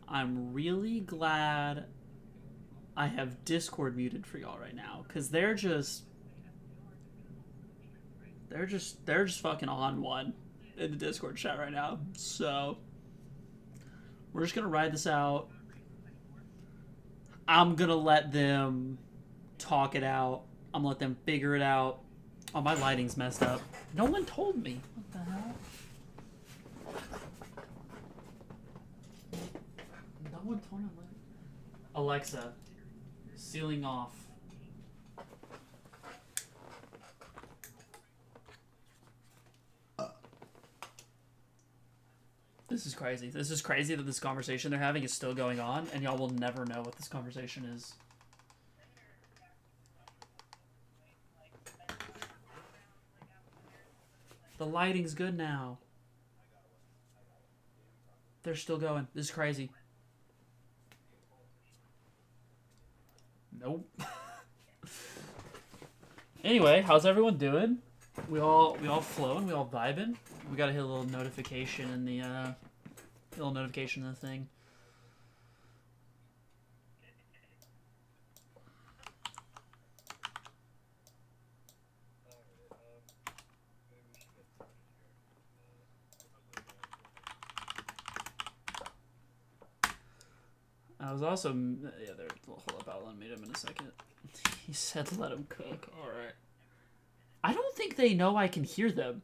I'm really glad I have Discord muted for y'all right now, because they're just fucking on one in the Discord chat right now. So we're just gonna ride this out. I'm gonna let them talk it out. I'm gonna let them figure it out. Oh, my lighting's messed up. No one told me. What the hell? No one told me. Alexa, ceiling off. This is crazy. This is crazy that this conversation they're having is still going on, and y'all will never know what this conversation is. The lighting's good now. They're still going. This is crazy. Nope. Anyway, how's everyone doing? We all flowing, we all vibing. We gotta hit a little notification in the thing. I was also there. Hold up, I'll unmute him in a second. He said let him cook. All right. I don't think they know I can hear them.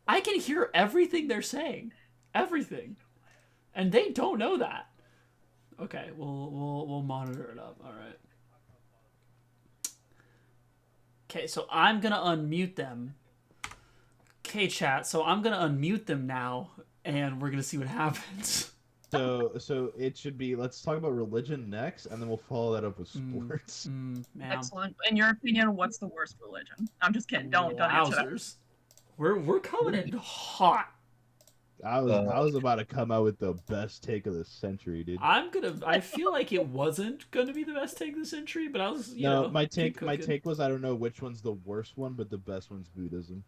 I can hear everything they're saying, everything, and they don't know that. Okay, we'll monitor it up. All right. Okay, so I'm gonna unmute them. Okay, chat. So I'm gonna unmute them now, and we're gonna see what happens. So it should be, let's talk about religion next, and then we'll follow that up with sports. Excellent. In your opinion, what's the worst religion? I'm just kidding. Don't answer that. We're coming in hot. I was about to come out with the best take of the century, dude. I feel like it wasn't gonna be the best take of the century, but I was my take was, I don't know which one's the worst one, but the best one's Buddhism.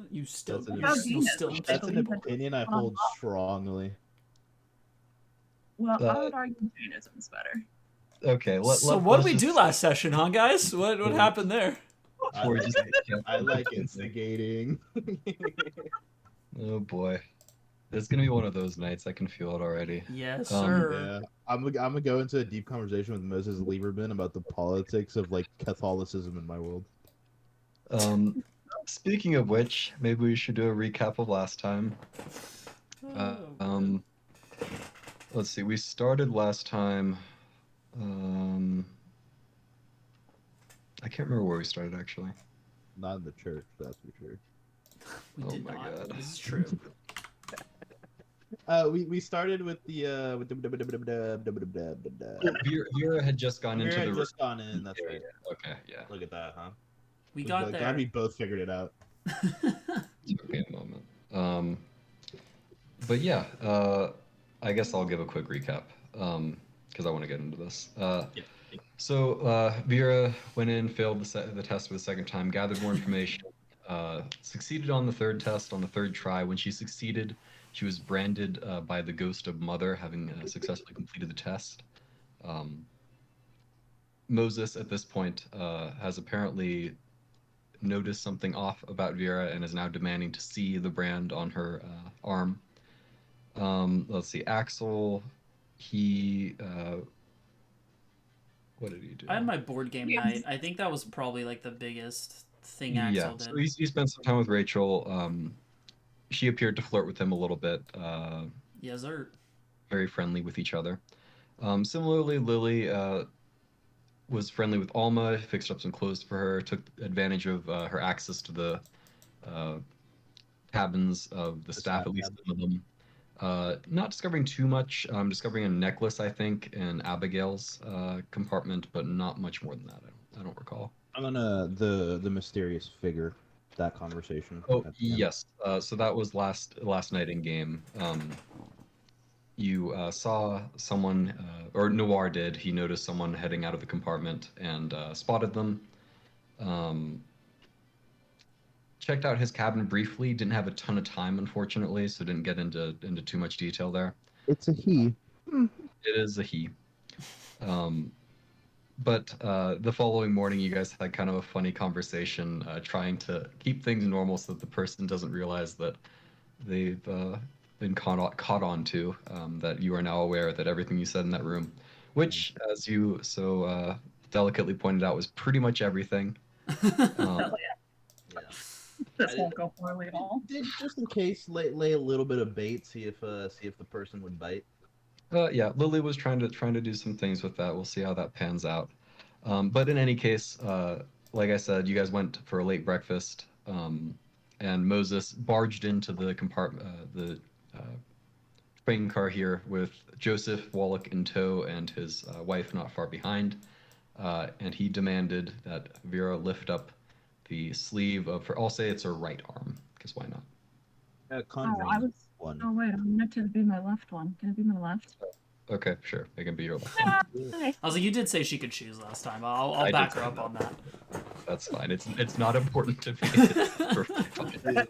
You still that's an opinion I hold strongly. Well, I would argue Jainism's better. Okay. So what did we do last session, huh, guys? What happened there? I like instigating. Oh boy, it's gonna be one of those nights. I can feel it already. Yes, sir. Yeah, I'm gonna go into a deep conversation with Moses Lieberman about the politics of like Catholicism in my world. Speaking of which, maybe we should do a recap of last time. Let's see. We started last time. I can't remember where we started actually. Not in the church, that's for sure. Oh my god, this is true. We started with the Vera had just gone into the. Vera had just gone in. That's right. Okay, yeah. Look at that, huh? We got there. Glad we both figured it out. Took me a moment. But yeah, I guess I'll give a quick recap because I want to get into this. So Vera went in, failed the test for the second time, gathered more information, succeeded on the third test on the third try. When she succeeded, she was branded by the ghost of Mother, having successfully completed the test. Moses, at this point, has apparently noticed something off about Vera and is now demanding to see the brand on her arm. Let's see, Axel, he... what did he do? I had my board game night. I think that was probably like the biggest thing Axel did. So he spent some time with Rachel. She appeared to flirt with him a little bit. Yes, sir. Very friendly with each other. Similarly, Lily was friendly with Alma, fixed up some clothes for her, took advantage of her access to the cabins of the staff, at least some of them. Not discovering too much. Discovering a necklace, I think, in Abigail's compartment, but not much more than that. I don't recall. I'm on the mysterious figure, that conversation. Oh yes. So that was last night in game. You saw someone, or Noir did. He noticed someone heading out of the compartment and spotted them. Checked out his cabin briefly. Didn't have a ton of time, unfortunately, so didn't get into too much detail there. It's a he. It is a he. But the following morning, you guys had kind of a funny conversation, trying to keep things normal so that the person doesn't realize that they've been caught on to, that you are now aware that everything you said in that room, which, as you so delicately pointed out, was pretty much everything. Hell yeah. This won't go poorly at all. Just in case, lay a little bit of bait, see if the person would bite. Yeah, Lily was trying to do some things with that. We'll see how that pans out. But in any case, like I said, you guys went for a late breakfast, and Moses barged into the train car here with Joseph Wallach in tow and his wife not far behind. And he demanded that Vera lift up the sleeve of her. I'll say it's her right arm, because why not? One. Oh wait, I meant to be my left one. Can it be my left? Okay, sure. It can be your left. Nice. I was like, you did say she could choose last time. I'll I back did her say up that. on that. That's fine. It's not important to me. It's perfectly fine.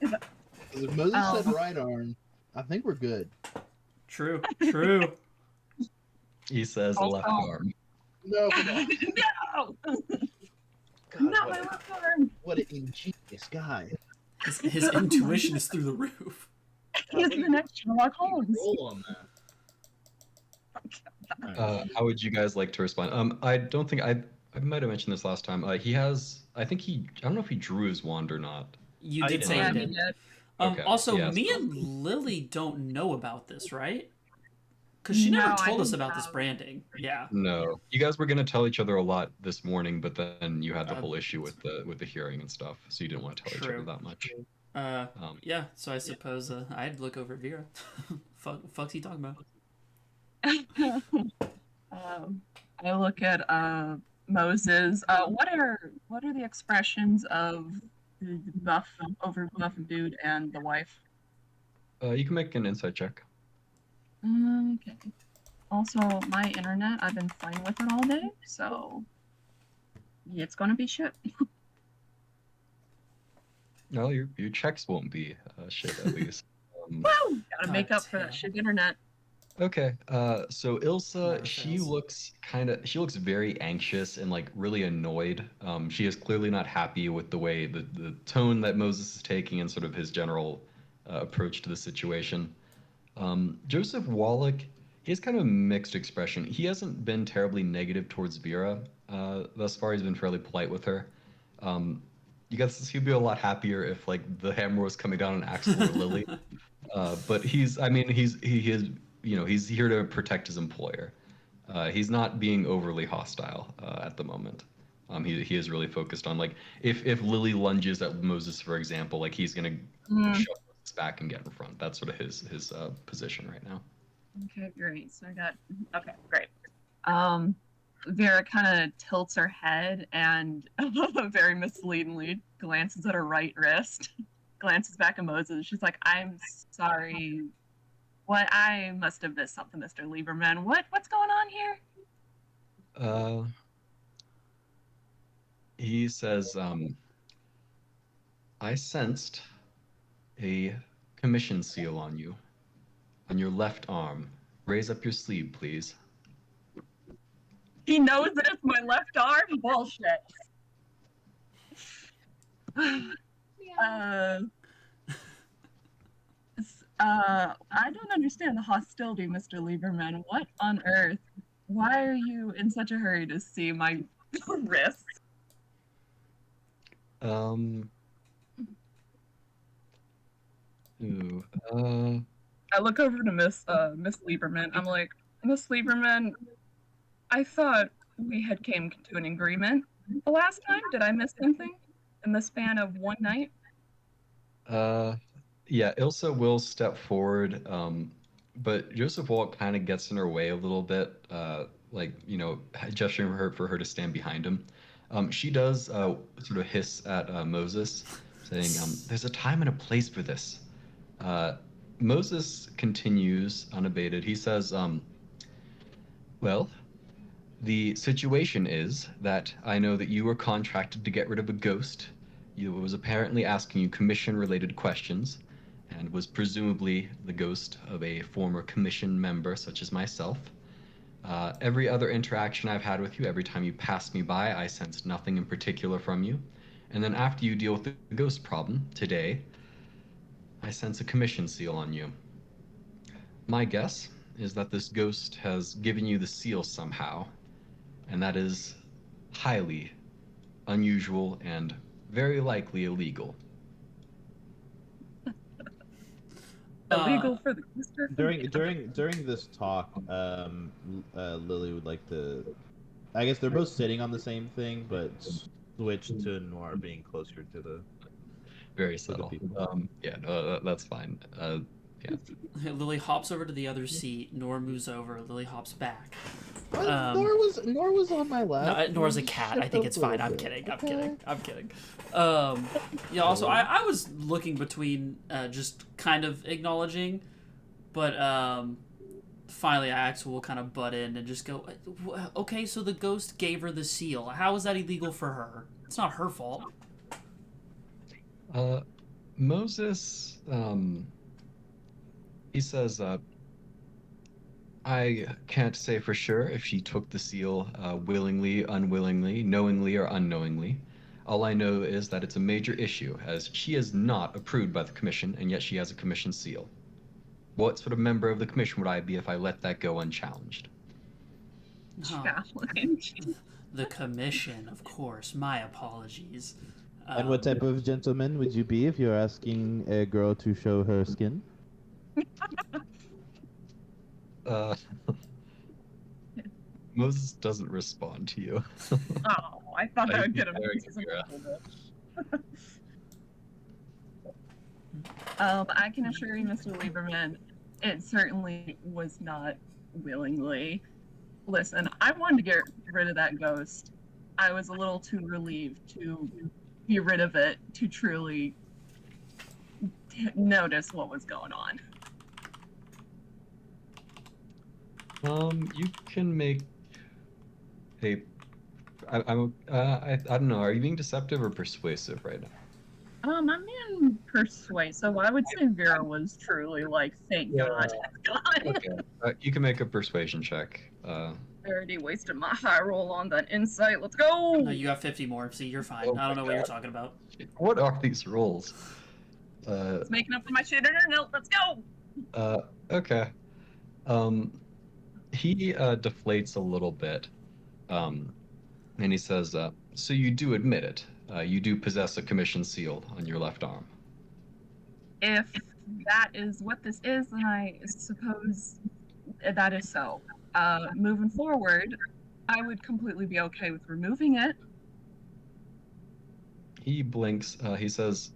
If Moses said right arm, I think we're good. True. True. He says Also- left arm. No, come on. No! God, Not my left arm! what an ingenious guy. His intuition is through the roof. He's the next Sherlock Holmes. Roll on that. How would you guys like to respond? I don't think I might have mentioned this last time. I don't know if he drew his wand or not. You I did did say not. you Yeah, he did. did. Okay, Also, yeah, me so- and Lily don't know about this, right? Because she never No, I told us didn't about this have- branding. Yeah. No, you guys were gonna tell each other a lot this morning, but then you had the Uh, whole issue with the hearing and stuff, so you didn't want to tell each True. other that much. Yeah. So I suppose I'd look over Vera. Fuck's he talking about? I look at Moses. What are the expressions of the buff dude and the wife? You can make an insight check. Okay. Also, my internet, I've been playing with it all day, so it's gonna be shit. No, your checks won't be shit at least. Woo! Gotta make up for that damn. shit internet. Okay, so Ilsa, Never she fails. looks very anxious and like really annoyed. She is clearly not happy with the way the tone that Moses is taking and sort of his general approach to the situation. Joseph Wallach, he has kind of a mixed expression. He hasn't been terribly negative towards Vera thus far. He's been fairly polite with her. You guys, he'd be a lot happier if like the hammer was coming down on Axel or Lily. But he is, he's here to protect his employer. He's not being overly hostile at the moment. He is really focused on like if Lily lunges at Moses, for example, like he's gonna shove Moses back and get in front. That's sort of his position right now. Okay, great. So okay, great. Vera kind of tilts her head and very misleadingly glances at her right wrist, glances back at Moses. She's like, "I'm sorry. What? I must have missed something, Mr. Lieberman. What's going on here?" He says, I sensed a commission seal on you, on your left arm. Raise up your sleeve, please. He knows that it's my left arm? Bullshit. I don't understand the hostility, Mr. Lieberman. What on earth? Why are you in such a hurry to see my wrist? I look over to Miss Lieberman. I'm like, Miss Lieberman, I thought we had came to an agreement the last time. Did I miss something in the span of one night? Yeah, Ilsa will step forward, but Joseph Walt kind of gets in her way a little bit, gesturing for her to stand behind him. She does sort of hiss at Moses, saying, "There's a time and a place for this." Moses continues unabated. He says, "Well, the situation is that I know that you were contracted to get rid of a ghost. You was apparently asking you commission-related questions, and was presumably the ghost of a former commission member such as myself. Every other interaction I've had with you, every time you pass me by, I sensed nothing in particular from you. And then after you deal with the ghost problem, today, I sense a commission seal on you. My guess is that this ghost has given you the seal somehow, and that is highly unusual and very likely illegal. Illegal for the ghoster? During this talk, Lily would like to. I guess they're both sitting on the same thing, but switch to Noir being closer to the. Very subtle. That's fine. Lily hops over to the other seat. Nor moves over. Lily hops back. Nor was on my lap. No, Nora's a cat. I think it's fine. I'm kidding. I'm kidding. Yeah. Also, I was looking between just kind of acknowledging, but finally, Axel will kind of butt in and just go, "Okay, so the ghost gave her the seal. How is that illegal for her? It's not her fault." Moses, he says, I can't say for sure if she took the seal willingly, unwillingly, knowingly, or unknowingly. All I know is that it's a major issue, as she is not approved by the commission, and yet she has a commission seal. What sort of member of the commission would I be if I let that go unchallenged? Challenge. The commission, of course. My apologies. And what type of gentleman would you be if you're asking a girl to show her skin? Moses doesn't respond to you. Oh, I thought that would get him. I can assure you, Mr. Lieberman, it certainly was not willingly. Listen, I wanted to get rid of that ghost. I was a little too relieved to be rid of it to truly notice what was going on. You can make a. I don't know. Are you being deceptive or persuasive right now? I'm being persuasive. I would say Vera was truly like, thank God. Okay. You can make a persuasion check. I already wasted my high roll on that insight. Let's go. No, you got 50 more. See, you're fine. Oh I don't know my what you're God. talking about. What are these rolls? It's making up for my shit note. Let's go. Okay. He deflates a little bit, and he says, "So you do admit it? You do possess a commission seal on your left arm?" If that is what this is, then I suppose that is so. Moving forward, I would completely be okay with removing it. He blinks. He says,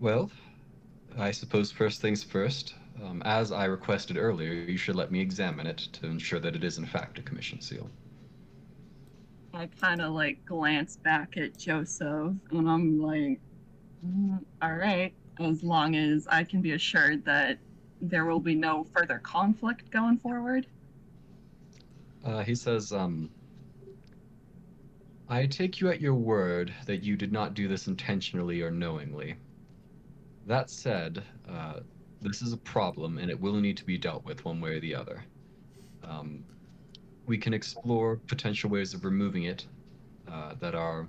"Well, I suppose first things first. As I requested earlier, you should let me examine it to ensure that it is in fact a commission seal." I kind of like glance back at Joseph, and I'm like, all right, as long as I can be assured that there will be no further conflict going forward. He says, "I take you at your word that you did not do this intentionally or knowingly. That said, this is a problem, and it will need to be dealt with one way or the other. We can explore potential ways of removing it that are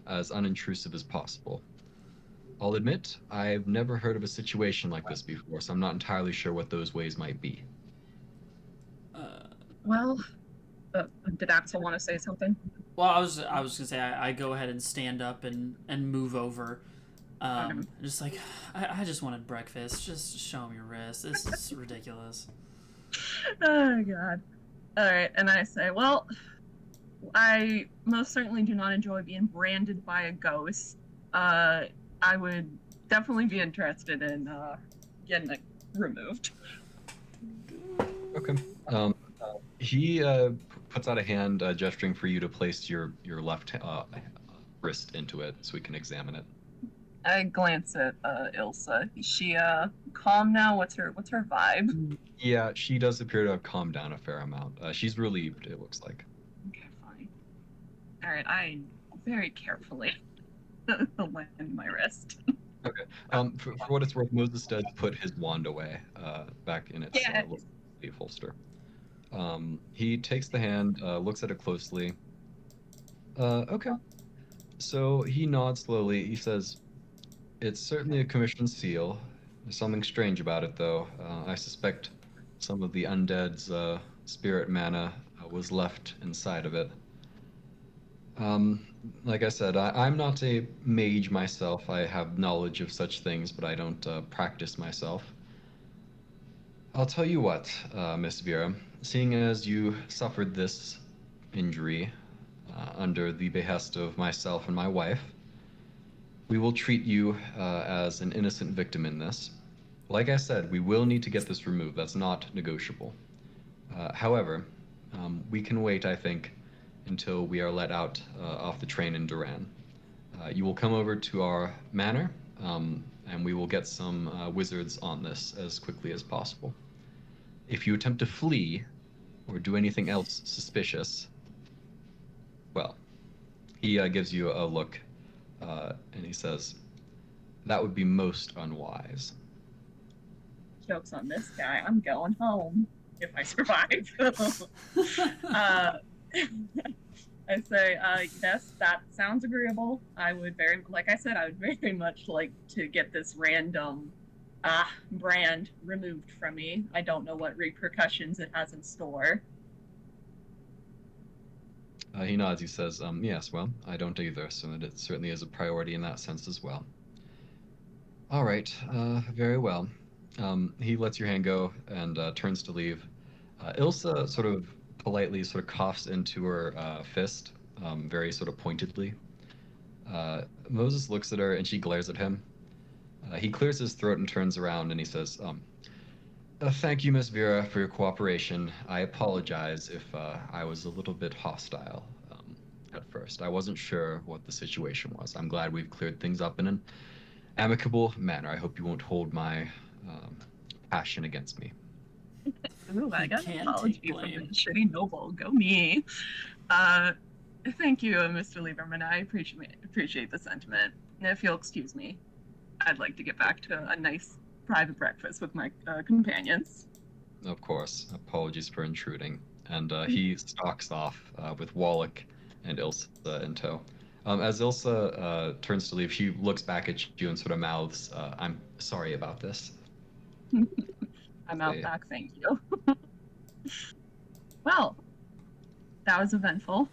as unintrusive as possible. I'll admit, I've never heard of a situation like this before, so I'm not entirely sure what those ways might be." Well, did Axel want to say something? Well, I was gonna say I go ahead and stand up and move over. Just like I just wanted breakfast. Just show me your wrist. This is ridiculous. Oh God. All right, and I say, well, I most certainly do not enjoy being branded by a ghost. I would definitely be interested in getting it removed. Okay. He puts out a hand, gesturing for you to place your left wrist into it so we can examine it. I glance at Ilsa. Is she calm now? What's her vibe? Yeah, she does appear to have calmed down a fair amount. She's relieved, it looks like. Okay, fine. All right, I very carefully land my wrist. Okay. For what it's worth, Moses does put his wand away, back in its Yeah. little sleeve holster. He takes the hand, looks at it closely. Okay. So he nods slowly. He says, "It's certainly a commissioned seal. There's something strange about it, though. I suspect some of the undead's spirit mana was left inside of it. Um, like I said, I'm not a mage myself. I have knowledge of such things, but I don't practice myself. I'll tell you what, Miss Vera, seeing as you suffered this injury under the behest of myself and my wife, we will treat you as an innocent victim in this. Like I said, we will need to get this removed. That's not negotiable. However, we can wait, I think, until we are let out off the train in Duran. You will come over to our manor, and we will get some wizards on this as quickly as possible. If you attempt to flee or do anything else suspicious, well, he gives you a look, and he says, that would be most unwise. Joke's on this guy. I'm going home if I survive. I say, yes, that sounds agreeable. I would like I said, I would very much like to get this random brand removed from me. I don't know what repercussions it has in store. He nods. He says, yes, well, I don't either, so it certainly is a priority in that sense as well. All right, very well. He lets your hand go and turns to leave. Ilsa sort of politely sort of coughs into her fist, very sort of pointedly. Moses looks at her and she glares at him. He clears his throat and turns around and he says, thank you, Miss Vera, for your cooperation. I apologize if I was a little bit hostile at first. I wasn't sure what the situation was. I'm glad we've cleared things up in an amicable manner. I hope you won't hold my passion against me. Ooh, I got an Can't apology take from blame. the shitty noble. Go me. Thank you, Mr. Lieberman. I appreciate the sentiment. If you'll excuse me, I'd like to get back to a nice private breakfast with my companions. Of course. Apologies for intruding. And he stalks off with Wallach and Ilsa in tow. As Ilsa turns to leave, she looks back at you and sort of mouths, I'm sorry about this. I'm out back, thank you. Well, that was eventful.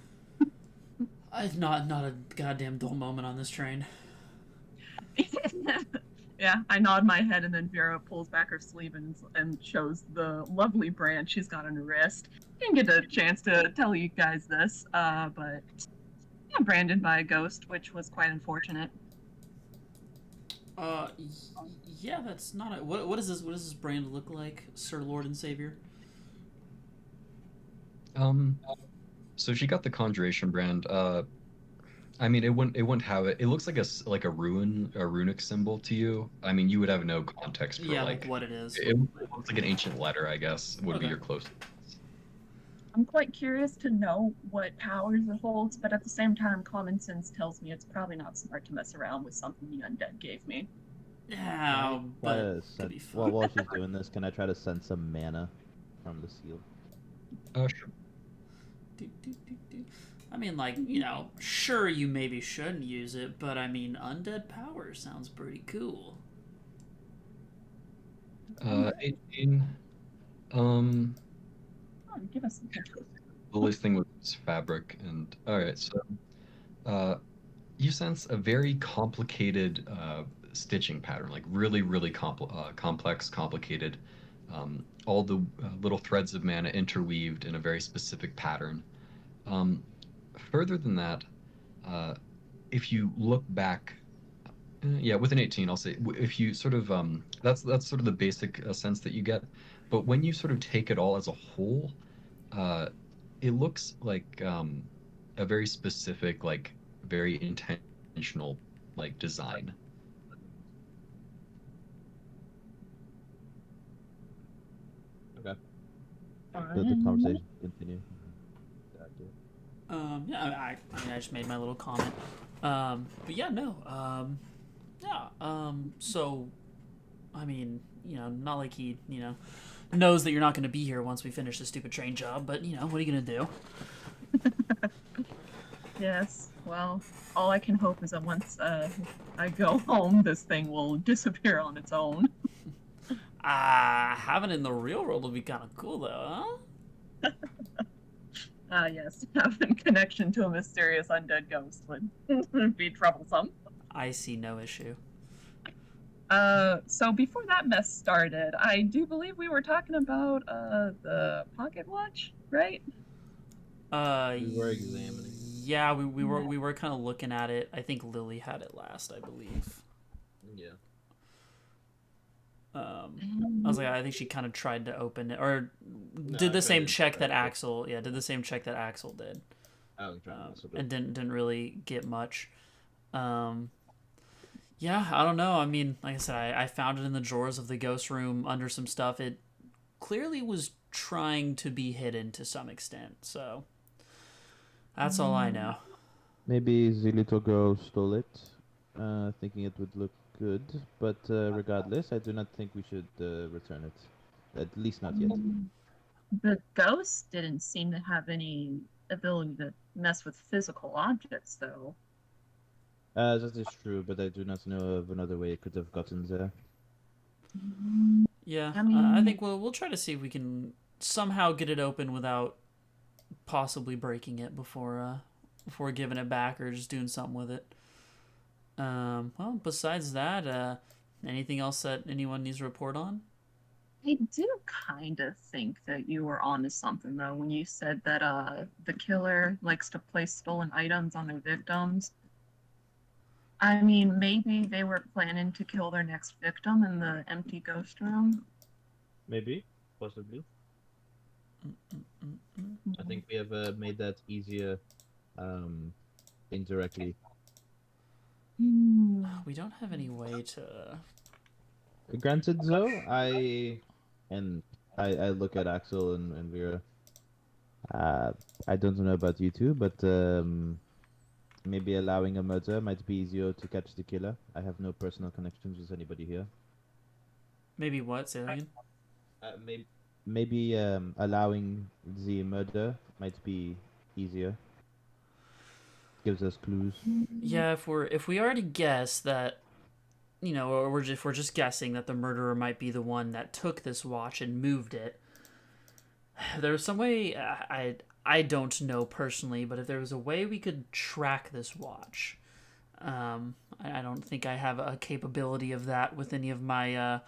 Not a goddamn dull moment on this train. Yeah, I nod my head and then Vera pulls back her sleeve and shows the lovely brand she's got on her wrist. Didn't get a chance to tell you guys this, but yeah, branded by a ghost, which was quite unfortunate. Yeah, that's not a... What is this? What does this brand look like, Sir Lord and Savior? So she got the Conjuration brand. I mean, it wouldn't have it. It looks like a runic symbol to you. I mean, you would have no context for like what it is. It looks like an ancient letter, I guess, would be your closest. I'm quite curious to know what powers it holds, but at the same time, common sense tells me it's probably not smart to mess around with something the undead gave me. Yeah, but could be fun. While she's doing this, can I try to send some mana from the seal? Sure. I mean, like, sure, you maybe shouldn't use it, but I mean, undead power sounds pretty cool. 18. Give us some pictures. The least thing was fabric, and all right, so you sense a very complicated stitching pattern, like really, really complex, complicated. All the little threads of mana interweaved in a very specific pattern. Further than that, if you look back, with an 18, I'll say, if you sort of, that's sort of the basic sense that you get. But when you sort of take it all as a whole, it looks like a very specific, like very intentional, like design. Okay. Let the conversation continue. Yeah, I mean, I just made my little comment. But yeah, no. Yeah. So, I mean, not like he, knows that you're not going to be here once we finish this stupid train job. But what are you going to do? Yes. Well, all I can hope is that once I go home, this thing will disappear on its own. Having it in the real world would be kind of cool, though, huh? Yes, having connection to a mysterious undead ghost would be troublesome. I see no issue. So before that mess started, I do believe we were talking about the pocket watch, right? We were examining. Yeah, we were kind of looking at it. I think Lily had it last, I believe. Yeah. I was like, I think she kind of tried to open it, or No, did I the same tried to check that try it. Axel. Yeah, did the same check that Axel did, I was trying to mess with it. and didn't really get much. Yeah, I don't know. I mean, like I said, I found it in the drawers of the ghost room under some stuff. It clearly was trying to be hidden to some extent. So that's all I know. Maybe the little girl stole it, thinking it would look good. But regardless, I do not think we should return it. At least not yet. The ghost didn't seem to have any ability to mess with physical objects, though. That is true, but I do not know of another way it could have gotten there. Yeah, I mean- I think we'll try to see if we can somehow get it open without possibly breaking it before giving it back or just doing something with it. Well, besides that, anything else that anyone needs to report on? I do kind of think that you were onto something, though, when you said that the killer likes to place stolen items on their victims. I mean, maybe they were planning to kill their next victim in the empty ghost room. Maybe, possibly. I think we have made that easier indirectly. We don't have any way to. Granted, though, I look at Axel and Vera. I don't know about you two, but maybe allowing a murder might be easier to catch the killer. I have no personal connections with anybody here. Maybe what? Say that again? Maybe allowing the murder might be easier. Gives us clues. Yeah, if we already guess that, or if we're just guessing that the murderer might be the one that took this watch and moved it. There's some way I don't know personally, but if there was a way we could track this watch, I don't think I have a capability of that with any of my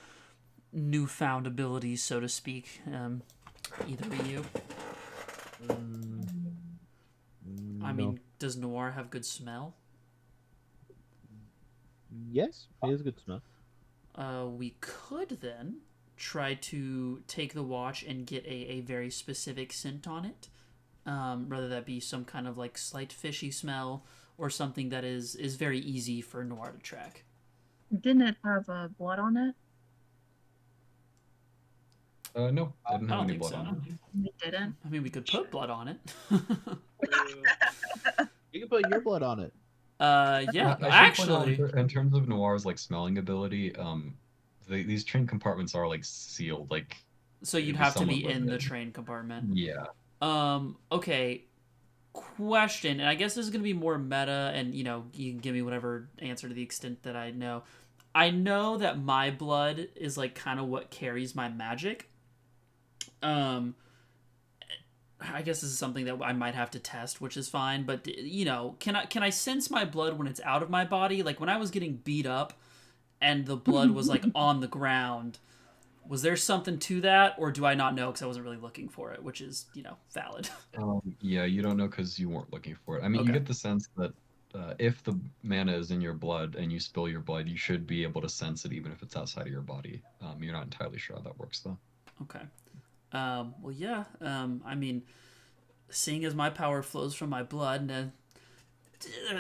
newfound abilities, so to speak. Either of you. I mean, does Noir have good smell? Yes, he has good smell. We could then try to take the watch and get a very specific scent on it. Whether that be some kind of like slight fishy smell or something that is very easy for Noir to track. Didn't it have blood on it? No, I didn't I have don't any think blood so. on it. It didn't. I mean, we could put blood on it. You can put your blood on it. Yeah, I should point out, actually. in terms of Noir's like smelling ability, these train compartments are like sealed, like. So you'd it'd have to somewhat be in the limited. train compartment. Yeah. Okay. Question, and I guess this is gonna be more meta, and you can give me whatever answer to the extent that I know. I know that my blood is like kind of what carries my magic. I guess this is something that I might have to test, which is fine. But can I sense my blood when it's out of my body? Like when I was getting beat up, and the blood was like on the ground. Was there something to that, or do I not know because I wasn't really looking for it, which is valid. Yeah, you don't know because you weren't looking for it. I mean, you Okay. get the sense that if the mana is in your blood and you spill your blood, you should be able to sense it even if it's outside of your body. You're not entirely sure how that works, though. Okay. Well, yeah. I mean, seeing as my power flows from my blood,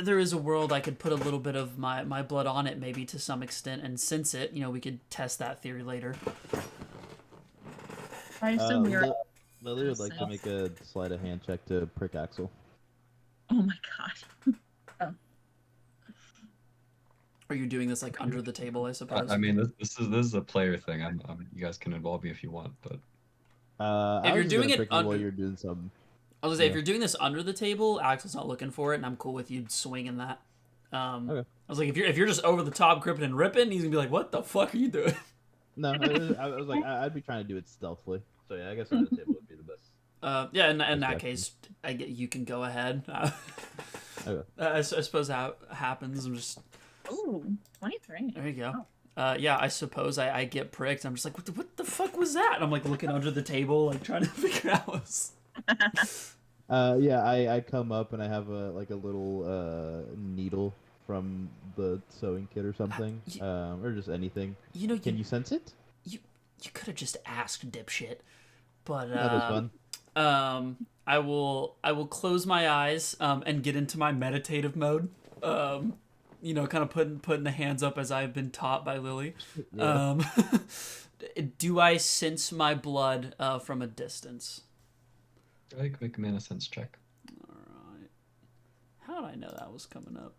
there is a world I could put a little bit of my blood on it, maybe to some extent, and sense it. We could test that theory later. I assume we were. Lily would like to make a sleight of hand check to prick Axel. Oh my god. Are you doing this like under the table? I suppose. I mean, this is a player thing. You guys can involve me if you want, but If I you're was just doing gonna it prick you while under, you're doing something. I was gonna say if Yeah. you're doing this under the table, Axel's not looking for it, and I'm cool with you swinging that. Okay. I was like, if you're just over the top, gripping and ripping, he's gonna be like, "What the fuck are you doing?" No, I was like, I'd be trying to do it stealthily. So yeah, I guess under the table would be the best. Yeah. In that Distraction. case, I get you can go ahead. Okay. I suppose that happens. I'm just Ooh, 23. there. You go. Oh. Yeah, I suppose I get pricked. I'm just like, what the fuck was that? And I'm like looking under the table, like trying to figure out what's. Yeah, I come up and I have a little needle from the sewing kit or something, or just anything. You know, Can you sense it? you could have just asked, dipshit. But That was fun. I will close my eyes and get into my meditative mode. You know, kind of putting the hands up as I've been taught by Lily. Yeah. Do I sense my blood from a distance? I can make a mana sense check. All right. How did I know that was coming up?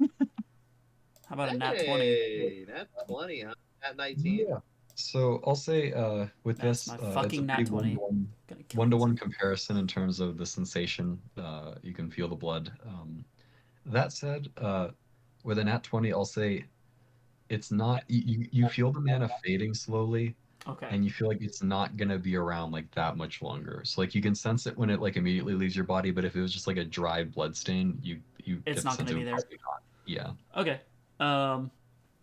How about a nat 20? Hey, nat 20, huh? Nat 19. Yeah. So I'll say with That's this, my it's fucking a nat pretty 20. one-to-one Gonna kill one-to-one comparison in terms of the sensation. You can feel the blood. That said, with a nat 20, I'll say it's not. You feel the mana fading slowly, Okay. and you feel like it's not gonna be around like that much longer. So like you can sense it when it like immediately leaves your body, but if it was just like a dry blood stain, you It's get the not sense gonna it be would there. probably not. Yeah. Okay.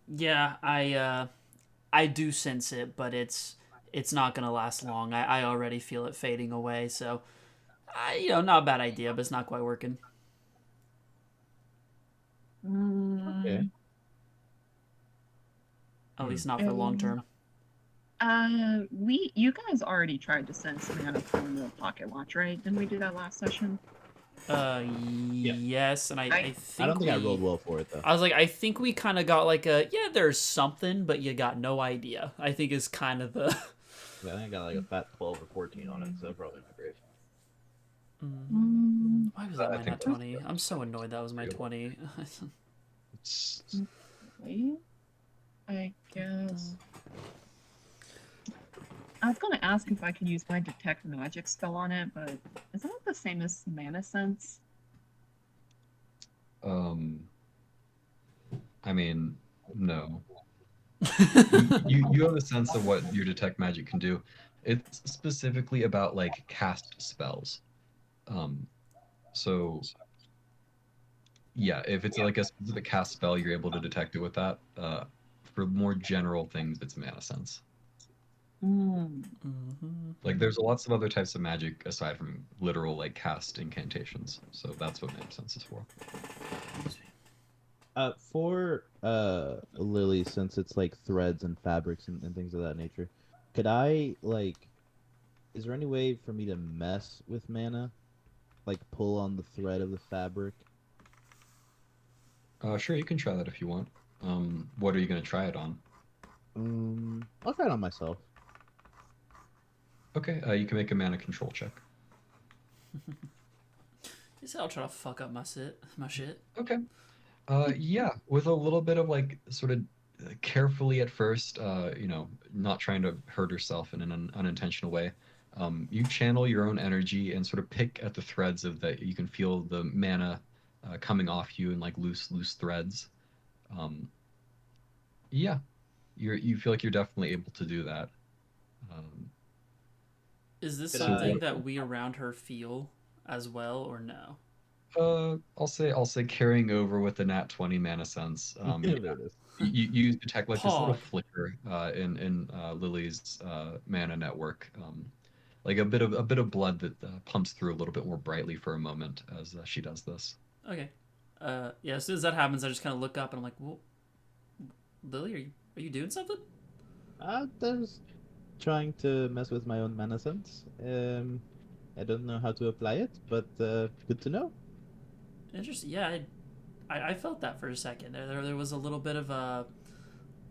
Yeah, I do sense it, but it's not gonna last long. I already feel it fading away, so not a bad idea, but it's not quite working. Okay. At least not for long term. You guys already tried to send mana from the pocket watch, right? Didn't we do that last session? Yes, and I think I don't think I rolled well for it though. I was like, I think we kind of got like there's something, but you got no idea. I think is kind of the. Yeah, I think I got like a fat 12 or 14 on it, so probably not great. Why was that I my think nat 20? I'm so annoyed that was my 20. Wait, I guess. I was gonna ask if I could use my detect magic spell on it, but is that the same as mana sense? I mean, no. You have a sense of what your detect magic can do. It's specifically about like cast spells. So yeah, if it's like a specific cast spell, you're able to detect it with that. For more general things, it's mana sense. Like there's lots of other types of magic aside from literal like cast incantations. So that's what mana sense is for. For Lily, since it's like threads and fabrics and things of that nature, could I is there any way for me to mess with mana? Like pull on the thread of the fabric? Sure, you can try that if you want. What are you gonna try it on? I'll try it on myself. Okay, you can make a mana control check. You said I'll try to fuck up my shit. Okay. Yeah, with a little bit of like sort of carefully at first, not trying to hurt herself in an unintentional way. You channel your own energy and sort of pick at the threads of that. You can feel the mana coming off you in like loose threads. Yeah, you feel like you're definitely able to do that. Is this Did something I- that we around her feel as well, or no? I'll say carrying over with the nat 20 mana sense. There it is. You detect like this little Pog. flicker in Lily's mana network, like a bit of blood that pumps through a little bit more brightly for a moment as she does this. Okay. Yeah. As soon as that happens, I just kind of look up and I'm like, "Well, Lily, are you doing something?" I was trying to mess with my own mana sense. I don't know how to apply it, but good to know. Interesting. Yeah, I felt that for a second. There was a little bit of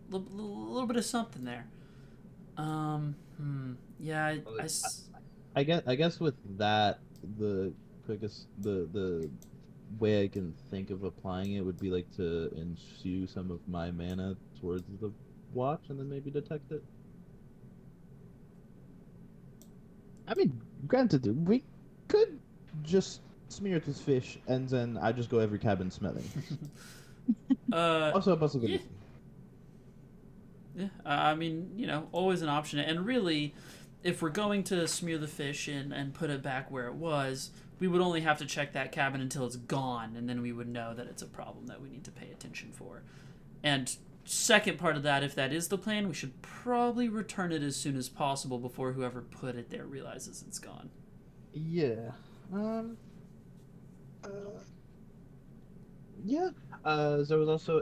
little bit of something there. Yeah. I guess with that, the quickest the way I can think of applying it would be like to ensue some of my mana towards the watch and then maybe detect it. I mean, granted, we could just smear it with fish and then I just go every cabin smelling. Also a possibility. Yeah, I mean, you know, always an option. And really, if we're going to smear the fish and put it back where it was, we would only have to check that cabin until it's gone, and then we would know that it's a problem that we need to pay attention for. And second part of that, if that is the plan, we should probably return it as soon as possible before whoever put it there realizes it's gone. Yeah. Yeah. There was also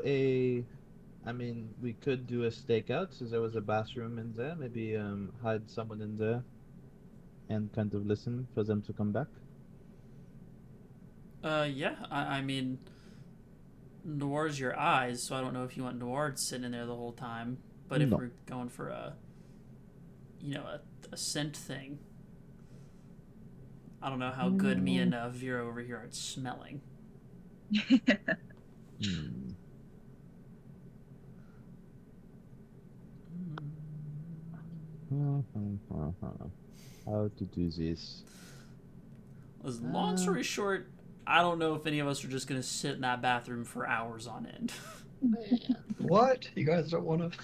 I mean, we could do a stakeout, so there was a bathroom in there. Maybe hide someone in there and kind of listen for them to come back. Yeah, I mean, Noir's your eyes, so I don't know if you want Noir sitting in there the whole time. But if No. we're going for a scent thing, I don't know how good me and Vera over here are at smelling. Hmm. How to do this? Long story short, I don't know if any of us are just going to sit in that bathroom for hours on end. What? You guys don't want to?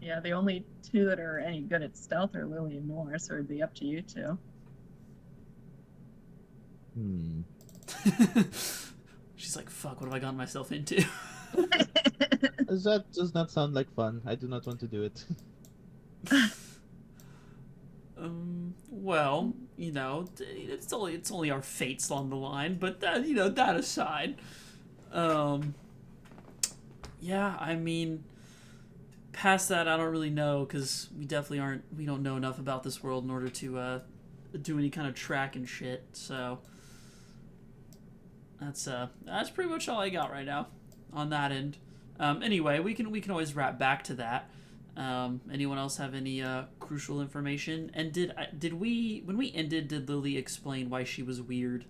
Yeah, the only two that are any good at stealth are Lily and Noir, so it'd be up to you two. She's like, fuck, what have I gotten myself into? That does not sound like fun. I do not want to do it. Well, you know, it's only our fates on the line, but that, you know, that aside, yeah, I mean, past that, I don't really know, because we don't know enough about this world in order to do any kind of track and shit. So that's pretty much all I got right now on that end. Anyway, we can always wrap back to that. Anyone else have any crucial information? And did we, when we ended, did Lily explain why she was weird?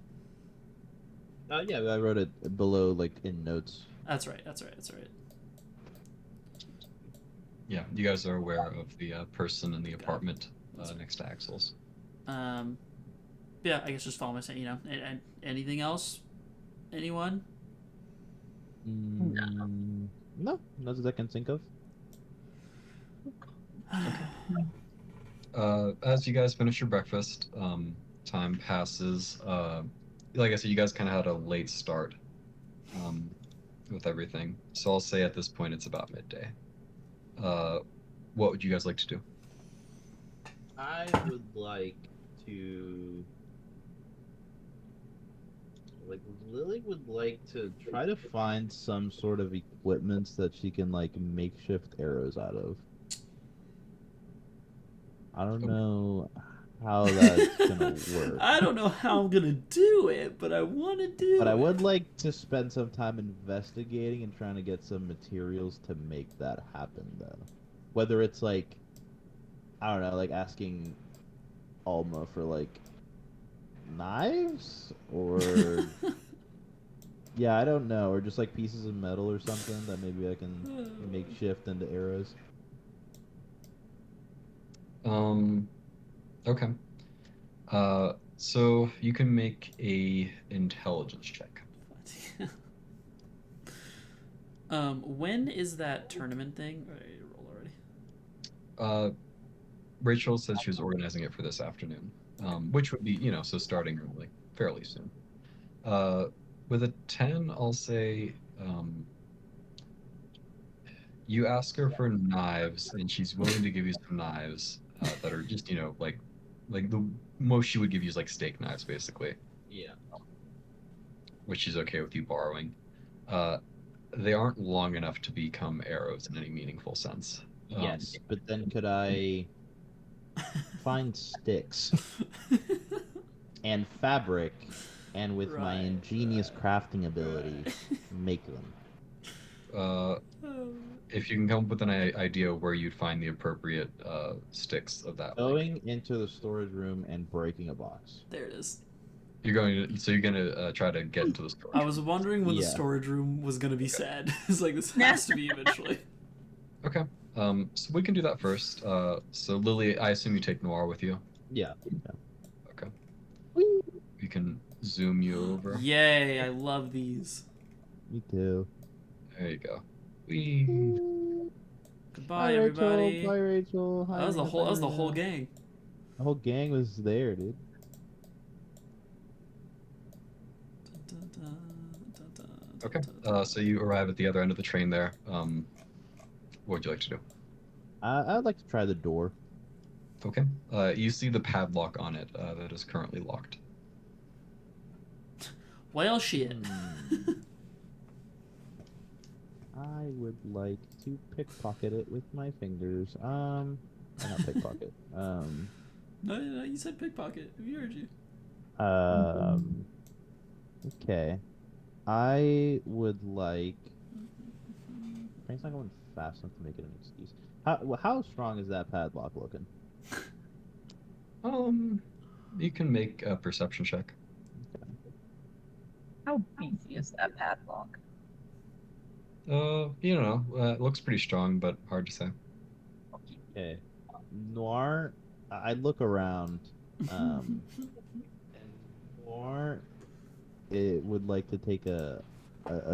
Yeah, I wrote it below, like in notes. That's right. Yeah, you guys are aware of the person in the apartment next to Axel's. Yeah, I guess just follow my saying. You know, and anything else? Anyone? No, not that I can think of. As you guys finish your breakfast, time passes. Like I said, you guys kind of had a late start with everything. So I'll say at this point it's about midday. What would you guys like to do? I would like to... Like, Lily would like to try to find some sort of equipment that she can, like, makeshift arrows out of. I don't know how that's gonna work. I don't know how I'm gonna do it, but I want to do it. But I would like to spend some time investigating and trying to get some materials to make that happen, though. Whether it's, like, I don't know, like asking Alma for, like, knives? Or... yeah, I don't know. Or just, like, pieces of metal or something that maybe I can make shift into arrows. Okay. So you can make a intelligence check. When is that tournament thing? Or did you roll already? Rachel said she was organizing it for this afternoon, which would be, you know, so starting like fairly soon. With a 10, I'll say you ask her for knives, and she's willing to give you some knives that are just, you know, like the most she would give you is like steak knives, basically. Yeah. Which she's okay with you borrowing. They aren't long enough to become arrows in any meaningful sense. Yes, but then could I find sticks and fabric, and with my ingenious crafting ability, make them? If you can come up with an idea where you'd find the appropriate sticks of that. Going into the storage room and breaking a box. There it is. You're gonna try to get into the storage. I was wondering when the Yeah. storage room was gonna be Okay. sad. It's like this has to be eventually. Okay. So we can do that first. So Lily, I assume you take Noir with you. Yeah. Okay. We can zoom you over. Yay! I love these. Me too. There you go. We. Goodbye, Hi, everybody. Rachel. Bye, Rachel. Hi, That was the Rena. whole. That Bye, was the whole Rena. gang. The whole gang was there, dude. Okay. So you arrive at the other end of the train there. What would you like to do? I'd like to try the door. Okay. You see the padlock on it that is currently locked. Well, shit. I would like to pickpocket it with my fingers. Not pickpocket. No, you said pickpocket. We heard you. Okay. I would like. Train's not going fast enough to make it an excuse. How strong is that padlock looking? You can make a perception check. How beefy is that padlock? You don't know. It looks pretty strong, but hard to say. Okay. Noir, I look around. And Noir, it would like to take a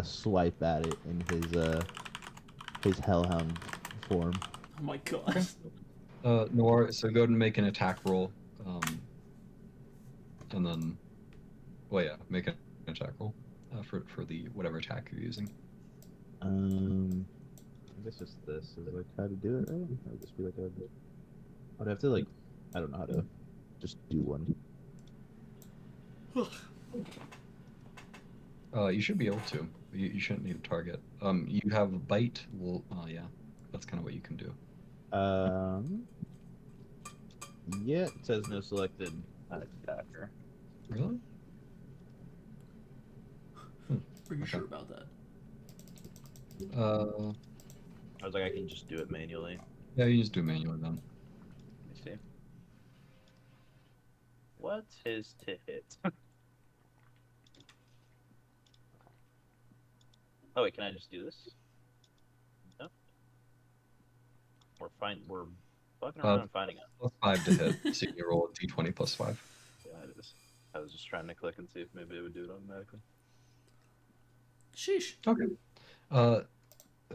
swipe at it in his hellhound form. Oh my god. Noir, so go ahead and make an attack roll. And then, well, yeah, make an attack roll for the whatever attack you're using. I guess just this is like how to do it, right? Or would just be like I'd have to like, I don't know how to just do one. You should be able to. You shouldn't need a target. You have a bite. Well, yeah, that's kind of what you can do. Yeah, it says no selected attacker. Really? Are you Okay. sure about that? I was like, I can just do it manually. Yeah, you just do manually then. Let me see. What is to hit? Oh wait, can I just do this? No. We're fucking around finding it. Plus 5 to hit. So you roll a d20 plus 5. Yeah, it is. I was just trying to click and see if maybe it would do it automatically. Sheesh. Okay.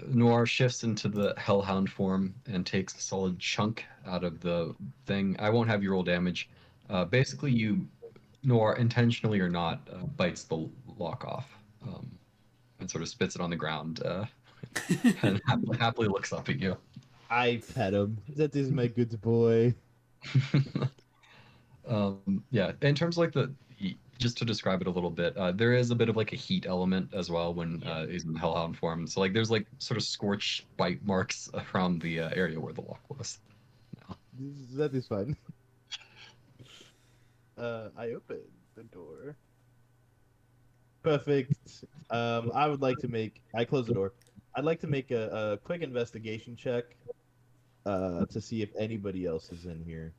Noir shifts into the Hellhound form and takes a solid chunk out of the thing. I won't have you roll damage. Basically, Noir, intentionally or not, bites the lock off and sort of spits it on the ground and happily looks up at you. I pet him. That is my good boy. Yeah, in terms of like just to describe it a little bit, there is a bit of like a heat element as well when he's in Hellhound form. So like there's like sort of scorched bite marks around the area where the lock was. That is fun. I open the door. Perfect. I would like to make. I close the door. I'd like to make a quick investigation check to see if anybody else is in here,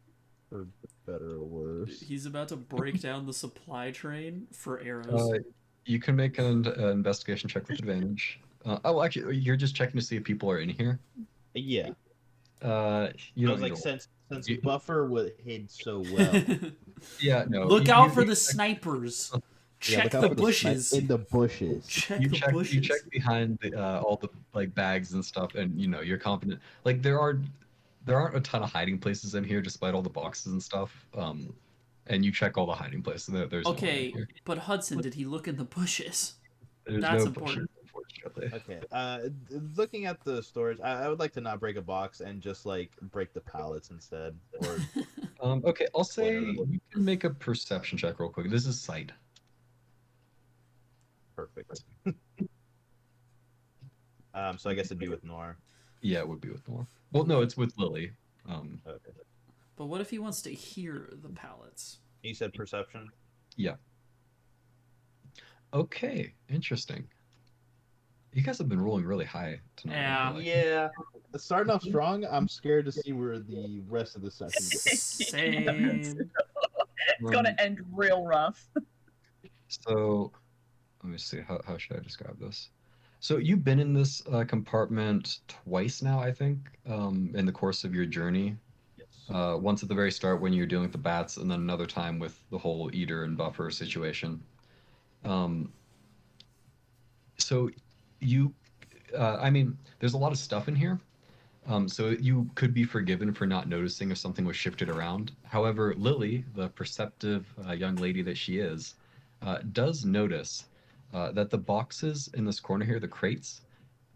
for better or worse. He's about to break down the supply train for arrows. You can make an investigation check with advantage. Oh, actually, you're just checking to see if people are in here. Yeah. You I don't was like, need to- since Buffer would hid so well. Yeah, no. Look you- out you- for the snipers. Yeah, Check look out the for bushes. in the bushes. Check You the check, bushes. you check behind all the like bags and stuff, and you're confident. Like there aren't a ton of hiding places in here, despite all the boxes and stuff. And you check all the hiding places. There's no one in Okay, here. but Hudson, did he look in the bushes? There's that's no important. bushes, unfortunately. Okay. Looking at the storage, I would like to not break a box and just like break the pallets instead. Or Okay, I'll say Whatever. you can make a perception check real quick. This is sight. perfect. So I guess it'd be with Noir. Yeah, it would be with Noir. Well, no, it's with Lily. Okay. But what if he wants to hear the pallets? You said perception. Okay, interesting. You guys have been rolling really high tonight. I feel like. Yeah. Starting off strong, I'm scared to see where the rest of the session goes. Same. It's gonna end real rough. So let me see. How should I describe this? So you've been in this compartment twice now, I think, in the course of your journey. Yes. Once at the very start when you're dealing with the bats, and then another time with the whole eater and buffer situation. Um, so you, I mean, there's a lot of stuff in here. So you could be forgiven for not noticing if something was shifted around. However, Lily, the perceptive young lady that she is, does notice that the boxes in this corner here, the crates,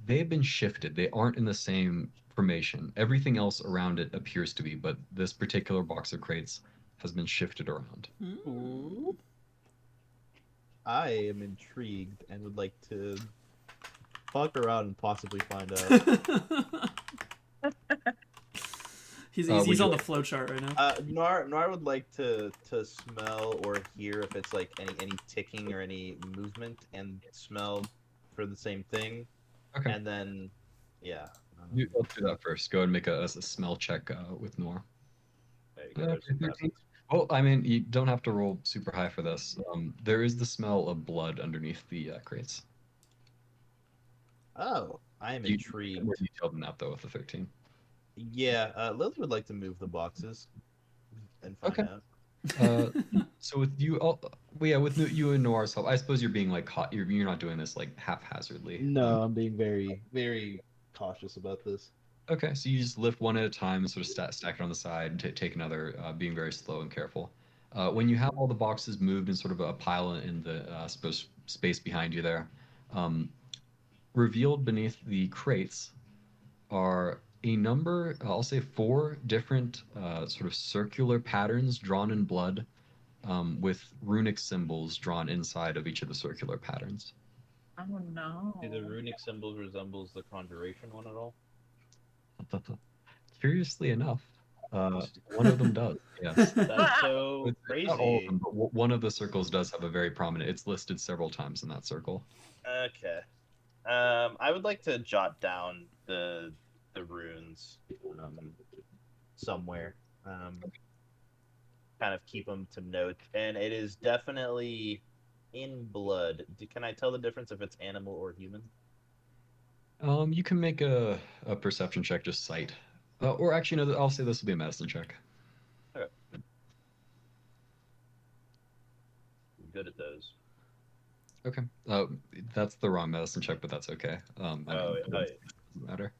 they've been shifted. They aren't in the same formation. Everything else around it appears to be, but this particular box of crates has been shifted around. Ooh. I am intrigued and would like to fuck around and possibly find out. he's would he's you on the like- flowchart right now. Noir would like to smell or hear if it's like any ticking or any movement, and smell for the same thing, Okay, and then yeah. let's do that first. Go ahead and make a smell check with Nor. There you go. There's some 13. passes. Well, I mean, you don't have to roll super high for this. There is the smell of blood underneath the crates. Oh, I am You intrigued. more detailed than that though with the 13. Yeah, Lily would like to move the boxes and find Okay. out. So with you, well, yeah, with you and Noir's help, I suppose you're being like caught. You're not doing this like haphazardly. No, I'm being very, very cautious about this. Okay, so you just lift one at a time and sort of stack it on the side, take another, being very slow and careful. When you have all the boxes moved in sort of a pile in the space behind you there, um, revealed beneath the crates are a number, I'll say 4 different sort of circular patterns drawn in blood, with runic symbols drawn inside of each of the circular patterns. Oh no. Do the runic symbols resembles the conjuration one at all? Curiously enough, one of them does. Yes. That's so It's crazy. not all of them, but one of the circles does have a very prominent. It's listed several times in that circle. Okay. I would like to jot down the runes somewhere. Kind of keep them to note, and it is definitely in blood. Can I tell the difference if it's animal or human? You can make a perception check, just sight. Or actually, no, I'll say this will be a medicine check. Okay. I'm good at those. Okay. That's the wrong medicine check, but that's okay. I mean, it doesn't matter.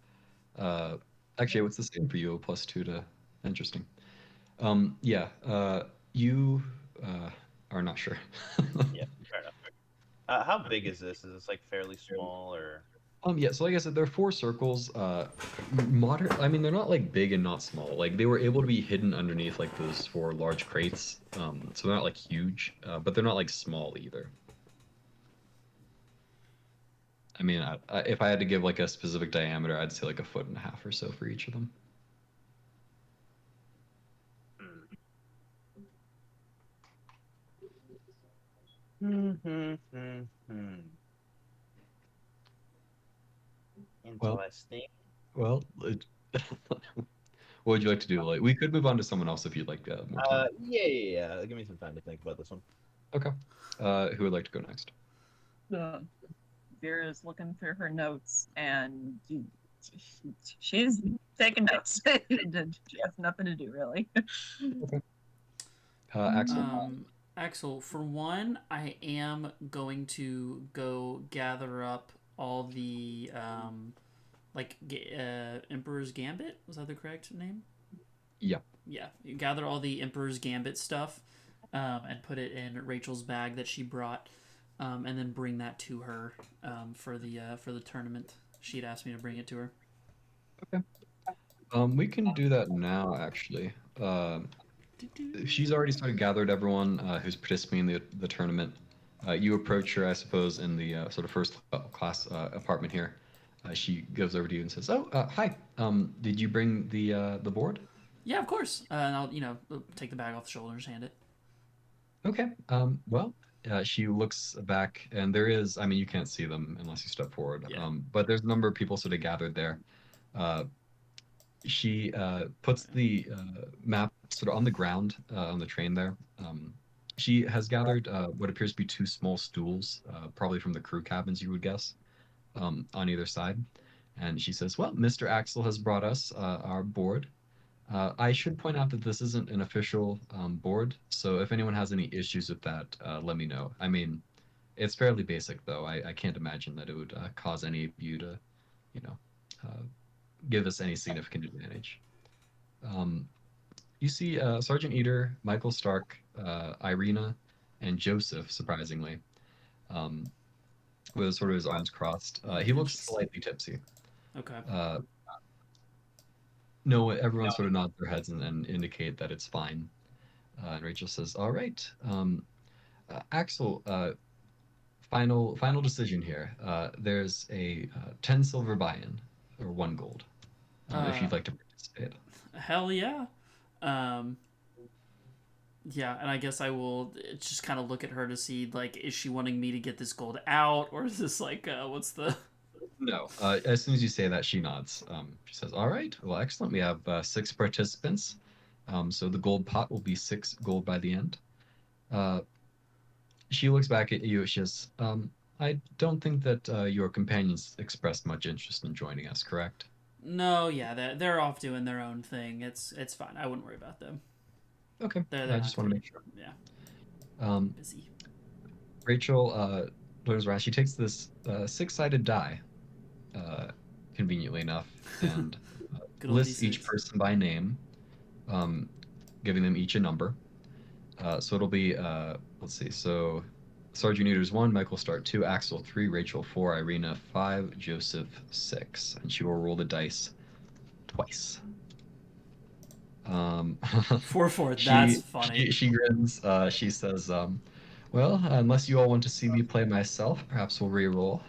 Actually, what's the same for you? A +2 to interesting. Yeah. You are not sure. Yeah, fair enough. How big is this? Is this like fairly small or? Yeah, so like I said, there are 4 circles. Moderate. I mean, they're not like big and not small. Like they were able to be hidden underneath like those 4 large crates. So they're not like huge, but they're not like small either. I mean, if I had to give like a specific diameter, I'd say like 1.5 feet or so for each of them. Interesting. Well, what would you like to do? Like, we could move on to someone else if you'd like more time. Yeah. Give me some time to think about this one. Okay. Who would like to go next? Vera's looking through her notes and she's taking notes. She has nothing to do really. Axel. Axel, for one, I am going to go gather up all the Emperor's Gambit. Was that the correct name? Yeah. Yeah, you gather all the Emperor's Gambit stuff, and put it in Rachel's bag that she brought, and then bring that to her for the tournament. She'd asked me to bring it to her. Okay. We can do that now, actually. She's already sort of gathered everyone who's participating in the tournament. You approach her, I suppose, in the sort of first class apartment here. She goes over to you and says, "Oh, hi. Did you bring the board?" Yeah, of course. And I'll take the bag off the shoulders, hand it. Okay. Well, she looks back, and there is. I mean, you can't see them unless you step forward. Yeah. But there's a number of people sort of gathered there. She puts the map sort of on the ground on the train there, She has gathered what appears to be two small stools, probably from the crew cabins, you would guess, on either side. And she says, "Well, Mr. Axel has brought us our board. I should point out that this isn't an official board, so if anyone has any issues with that, let me know. I mean, it's fairly basic, though. I can't imagine that it would cause any of you to, you know, uh, give us any significant advantage." Um, you see Sergeant Eater, Michael Stark, Irina, and Joseph, surprisingly, um, with sort of his arms crossed. He looks slightly tipsy. Okay. No, everyone sort of nods their heads and indicate that it's fine. And Rachel says, "All right, Axel, final decision here. There's a 10 silver buy-in, or 1 gold, if you'd like to participate." Hell yeah. Yeah, and I guess I will just kind of look at her to see, like, is she wanting me to get this gold out, or is this like, what's the... No. As soon as you say that, she nods. She says, "All right. Well, excellent. We have 6 participants. So the gold pot will be 6 gold by the end." She looks back at you. She says, "I don't think that your companions expressed much interest in joining us, correct?" No, yeah, they're off doing their own thing. It's fine. I wouldn't worry about them. Okay. They're I just want to make sure. Yeah, busy. Rachel turns around. She takes this 6-sided die, conveniently enough, and Good old lists each D6. person by name, giving them each a number. So it'll be, let's see, so Sergeant Eater's 1, Michael Stark 2, Axel 3, Rachel 4, Irina 5, Joseph 6. And she will roll the dice twice. 4-4. That's funny. She grins. She says, "Well, unless you all want to see me play myself, perhaps we'll re-roll."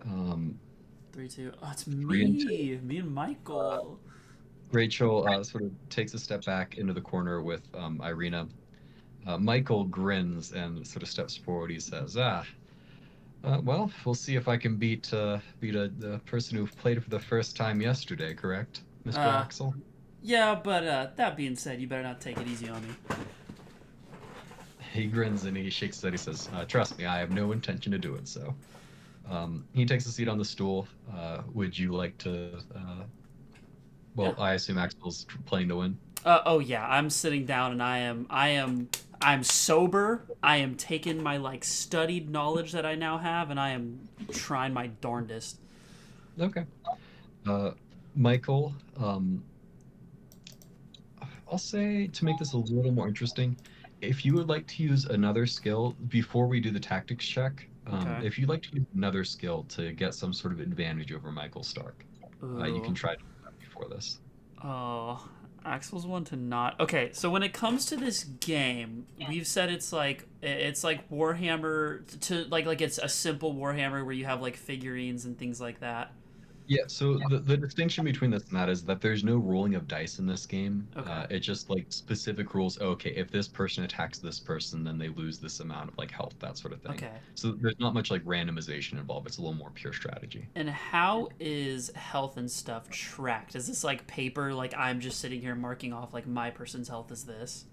3-2. Oh, it's 3 and 2. me and Michael. Rachel sort of takes a step back into the corner with Irina. Michael grins and sort of steps forward. He says, "Well, we'll see if I can beat the person who played for the first time yesterday, correct, Mr. Axel?" Yeah, but that being said, you better not take it easy on me. He grins and he shakes his head. He says, "Trust me, I have no intention to do it so." He takes a seat on the stool. Would you like to... Well, Yeah. I assume Axel's playing to win. Oh yeah, I'm sitting down and I'm sober. I am taking my like studied knowledge that I now have, and I am trying my darndest. Okay. Michael, I'll say, to make this a little more interesting, if you would like to use another skill before we do the tactics check, Okay. if you'd like to use another skill to get some sort of advantage over Michael Stark, you can try to do that before this. Oh, Axel's one to not. Okay, so when it comes to this game, we've said it's like Warhammer to like it's a simple Warhammer where you have like figurines and things like that. Yeah, so the distinction between this and that is that there's no rolling of dice in this game. Okay. It's just like specific rules. Okay, if this person attacks this person, then they lose this amount of like health, that sort of thing. Okay. So there's not much like randomization involved. It's a little more pure strategy. And how is health and stuff tracked? Is this like paper? Like I'm just sitting here marking off like my person's health is this?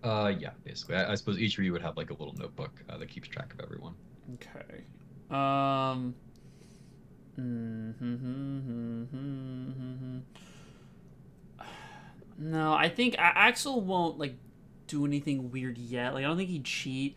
Yeah, basically. I suppose each of you would have like a little notebook that keeps track of everyone. Okay. No, I think Axel won't like do anything weird yet. Like I don't think he'd cheat.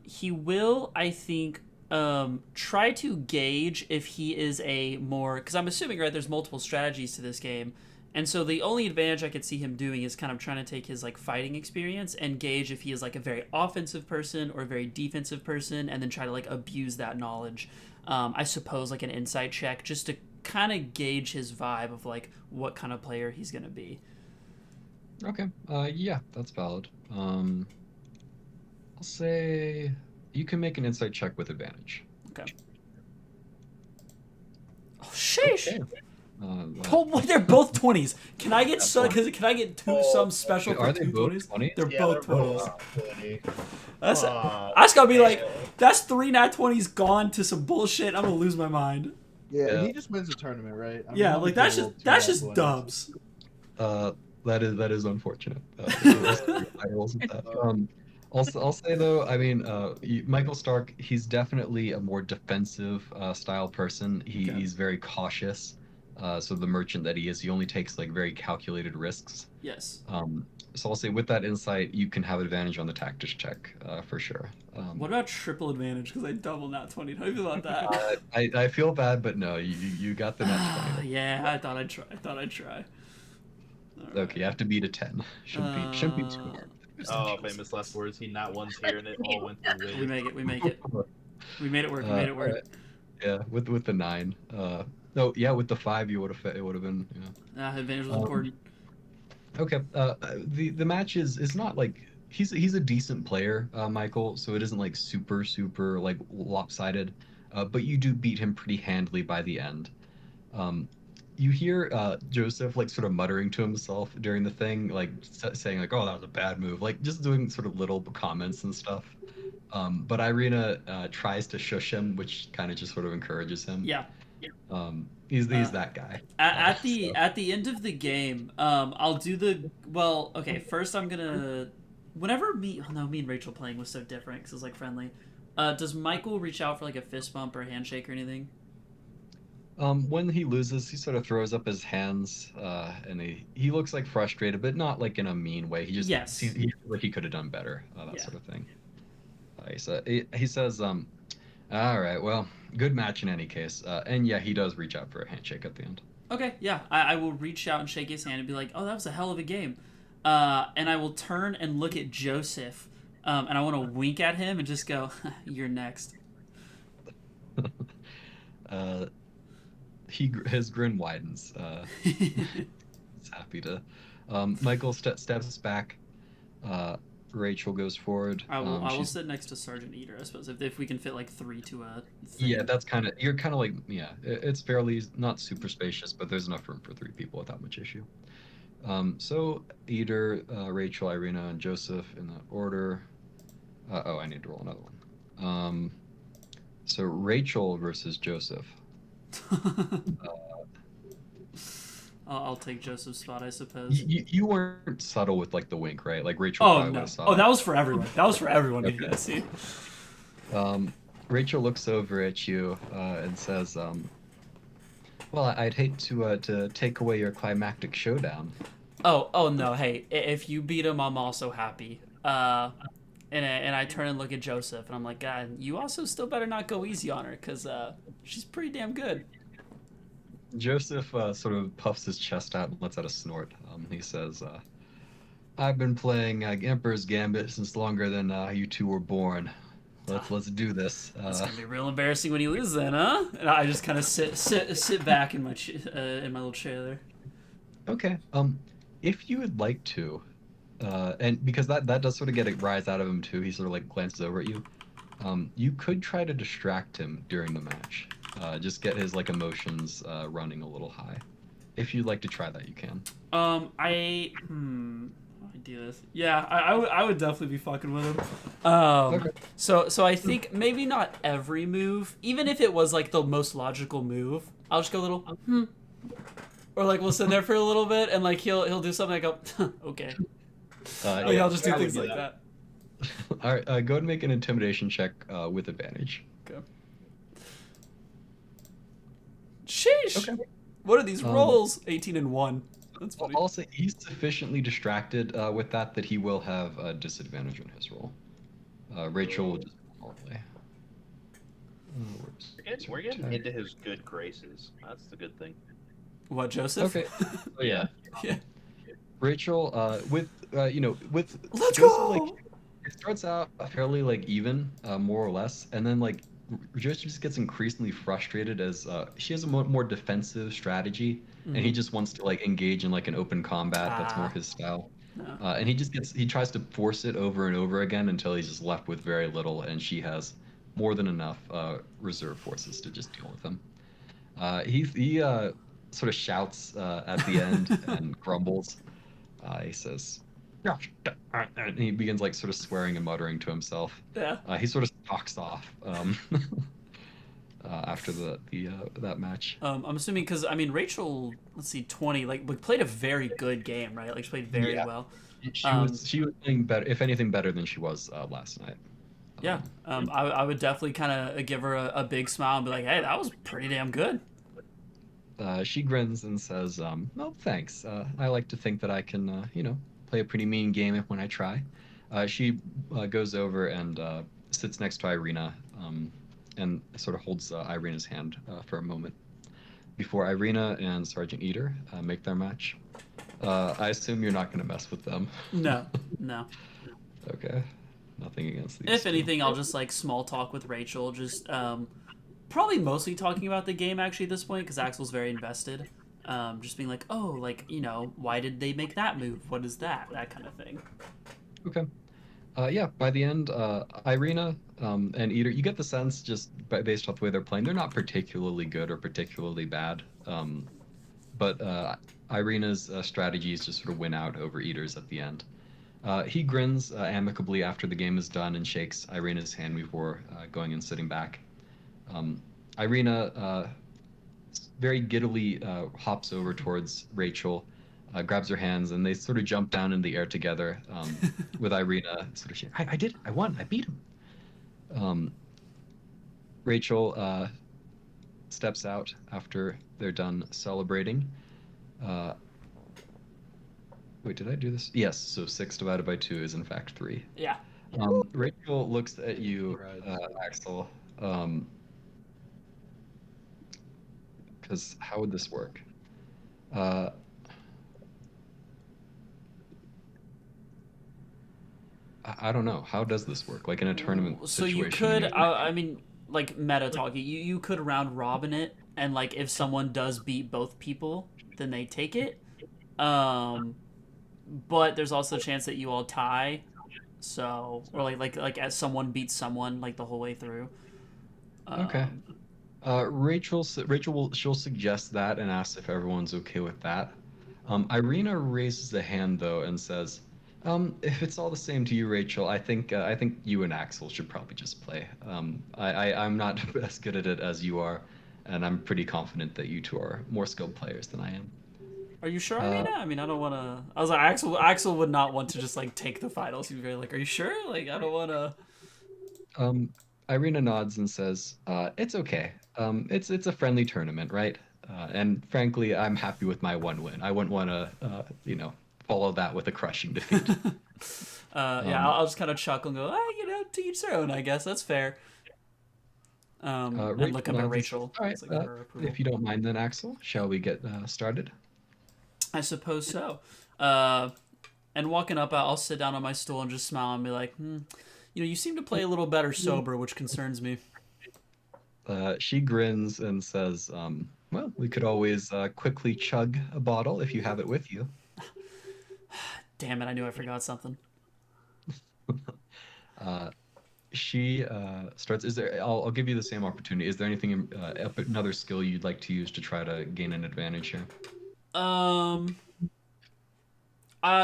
He will, I think, try to gauge if he is a more, because I'm assuming, right, there's multiple strategies to this game, and so the only advantage I could see him doing is kind of trying to take his like fighting experience and gauge if he is like a very offensive person or a very defensive person, and then try to like abuse that knowledge. I suppose like an insight check just to kind of gauge his vibe of like what kind of player he's gonna be. Okay. Yeah, that's valid. I'll say you can make an insight check with advantage. Okay. Oh, sheesh. Okay. Oh, well, they're both 20s. Can I get can I get some special Are for they two both 20s? 20s? They're Yeah, both they're 20s. both 20. That's gotta be like, that's 3 nat 20s gone to some bullshit. I'm gonna lose my mind. Yeah, Yeah. he just wins the tournament, right? I mean, Yeah, how like many that's people just roll two nat 20s? dubs. That is unfortunate. I rolls with that. I'll say though, I mean, Michael Stark, he's definitely a more defensive style person. Okay. He's very cautious. So the merchant that he is, he only takes like very calculated risks. Yes. So I'll say with that insight, you can have advantage on the tactics check for sure. What about triple advantage? Because I double nat 20. How do you feel about that? I feel bad, but no, you got the nat 20. Yeah, I thought I'd try. All Okay, you have to beat a 10. Shouldn't be too hard. Oh, famous last words. He not once here, and it all went through. We make it. We made it work. We made it work. Right. Yeah, with the 9. No, yeah, with the 5, it would have been. Yeah. Advantage was important. Okay. The match is not like he's a decent player, Michael. So it isn't like super like lopsided, but you do beat him pretty handily by the end. You hear Joseph like sort of muttering to himself during the thing, like saying like, "Oh, that was a bad move," like just doing sort of little comments and stuff. But Irina tries to shush him, which kind of just sort of encourages him. Yeah. He's that guy. At the end of the game, I'll do the okay. First, I'm gonna whenever me and Rachel playing was so different because it was like friendly. Does Michael reach out for like a fist bump or a handshake or anything? When he loses, he sort of throws up his hands, and he looks like frustrated, but not like in a mean way. He just he like he could have done better, sort of thing. He says, "All right, well, good match in any case." And yeah, he does reach out for a handshake at the end. Okay, yeah, I will reach out and shake his hand and be like, "Oh, that was a hell of a game," and I will turn and look at Joseph, and I want to wink at him and just go, "You're next." His grin widens. He's happy to. Michael steps back. Rachel goes forward. I will sit next to Sergeant Eater, I suppose, if we can fit like 3 to a thing. Yeah, that's you're kind of like, yeah, it's fairly not super spacious, but there's enough room for 3 people without much issue. So Eater, Rachel, Irina, and Joseph in that order. I need to roll another one. So Rachel versus Joseph. I'll take Joseph's spot, I suppose. You weren't subtle with like the wink, right? Like Rachel. Oh no! Oh, that was for everyone. That was for everyone Okay. to see. Rachel looks over at you and says, "Well, I'd hate to take away your climactic showdown." Oh no! Hey, if you beat him, I'm also happy. And I turn and look at Joseph, and I'm like, God, you also still better not go easy on her, cause she's pretty damn good. Joseph sort of puffs his chest out and lets out a snort. He says, "I've been playing Emperor's Gambit since longer than you 2 were born. Let's do this." It's gonna be real embarrassing when you lose, then, huh? And I just kind of sit back in my little chair there. Okay. If you would like to, and because that does sort of get a rise out of him too, he sort of like glances over at you. You could try to distract him during the match. Just get his like emotions running a little high. If you'd like to try that, you can. I do this. Yeah, I would definitely be fucking with him. Okay. So I think maybe not every move, even if it was like the most logical move, I'll just go a little or like we'll sit there for a little bit and like he'll do something. I go okay. I'll just do things like that. All right, go ahead and make an intimidation check with advantage. Okay. Sheesh. Okay. What are these rolls? 18 and 1. That's funny. I'll say he's sufficiently distracted with that he will have a disadvantage on his roll. Rachel will just normally. We're getting into his good graces. That's the good thing. What, Joseph? Okay. Oh, yeah. Yeah. Rachel, with Let's Joseph, go! like, it starts out fairly like even, more or less, and then like Joseph just gets increasingly frustrated as she has a more defensive strategy, and he just wants to like engage in like an open combat. That's more his style. No. And he tries to force it over and over again until he's just left with very little, and she has more than enough reserve forces to just deal with him. He sort of shouts at the end and grumbles. He says, and he begins like sort of swearing and muttering to himself. Yeah. He sort of stalks off. after that match. I'm assuming because I mean Rachel, let's see, 20. Like we played a very good game, right? Like she played very Yeah. well. She was playing better, if anything, better than she was last night. Yeah. I would definitely kind of give her a big smile and be like, hey, that was pretty damn good. She grins and says, "Oh, thanks. I like to think that I can, play a pretty mean game when I try." She goes over and sits next to Irina, and sort of holds Irina's hand for a moment before Irina and Sergeant Eater make their match. I assume you're not going to mess with them. No, no. Okay. Nothing against these If two. anything, I'll just like small talk with Rachel. Just probably mostly talking about the game actually at this point because Axel's very invested. Just being like, oh, like why did they make that move? What is that? That kind of thing. Okay. Yeah, by the end, Irina and Eater, you get the sense just based off the way they're playing, they're not particularly good or particularly bad. But Irina's strategies just sort of win out over Eater's at the end. He grins amicably after the game is done and shakes Irina's hand before going and sitting back. Irina very giddily hops over towards Rachel, grabs her hands, and they sort of jump down in the air together with Irina. Sort of, I did it. I won. I beat him. Rachel steps out after they're done celebrating. Wait, did I do this? Yes, so 6 divided by 2 is in fact 3. Yeah. Rachel looks at you, Axel, because how would this work? I don't know. How does this work? Like in a tournament So situation? you could, I mean, like meta talking, you could round robin it, and like if someone does beat both people, then they take it. But there's also a chance that you all tie. So, or like as someone beats someone like the whole way through. Okay. Rachel she'll suggest that and asks if everyone's okay with that. Irina raises a hand though and says, if it's all the same to you, Rachel, I think you and Axel should probably just play. I'm not as good at it as you are, and I'm pretty confident that you two are more skilled players than I am. Are you sure, Irina? I mean, I don't want to. I was like, Axel would not want to just like take the finals. He'd be very like, are you sure? Like, I don't want to. Irina nods and says, "It's okay. It's a friendly tournament, right? And frankly, I'm happy with my one win. I wouldn't want to, follow that with a crushing defeat." Yeah, I'll just kind of chuckle and go, to each their own. I guess that's fair. And look up at Rachel. All right. Like If you don't mind, then Axel, shall we get started? I suppose so. And walking up, I'll sit down on my stool and just smile and be like, you seem to play a little better sober, which concerns me. She grins and says, well, we could always quickly chug a bottle if you have it with you. Damn it, I knew I forgot something. She starts, I'll give you the same opportunity. Is there anything, another skill you'd like to use to try to gain an advantage here?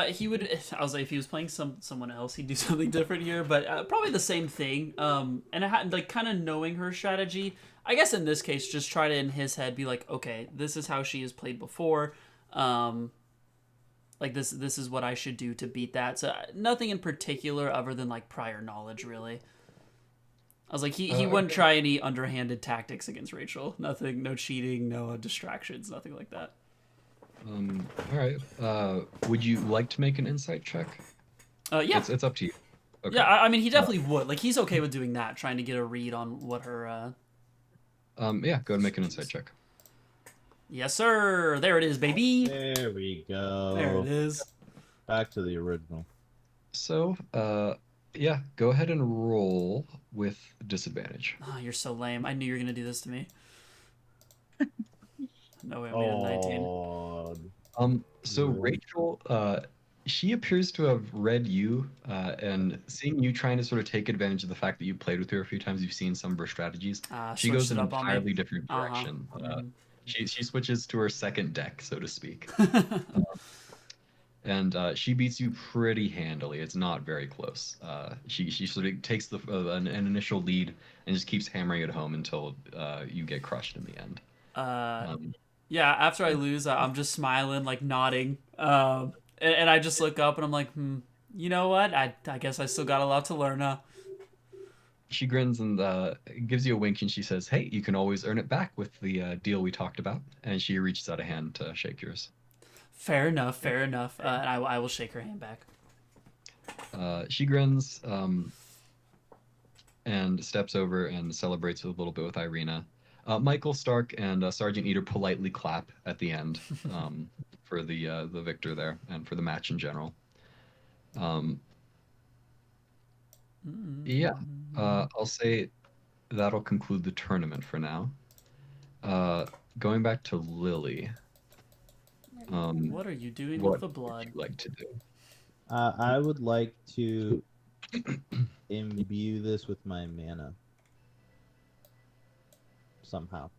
He would. I was like, if he was playing someone else, he'd do something different here. But probably the same thing. And I had like kind of knowing her strategy. I guess in this case, just try to in his head be like, okay, this is how she has played before. Like this is what I should do to beat that. So nothing in particular other than like prior knowledge, really. I was like, he wouldn't try any underhanded tactics against Rachel. Nothing, no cheating, no distractions, nothing like that. All right. Would you like to make an insight check? Yeah. It's up to you. Okay. Yeah, I mean, he definitely would. Like, he's okay with doing that, trying to get a read on what her. Yeah, go ahead and make an insight check. Yes, sir. There it is, baby. There we go. There it is. Back to the original. So, yeah, go ahead and roll with disadvantage. Oh, you're so lame. I knew you were gonna do this to me. No way, I made a 19. So Rachel, she appears to have read you, and seeing you trying to sort of take advantage of the fact that you played with her a few times, you've seen some of her strategies. She goes in an entirely different direction. She switches to her second deck, so to speak. and she beats you pretty handily. It's not very close. She sort of takes an initial lead and just keeps hammering it home until you get crushed in the end. Um, Yeah, after I lose, I'm just smiling, like nodding. And I just look up and I'm like, you know what? I guess I still got a lot to learn. she grins and gives you a wink, and she says, "Hey, you can always earn it back with the deal we talked about." And she reaches out a hand to shake yours. Fair enough, fair enough. And I will shake her hand back. She grins and steps over and celebrates a little bit with Irina. Michael Stark and Sergeant Eater politely clap at the end for the victor there and for the match in general. Yeah, I'll say that'll conclude the tournament for now. Going back to Lily. What are you doing What with the would blood? you like to do? I would like to imbue this with my mana somehow.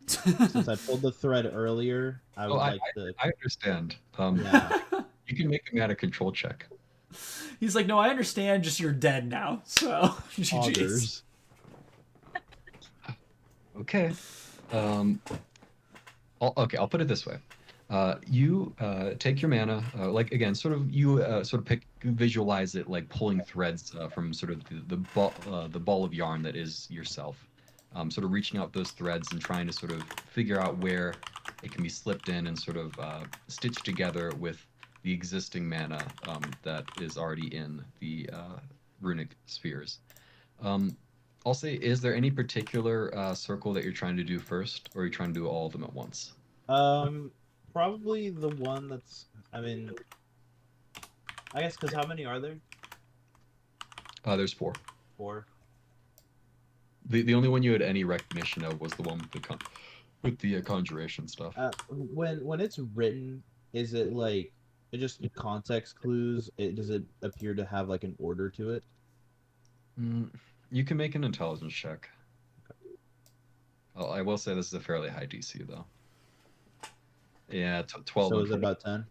Since I pulled the thread earlier, I would like to. I understand. Yeah. You can make a mana control check. He's like, no, I understand. Just you're dead now. So, GG's. Augers. Okay. I'll put it this way. You take your mana, like again, sort of visualize it like pulling threads from sort of the ball of yarn that is yourself. Sort of reaching out those threads and trying to sort of figure out where it can be slipped in and sort of stitched together with the existing mana that is already in the runic spheres. I'll say, is there any particular circle that you're trying to do first, or are you trying to do all of them at once? Probably the one that's. I mean, I guess because how many are there? There's 4. 4. The only one you had any recognition of was the one with the conjuration stuff. When it's written, is it like it just context clues? Does it appear to have like an order to it? You can make an intelligence check. I will say this is a fairly high DC though. Yeah, 12. So is it about 10?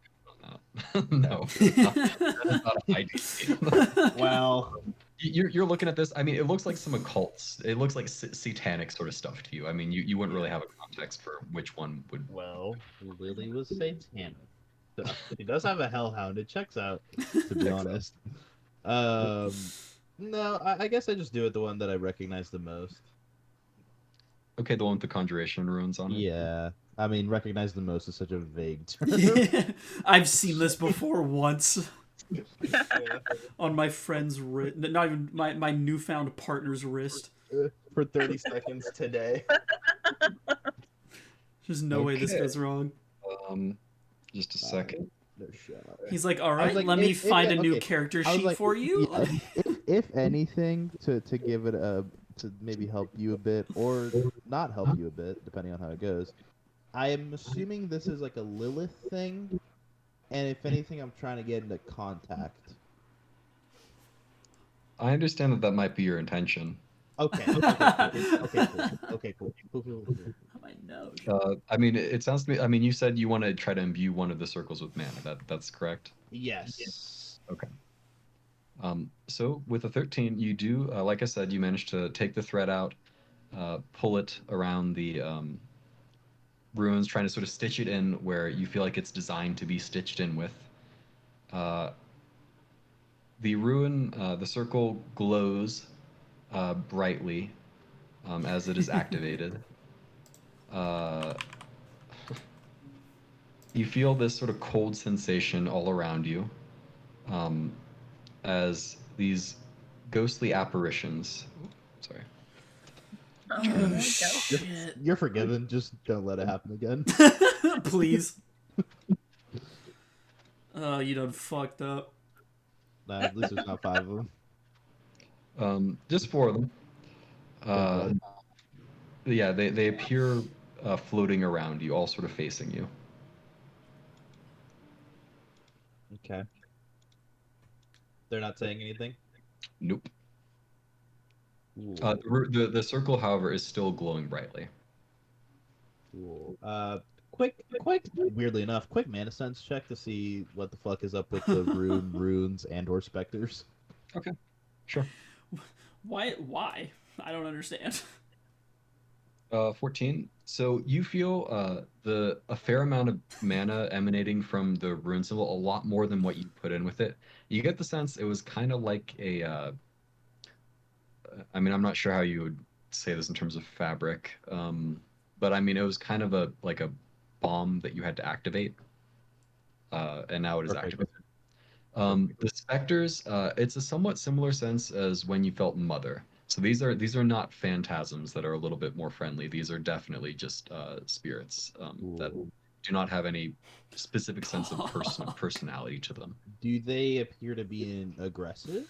No, that is not a high DC. Well, you're looking at this. I mean, it looks like some occults. It looks like satanic sort of stuff to you. I mean, you wouldn't really have a context for which one would. Well, Lily was satanic. So he does have a hellhound. It checks out, to be honest. No, I guess I just do it the one that I recognize the most. Okay, the one with the conjuration runes on it. Yeah. I mean, recognize the most is such a vague term. I've seen this before once. On my friend's wrist. Not even my newfound partner's wrist. For 30 seconds today. There's no way this goes wrong. Just a second. No shot. He's like, all right, like, let me find a new character sheet like, for you. If anything, to give it to maybe help you a bit, or not help you a bit, depending on how it goes. I am assuming this is like a Lilith thing, and if anything, I'm trying to get into contact. I understand that might be your intention. Okay, cool. My nose. I mean, it sounds to me. I mean, you said you want to try to imbue one of the circles with mana. That's correct. Yes. Okay. So with a 13, you do, like I said, you managed to take the thread out, pull it around the runes, trying to sort of stitch it in where you feel like it's designed to be stitched in with. The rune, the circle glows brightly as it is activated. You feel this sort of cold sensation all around you as these ghostly apparitions. Sorry. Oh, shit. You're forgiven. Just don't let it happen again. Please. Oh, you done fucked up. Nah, at least there's not 5 of them. Just 4 of them. Yeah, they appear floating around you, all sort of facing you. Okay. They're not saying anything? Nope. Cool. The circle, however, is still glowing brightly. Cool. Weirdly enough, quick mana sense check to see what the fuck is up with the runes, and/or specters. Okay, sure. Why? I don't understand. 14. So you feel a fair amount of mana emanating from the rune symbol, a lot more than what you put in with it. You get the sense it was kind of like a I mean, I'm not sure how you would say this in terms of fabric, but I mean, it was kind of a like a bomb that you had to activate, and now it is Perfect. activated. The specters, it's a somewhat similar sense as when you felt mother. So these are not phantasms that are a little bit more friendly. These are definitely just spirits that Ooh. do not have any specific sense of personality to them. Do they appear to be in aggressive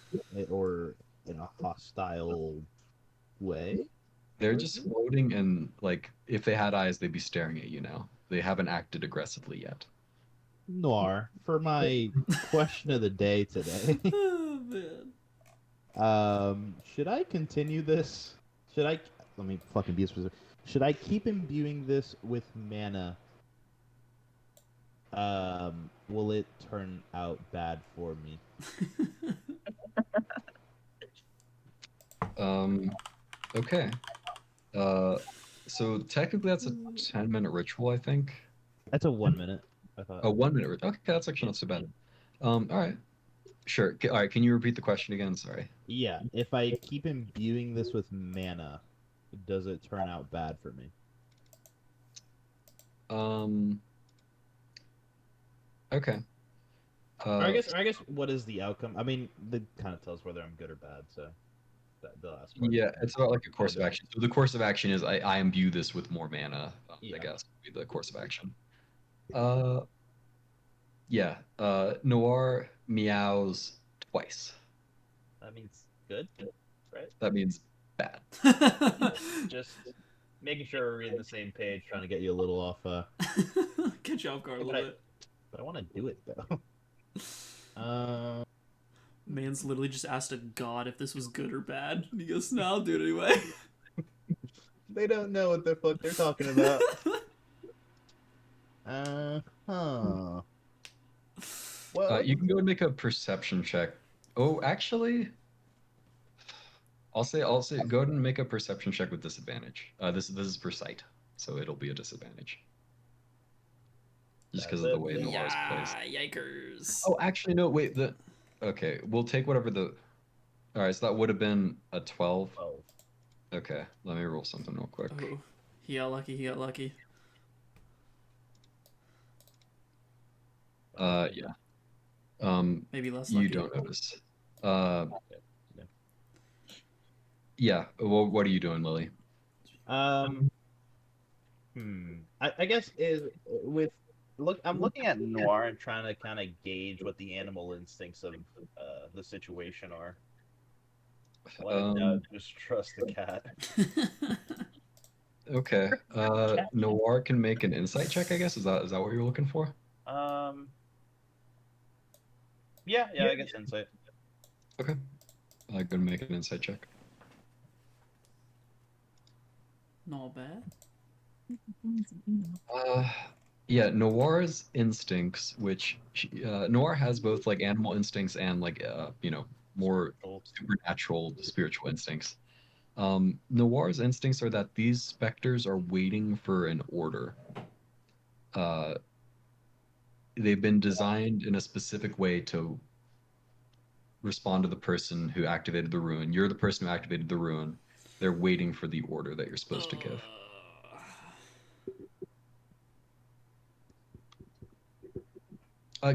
or in a hostile way? They're just floating and like if they had eyes, they'd be staring at you now. They haven't acted aggressively yet. Noir, for my question of the day today, Oh, man. should I continue this? Should I? Let me fucking be specific. Should I keep imbuing this with mana? Will it turn out bad for me? Okay. Uh, so technically that's a 10-minute ritual, I think. That's a 1 minute. I thought. A 1 minute ritual. Okay, that's actually not so bad. All right. Sure. All right, can you repeat the question again? Sorry. Yeah, if I keep imbuing this with mana, does it turn out bad for me? Okay. Or I guess what is the outcome? I mean, that kind of tells whether I'm good or bad. So the last question. Yeah, it's about like a course of action. So the course of action is I imbue this with more mana, Yeah. I guess would be the course of action. Yeah. Noir meows twice. That means good, right? That means bad. Just making sure we're reading the same page, trying to get you a little off. Get you off guard a little bit. But I want to do it though. Man's literally just asked a god if this was good or bad. And he goes, no, I'll do it anyway. They don't know what the fuck they're talking about. Well, You can go and make a perception check. Oh, actually, I'll say go ahead and make a perception check with disadvantage. This is per sight, so it'll be a disadvantage. Just because of the way Noir is placed. Yikers. Oh, actually, no, wait. Okay, we'll take whatever the. All right, so that would have been a 12. Okay, let me roll something real quick. Oh, he got lucky. He got lucky. Yeah. Maybe less lucky. You don't notice. Yeah. Well, what are you doing, Lily? I guess I'm looking at Noir and trying to kind of gauge what the animal instincts of the situation are. Just trust the cat. Okay. Noir can make an insight check, I guess. Is that what you're looking for? Yeah, I guess insight. Okay. I'm gonna make an insight check. Not bad. Yeah, Noir's instincts, which Noir has both like animal instincts and like more supernatural spiritual instincts. Noir's instincts are that these specters are waiting for an order. They've been designed in a specific way to respond to the person who activated the rune. You're the person who activated the rune. They're waiting for the order that you're supposed to give.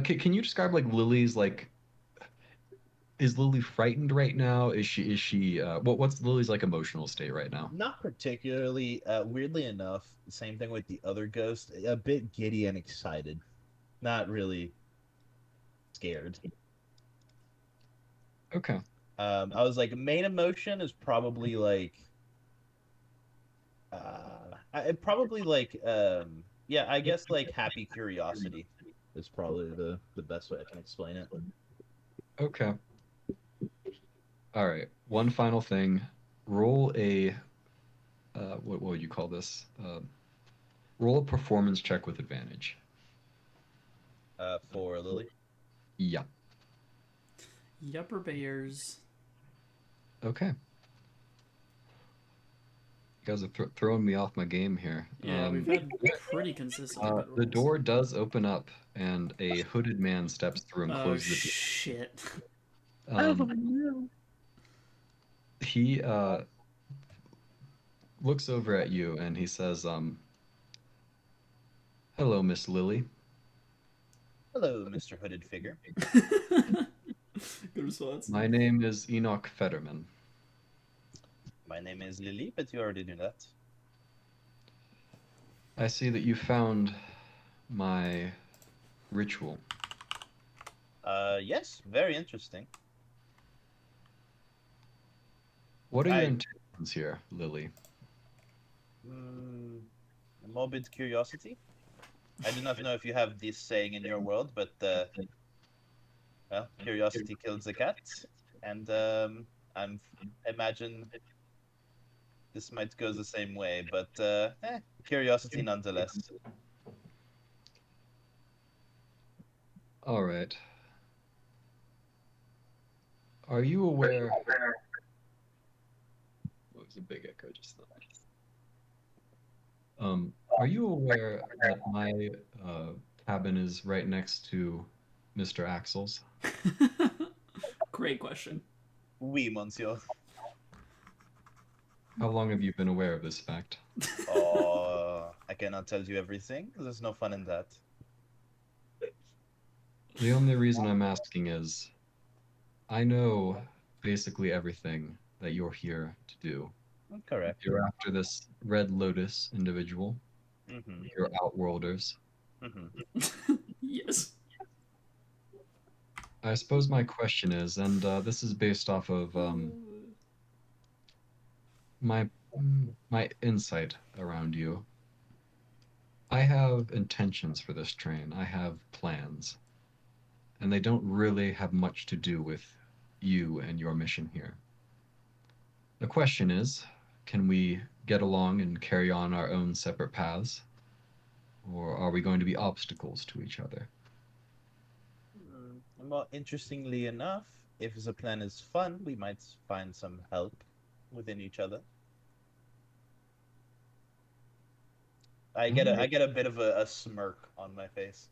Can you describe like Lily's like? Is Lily frightened right now? Is she what's Lily's like emotional state right now? Not particularly. Weirdly enough, same thing with the other ghost. A bit giddy and excited. Not really scared. Okay. I was like, main emotion is probably like, yeah, I guess like happy curiosity is probably the best way I can explain it. Okay. All right. One final thing. Roll a what would you call this? Roll a performance check with advantage. For Lily. Yeah. Yupper bears. Okay. You guys are throwing me off my game here. Yeah, we've had pretty consistently good rolls. The door does open up, and a hooded man steps through and Oh closes the door. shit! Oh no. He looks over at you and he says, "Hello, Miss Lily." Hello, Mr. Hooded Figure. Good response. My name is Enoch Fetterman. My name is Lily, but you already knew that. I see that you found my ritual. Yes, very interesting. What are your intentions here, Lily? Morbid curiosity. I do not know if you have this saying in your world, but well, curiosity kills the cat, and I'm imagine this might go the same way, but curiosity nonetheless. All right. Are you aware? What was a big echo just then? Are you aware that my cabin is right next to Mr. Axel's? Great question. Oui, monsieur. How long have you been aware of this fact? I cannot tell you everything. There's no fun in that. The only reason I'm asking is I know basically everything that you're here to do. Correct. You're after this red lotus individual. Mm-hmm. You're outworlders. Mm-hmm. Yes. I suppose my question is, and this is based off of my insight around you. I have intentions for this train. I have plans. And they don't really have much to do with you and your mission here. The question is, can we get along and carry on our own separate paths? Or are we going to be obstacles to each other? Well, interestingly enough, if the plan is fun, we might find some help within each other. I get a bit of a smirk on my face.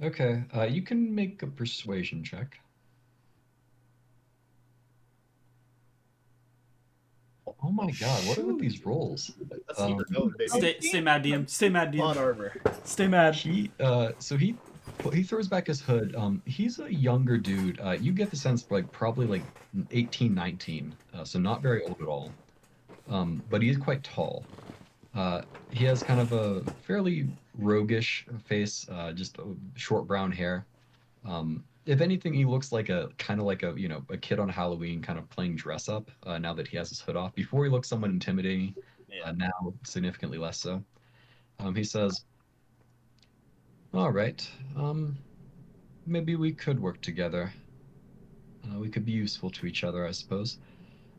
Okay, you can make a persuasion check. Oh my god, what are with these rolls? Let's keep it going, baby. Stay mad, DM. Stay mad, On DM. armor. Stay mad. He throws back his hood. He's a younger dude. You get the sense like probably like 18, 19, so not very old at all. But he is quite tall. He has kind of a fairly roguish face, just short brown hair. If anything, he looks like a kind of like a a kid on Halloween, kind of playing dress up. Now that he has his hood off, before he looked somewhat intimidating. Yeah. Now significantly less so. He says, "All right, maybe we could work together. We could be useful to each other, I suppose.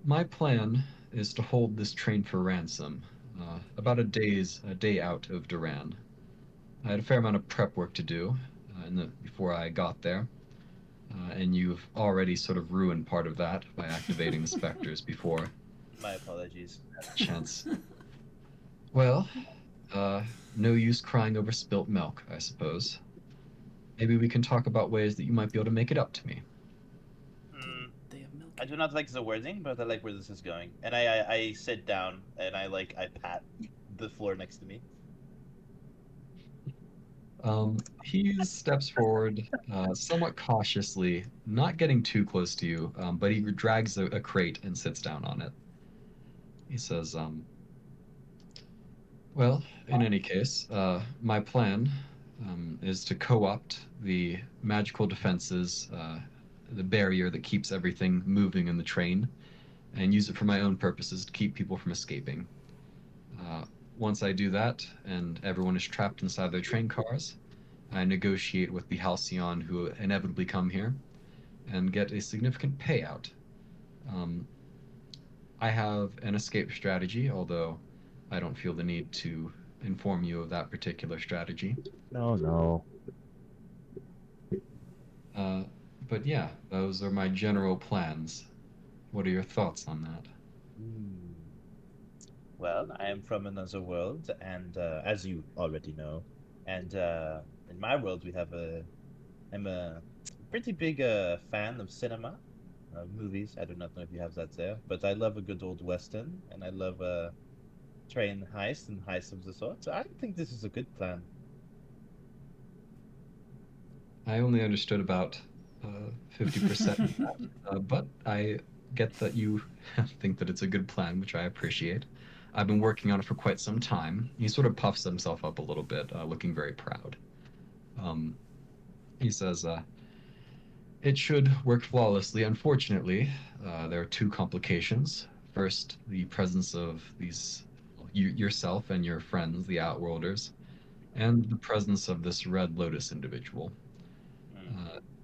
My plan is to hold this train for ransom, about a day out of Duran. I had a fair amount of prep work to do before I got there, and you've already sort of ruined part of that by activating the specters before My apologies. chance. Well, no use crying over spilt milk, I suppose. Maybe we can talk about ways that you might be able to make it up to me." They have milk. I do not like the wording, but I like where this is going. And I sit down and I pat the floor next to me. He steps forward, somewhat cautiously, not getting too close to you, but he drags a crate and sits down on it. He says, "Well, in any case, my plan is to co-opt the magical defenses, the barrier that keeps everything moving in the train, and use it for my own purposes to keep people from escaping. Once I do that, and everyone is trapped inside their train cars, I negotiate with the Halcyon who inevitably come here, and get a significant payout. I have an escape strategy, although I don't feel the need to inform you of that particular strategy. No. But yeah, those are my general plans. What are your thoughts on that? Hmm. Well, I am from another world, and as you already know, and in my world I'm a pretty big fan of cinema, movies. I do not know if you have that there, but I love a good old western, and I love train heist and heists of the sort. So I think this is a good plan. I only understood about 50% of that, but I get that you think that it's a good plan, which I appreciate. I've been working on it for quite some time. He sort of puffs himself up a little bit, looking very proud. Um, he says, it should work flawlessly. Unfortunately, there are two complications. First, the presence of yourself and your friends, the Outworlders, and the presence of this Red Lotus individual.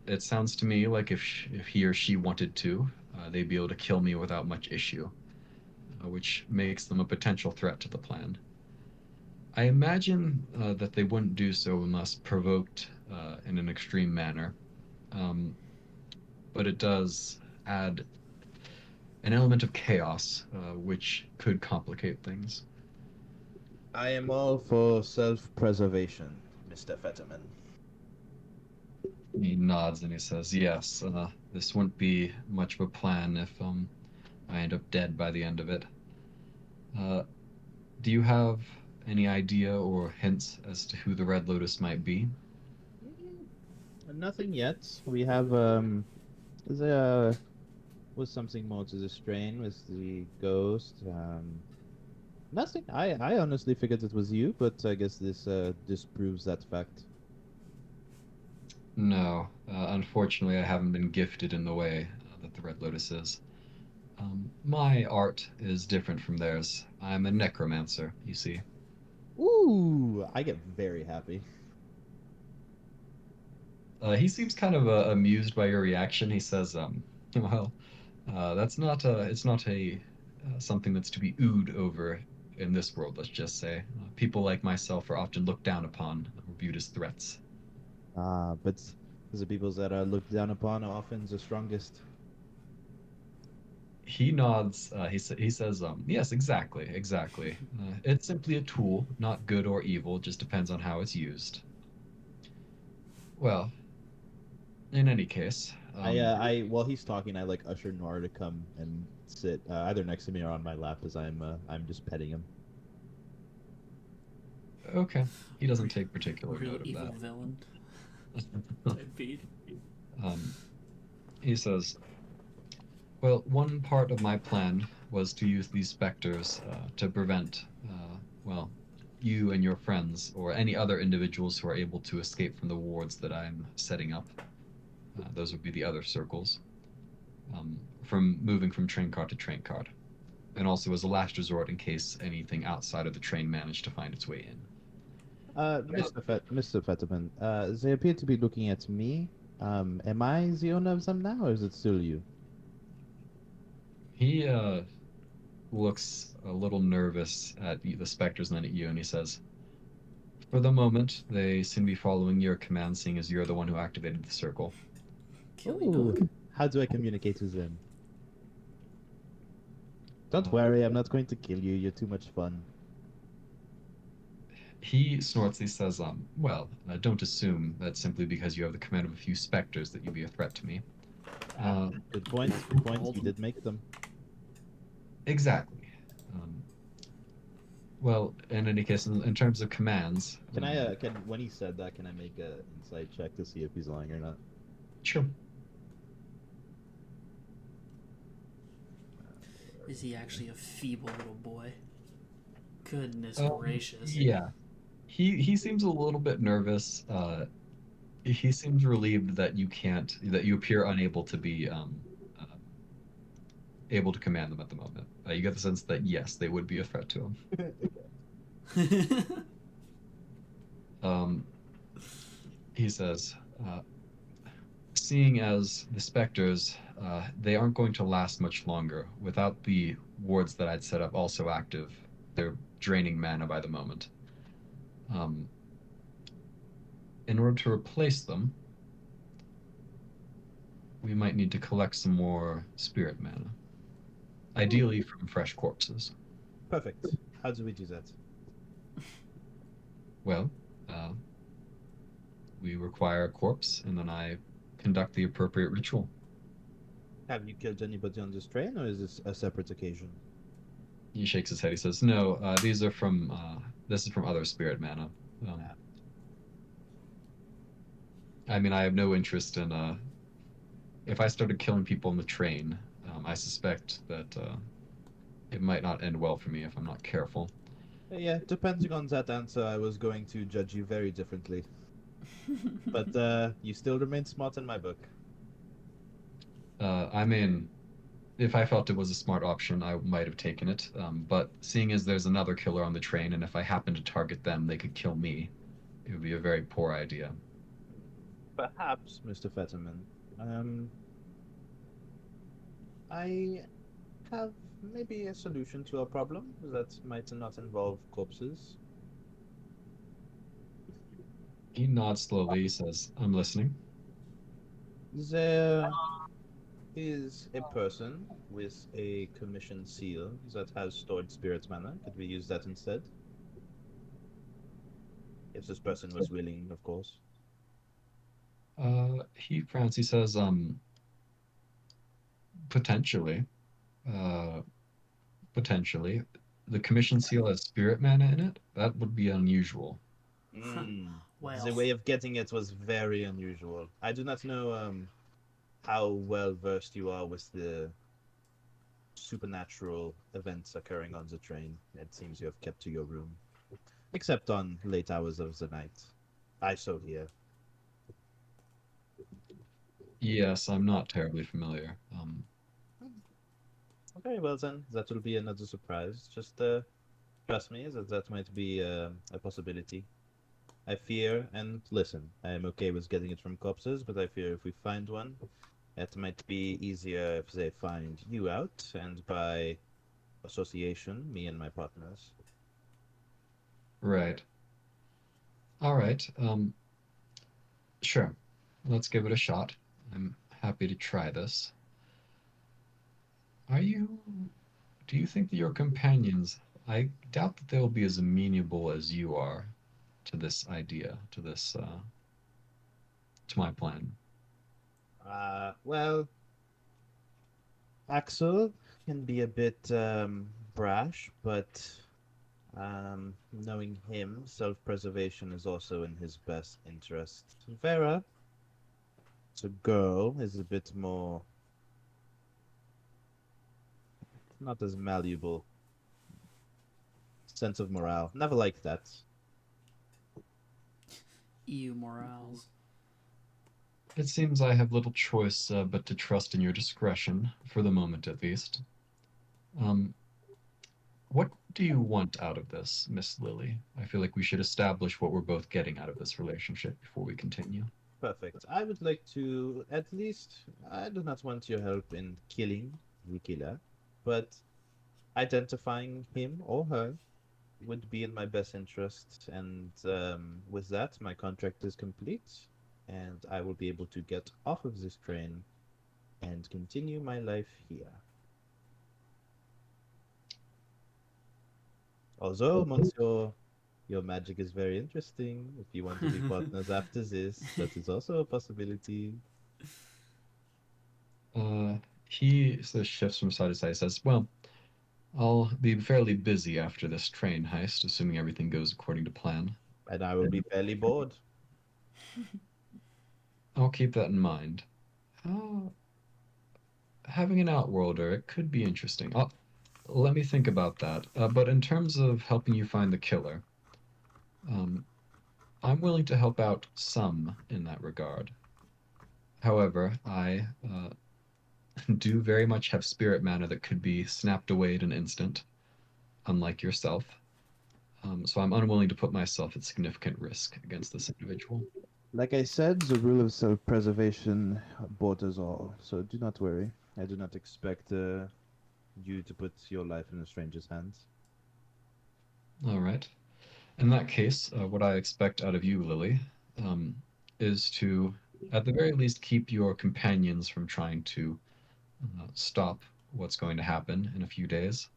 It sounds to me like if he or she wanted to, they'd be able to kill me without much issue, which makes them a potential threat to the plan. I imagine that they wouldn't do so unless provoked in an extreme manner, um, but it does add an element of chaos, which could complicate things. I am all for self-preservation, Mr. Fetterman. He nods and he says, "Yes, this wouldn't be much of a plan if I end up dead by the end of it." Uh, do you have any idea or hints as to who the Red Lotus might be? Nothing yet. We have there was something more to the strain with the ghost. Nothing. I honestly figured it was you, but I guess this disproves that fact. No, unfortunately, I haven't been gifted in the way that the Red Lotus is. My art is different from theirs. I'm a necromancer, you see. Ooh, I get very happy. He seems kind of amused by your reaction. He says, "Well, that's not it's not a something that's to be oohed over in this world. Let's just say people like myself are often looked down upon or viewed as threats." But the people that are looked down upon are often the strongest. He nods. He says, "Yes, exactly, exactly. It's simply a tool, not good or evil. Just depends on how it's used." Well, in any case, While he's talking, I like usher Nora to come and sit either next to me or on my lap as I'm just petting him. okay. He doesn't take particular Real note of evil that. villain. Type beat. Um, he says, "Well, one part of my plan was to use these specters to prevent, well, you and your friends or any other individuals who are able to escape from the wards that I'm setting up. Those would be the other circles, from moving from train car to train car, and also as a last resort in case anything outside of the train managed to find its way in." Mr. Fetterman, they appear to be looking at me. Am I the owner of them now, or is it still you? He looks a little nervous at the specters and then at you, and he says, "For the moment, they seem to be following your command, seeing as you're the one who activated the circle." Ooh, how do I communicate with them? Don't worry, I'm not going to kill you. You're too much fun. He snorts. He says, "Well, don't assume that simply because you have the command of a few specters that you'd be a threat to me." Good point. Good point. You did make them. Exactly. Um, well, in any case, in terms of commands, Can when he said that, can I make a insight check to see if he's lying or not? sure. Is he actually a feeble little boy? Goodness gracious. Yeah, he seems a little bit nervous. He seems relieved that you appear unable to be able to command them at the moment. You get the sense that yes, they would be a threat to him. He says, seeing as the specters, they aren't going to last much longer without the wards that I'd set up also active. They're draining mana by the moment. Um, in order to replace them, we might need to collect some more spirit mana, ideally from fresh corpses. Perfect. How do we do that? Well, uh, we require a corpse, and then I conduct the appropriate ritual. Have you killed anybody on this train, or is this a separate occasion? He shakes his head. He says, "No, these are from. This is from other spirit mana. Um, I mean, I have no interest in. If I started killing people on the train, I suspect that it might not end well for me if I'm not careful." Yeah, depending on that answer, I was going to judge you very differently. But you still remain smart in my book. I mean, if I felt it was a smart option, I might have taken it. But seeing as there's another killer on the train, and if I happen to target them, they could kill me. It would be a very poor idea. Perhaps, Mr. Fetterman. I have maybe a solution to a problem that might not involve corpses. He nods slowly. He says, "I'm listening." There is a person with a commission seal that has stored spirit mana. Could we use that instead? If this person was willing, of course. He frowns. He says, potentially. Uh, potentially. The commission seal has spirit mana in it? That would be unusual. The Well, way of getting it was very unusual. I do not know how well versed you are with the supernatural events occurring on the train. It seems you have kept to your room, except on late hours of the night. I so hear. Yes, I'm not terribly familiar. Okay, well then, that will be another surprise. Just trust me that that might be a possibility. I fear, and listen, I am okay with getting it from corpses, but I fear if we find one, it might be easier if they find you out, and by association, me and my partners. Right. All right. Sure. Let's give it a shot. I'm happy to try this. Are you Do you think that your companions, I doubt that they'll be as amenable as you are to this idea, to my plan. Well, Axel can be a bit brash, but knowing him, self-preservation is also in his best interest. Vera, the girl, is a bit more not as malleable. Sense of morale. Never liked that. EU morals. It seems I have little choice but to trust in your discretion, for the moment at least. Um, what do you want out of this, Miss Lily? I feel like we should establish what we're both getting out of this relationship before we continue. Perfect. I would like to, at least, I do not want your help in killing the killer, but identifying him or her would be in my best interest. And with that, my contract is complete, and I will be able to get off of this train and continue my life here. Although, Monsieur, your magic is very interesting. If you want to be partners after this, that is also a possibility. Uh, he shifts from side to side, says, "Well, I'll be fairly busy after this train heist, assuming everything goes according to plan. And I will be fairly bored. I'll keep that in mind. Uh, Having an outworlder, it could be interesting. Let me think about that. But in terms of helping you find the killer, um, I'm willing to help out some in that regard. However, I do very much have spirit mana that could be snapped away at an instant, unlike yourself. So I'm unwilling to put myself at significant risk against this individual." Like I said, the rule of self-preservation borders all, so do not worry. I do not expect you to put your life in a stranger's hands. All right. In that case, what I expect out of you, Lily, is to, at the very least, keep your companions from trying to stop what's going to happen in a few days.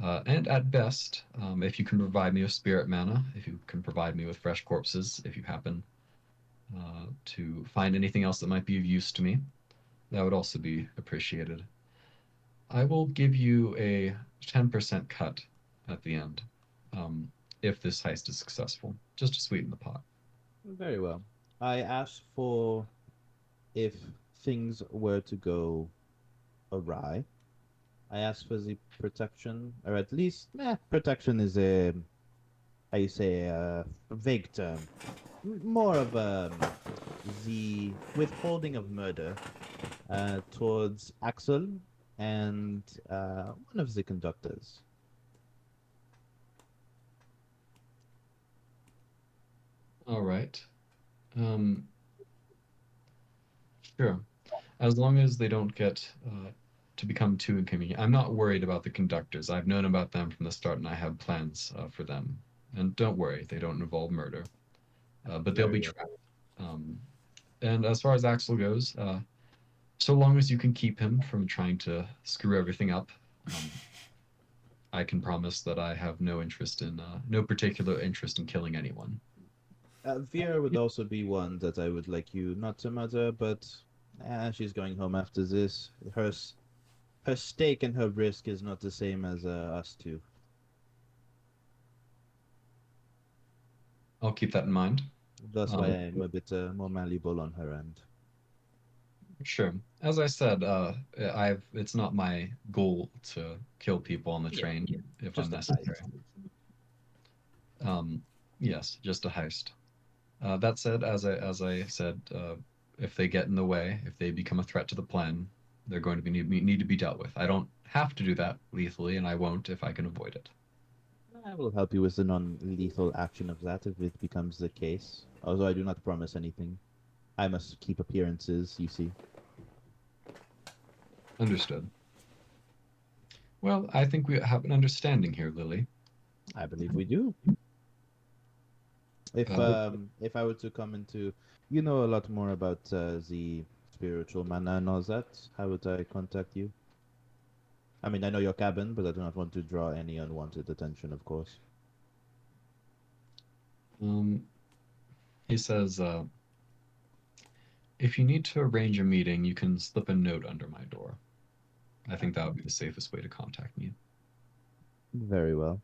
And at best, if you can provide me with spirit mana, if you can provide me with fresh corpses, if you happen to find anything else that might be of use to me, that would also be appreciated. I will give you a 10% cut at the end, if this heist is successful, just to sweeten the pot. Very well. I asked for if things were to go awry. I asked for the protection, or at least, protection is a, how you say, a vague term. More of the withholding of murder towards Axel and one of the conductors. All right. Sure. As long as they don't get to become too inconvenient. I'm not worried about the conductors. I've known about them from the start, and I have plans for them. And don't worry, they don't involve murder. But they'll be Very well. trapped. And as far as Axel goes, so long as you can keep him from trying to screw everything up, I can promise that I have no particular interest in killing anyone. Vera would also be one that I would like you not to murder, but she's going home after this. Her stake and her risk is not the same as us two. I'll keep that in mind. That's why I'm a bit more malleable on her end. Sure. As I said, it's not my goal to kill people on the Yeah, train if just a unnecessary. Yes, just a heist. That said, as I said, if they get in the way, if they become a threat to the plan, they're going to need to be dealt with. I don't have to do that lethally, and I won't if I can avoid it. I will help you with the non-lethal action of that if it becomes the case. Although I do not promise anything. I must keep appearances, you see. Understood. Well, I think we have an understanding here, Lily. I believe we do. If I were to come into, you know a lot more about the spiritual mana and all that, how would I contact you? I mean, I know your cabin, but I do not want to draw any unwanted attention, of course. He says, if you need to arrange a meeting, you can slip a note under my door. I think that would be the safest way to contact me. Very well.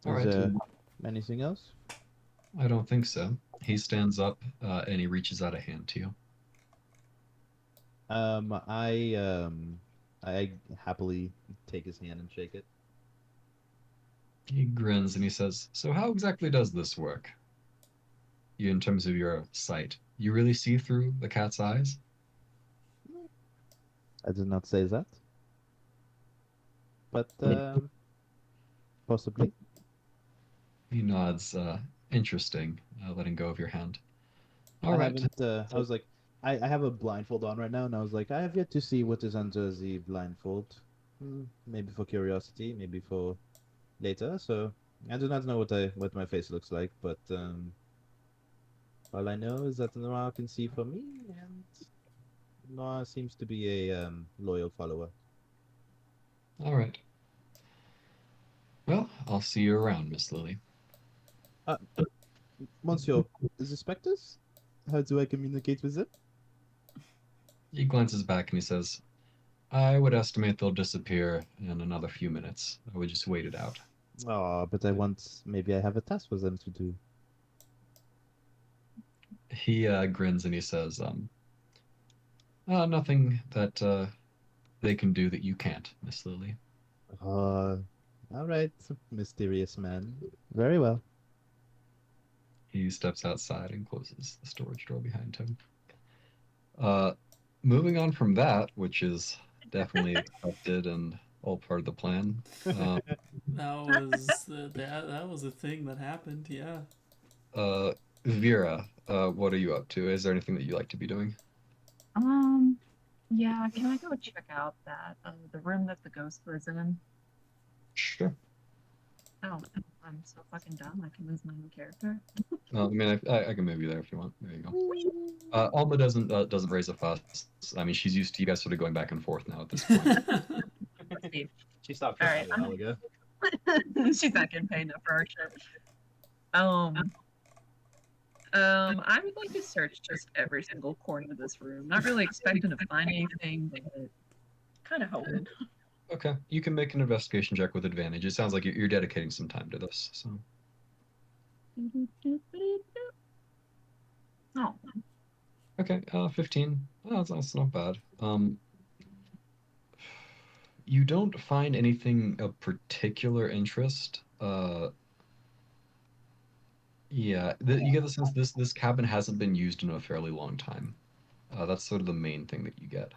All Is right. there anything else? I don't think so. He stands up and he reaches out a hand to you. I happily take his hand and shake it. He grins and he says, "So how exactly does this work? You, in terms of your sight, you really see through the cat's eyes?" I did not say that. But possibly. He nods, interesting, letting go of your hand. All I right. haven't. I was like, I have a blindfold on right now, and I was like, I have yet to see what is under the blindfold. Maybe for curiosity, maybe for later. So I do not know what my face looks like, but all I know is that Noir can see for me, and Noir seems to be a loyal follower. All right. Well, I'll see you around, Miss Lily. Monsieur, the specters? How do I communicate with them? He glances back and he says, "I would estimate they'll disappear in another few minutes. I would just wait it out." Oh, but maybe I have a task for them to do. He grins and he says, "Nothing that they can do that you can't, Miss Lily." All right, mysterious man. Very well. He steps outside and closes the storage door behind him. Moving on from that, which is definitely expected and all part of the plan. That was a thing that happened. Yeah. Vera, what are you up to? Is there anything that you like to be doing? Yeah, can I go check out that the room that the ghost was in? Sure. Oh, I'm so fucking dumb. I can lose my own character. I mean, I can move you there if you want. There you go. Alma doesn't raise a fuss. I mean, she's used to you guys sort of going back and forth now at this point. Let's see. She stopped All trusting right, me a while ago. She's not getting paid enough for our shit. I would like to search just every single corner of this room. Not really expecting to find anything, but kind of hoping. Okay, you can make an investigation check with advantage. It sounds like you're dedicating some time to this. So. Oh, Okay, 15. Oh, that's not bad. You don't find anything of particular interest. Yeah, you get the sense this cabin hasn't been used in a fairly long time. That's sort of the main thing that you get.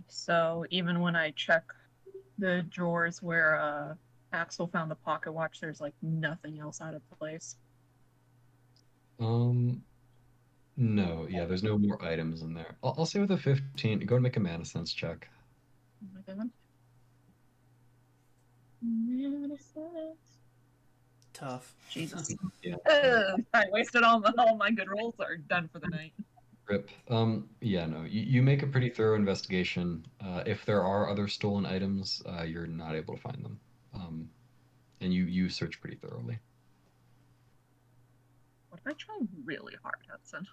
So even when I check the drawers where Axel found the pocket watch, there's like nothing else out of place. No, yeah, there's no more items in there. I'll say with a 15, go and make a mana sense check. Oh my god. Mana sense. Tough. Jesus. Yeah. I wasted all my good rolls are done for the night. Rip. Yeah, no, you make a pretty thorough investigation. If there are other stolen items, you're not able to find them. And you search pretty thoroughly. What if I try really hard, Hudson?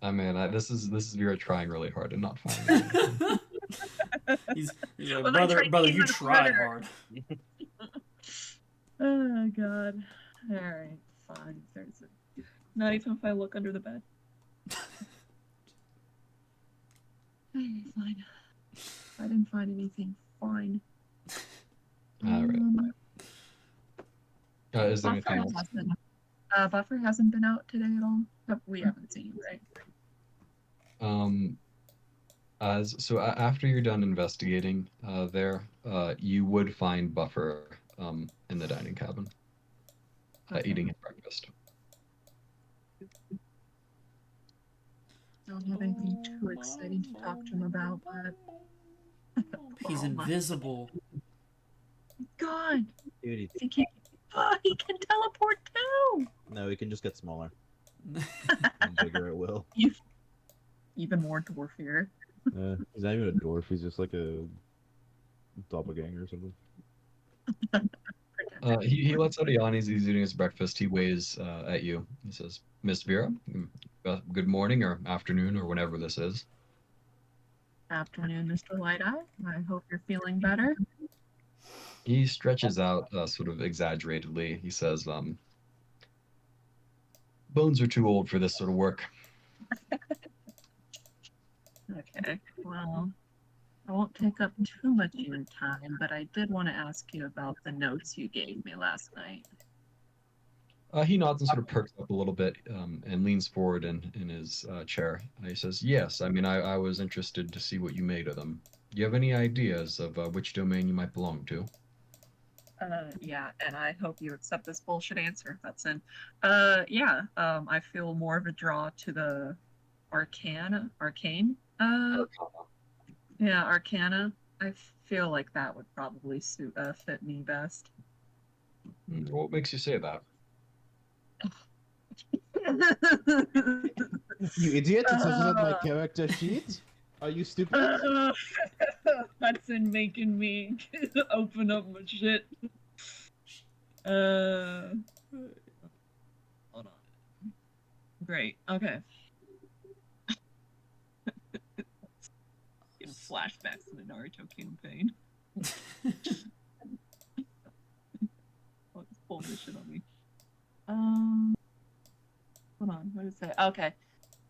I mean, this is Vera trying really hard and not finding anything. He's like, Well, I brother, tried brother, to you keep it try better. hard. Oh god. Alright, fine. There's a... Not even if I look under the bed. Fine. I didn't find anything. Fine. All right. Is there anything else? Buffer hasn't been out today at all. We haven't seen you, right? So after you're done investigating there, you would find Buffer in the dining cabin, eating his breakfast. Don't have anything too exciting to talk to him about, but He's invisible. God, Dude, he can teleport too. no, he can just get smaller. And bigger it will. Even more dwarfier. He's not even a dwarf, he's just like a doppelganger or something. He lets out a yawn. He's eating his breakfast. He waves at you. He says, "Miss Vera, good morning or afternoon or whenever this is." Afternoon, Mr. Light-Eye. I hope you're feeling better. He stretches out sort of exaggeratedly. He says, "Bones are too old for this sort of work." Okay, well, I won't take up too much of your time, but I did want to ask you about the notes you gave me last night. He nods and sort of perks up a little bit and leans forward in his chair. He says, "Yes, I mean, I was interested to see what you made of them. Do you have any ideas of which domain you might belong to?" Yeah, and I hope you accept this bullshit answer, Hudson. Yeah, I feel more of a draw to the arcane. Yeah, Arcana. I feel like that would probably fit me best. What makes you say that? You idiot! It says it on my character sheet. Are you stupid? Hudson making me open up my shit. Hold on. Great. Okay. Flashbacks to the Naruto campaign. I'll just pull this shit on me. Hold on, what did it say? Okay.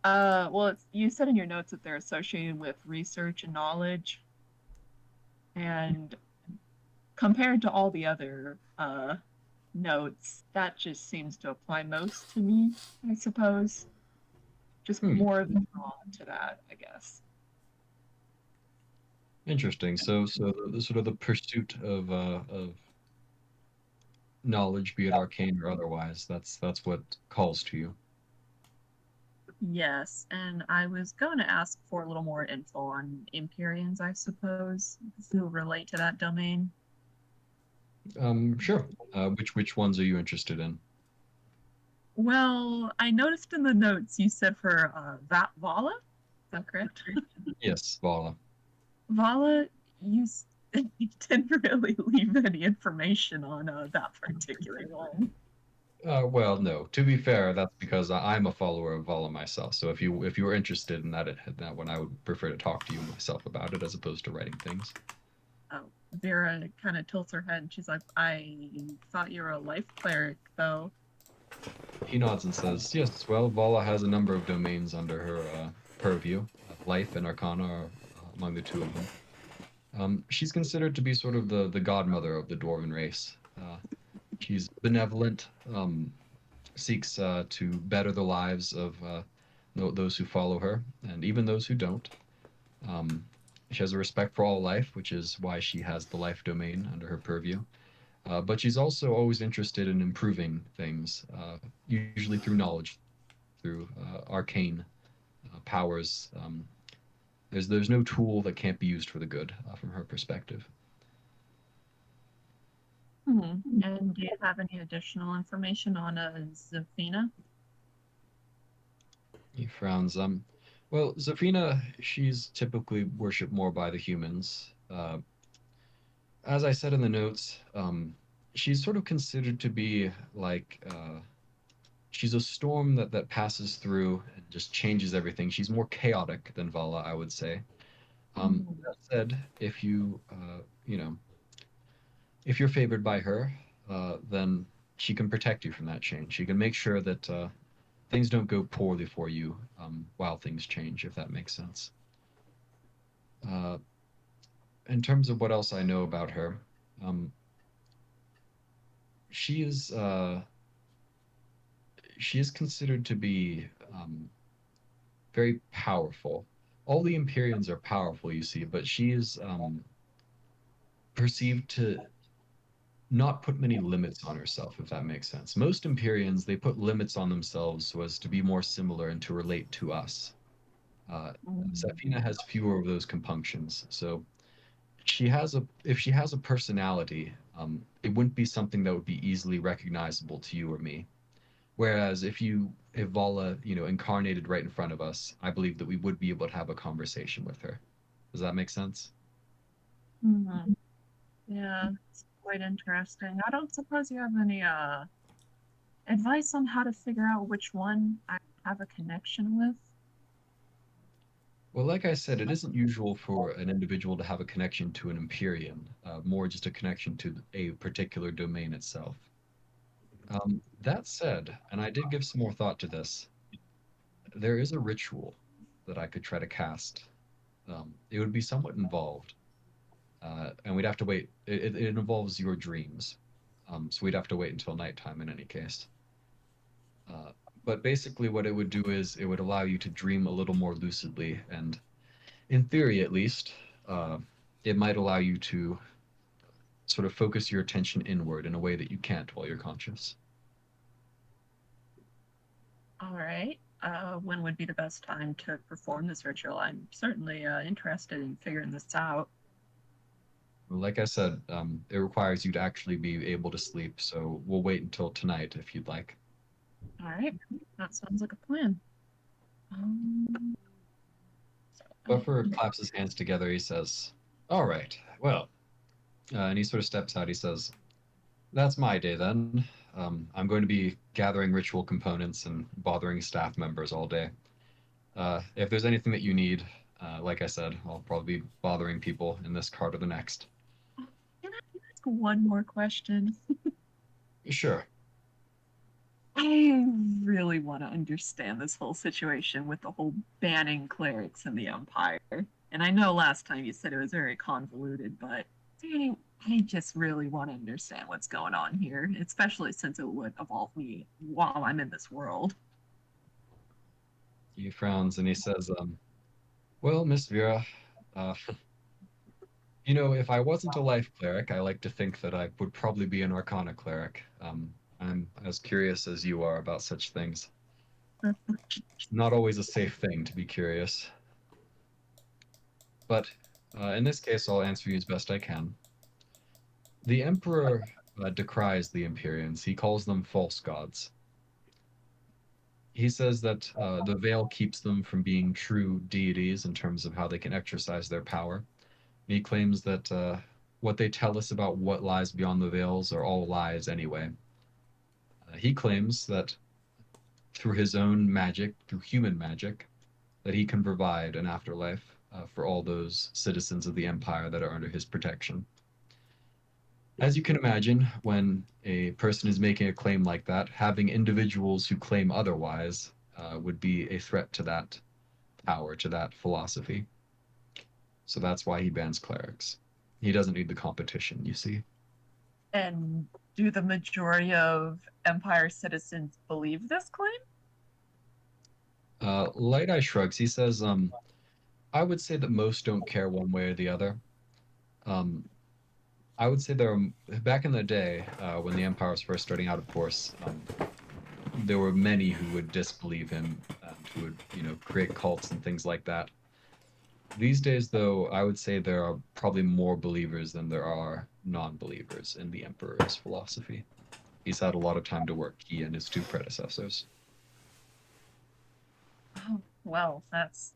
Well, you said in your notes that they're associated with research and knowledge. And compared to all the other notes, that just seems to apply most to me, I suppose. Just more of a draw to that, I guess. Interesting. So the sort of the pursuit of knowledge, be it arcane or otherwise, that's what calls to you. Yes, and I was going to ask for a little more info on Empyreans, I suppose, who relate to that domain. Sure. Which ones are you interested in? Well, I noticed in the notes you said for Vala. Is that correct? Yes, Vala. Vala, you didn't really leave any information on that particular one. Well, no. To be fair, that's because I'm a follower of Vala myself. So if you were interested in that one, I would prefer to talk to you myself about it as opposed to writing things. Oh, Vera kind of tilts her head and she's like, I thought you were a life cleric, though. He nods and says, "Yes. Well, Vala has a number of domains under her purview. Life and Arcana are among the two of them. She's considered to be sort of the godmother of the dwarven race. She's benevolent, seeks to better the lives of those who follow her, and even those who don't. Um, she has a respect for all life, which is why she has the life domain under her purview. But she's also always interested in improving things, usually through knowledge, through arcane powers. There's no tool that can't be used for the good from her perspective." And do you have any additional information on Zafina? He frowns. Well, Zafina, she's typically worshipped more by the humans. As I said in the notes, she's sort of considered to be like she's a storm that passes through and just changes everything. She's more chaotic than Vala, I would say. That said, if you know, if you're favored by her, then she can protect you from that change. She can make sure that things don't go poorly for you while things change, if that makes sense. Uh, in terms of what else I know about her, um, she is she is considered to be very powerful. All the Empyreans are powerful, you see, but she is perceived to not put many limits on herself, if that makes sense. Most Empyreans, they put limits on themselves so as to be more similar and to relate to us. Zafina has fewer of those compunctions, so if she has a personality, it wouldn't be something that would be easily recognizable to you or me. Whereas if Vala, incarnated right in front of us, I believe that we would be able to have a conversation with her. Does that make sense? Yeah, it's quite interesting. I don't suppose you have any advice on how to figure out which one I have a connection with? Well, like I said, it isn't usual for an individual to have a connection to an Empyrean, more just a connection to a particular domain itself. That said, and I did give some more thought to this, there is a ritual that I could try to cast. It would be somewhat involved, and we'd have to wait. It involves your dreams, so we'd have to wait until nighttime in any case. But basically, what it would do is it would allow you to dream a little more lucidly, and in theory, at least, it might allow you to sort of focus your attention inward in a way that you can't while you're conscious. All right. When would be the best time to perform this ritual? I'm certainly interested in figuring this out. Like I said, it requires you to actually be able to sleep, so we'll wait until tonight if you'd like. All right. That sounds like a plan. Buffer claps his hands together. He says, "All right, well," and he sort of steps out. He says, "That's my day then. I'm going to be gathering ritual components and bothering staff members all day. If there's anything that you need, like I said, I'll probably be bothering people in this cart or the next." Can I ask one more question? Sure. I really want to understand this whole situation with the whole banning clerics in the Empire. And I know last time you said it was very convoluted, but Danny, I just really want to understand what's going on here, especially since it would involve me while I'm in this world. He frowns and he says, "Well, Miss Vera, uh, if I wasn't a life cleric, I like to think that I would probably be an Arcana cleric. I'm as curious as you are about such things." Not always a safe thing to be curious. But in this case, I'll answer you as best I can. The Emperor decries the Empyreans. He calls them false gods. He says that the veil keeps them from being true deities in terms of how they can exercise their power. He claims that what they tell us about what lies beyond the veils are all lies anyway. He claims that through his own magic, through human magic, that he can provide an afterlife for all those citizens of the Empire that are under his protection. As you can imagine, when a person is making a claim like that, having individuals who claim otherwise would be a threat to that power, to that philosophy. So that's why he bans clerics. He doesn't need the competition, you see. And do the majority of Empire citizens believe this claim? Light Eye shrugs. He says, I would say that most don't care one way or the other. I would say back in the day, when the Empire was first starting out, of course, there were many who would disbelieve him and who would, create cults and things like that. These days, though, I would say there are probably more believers than there are non-believers in the Emperor's philosophy. He's had a lot of time to work, he and his two predecessors. Oh, well, that's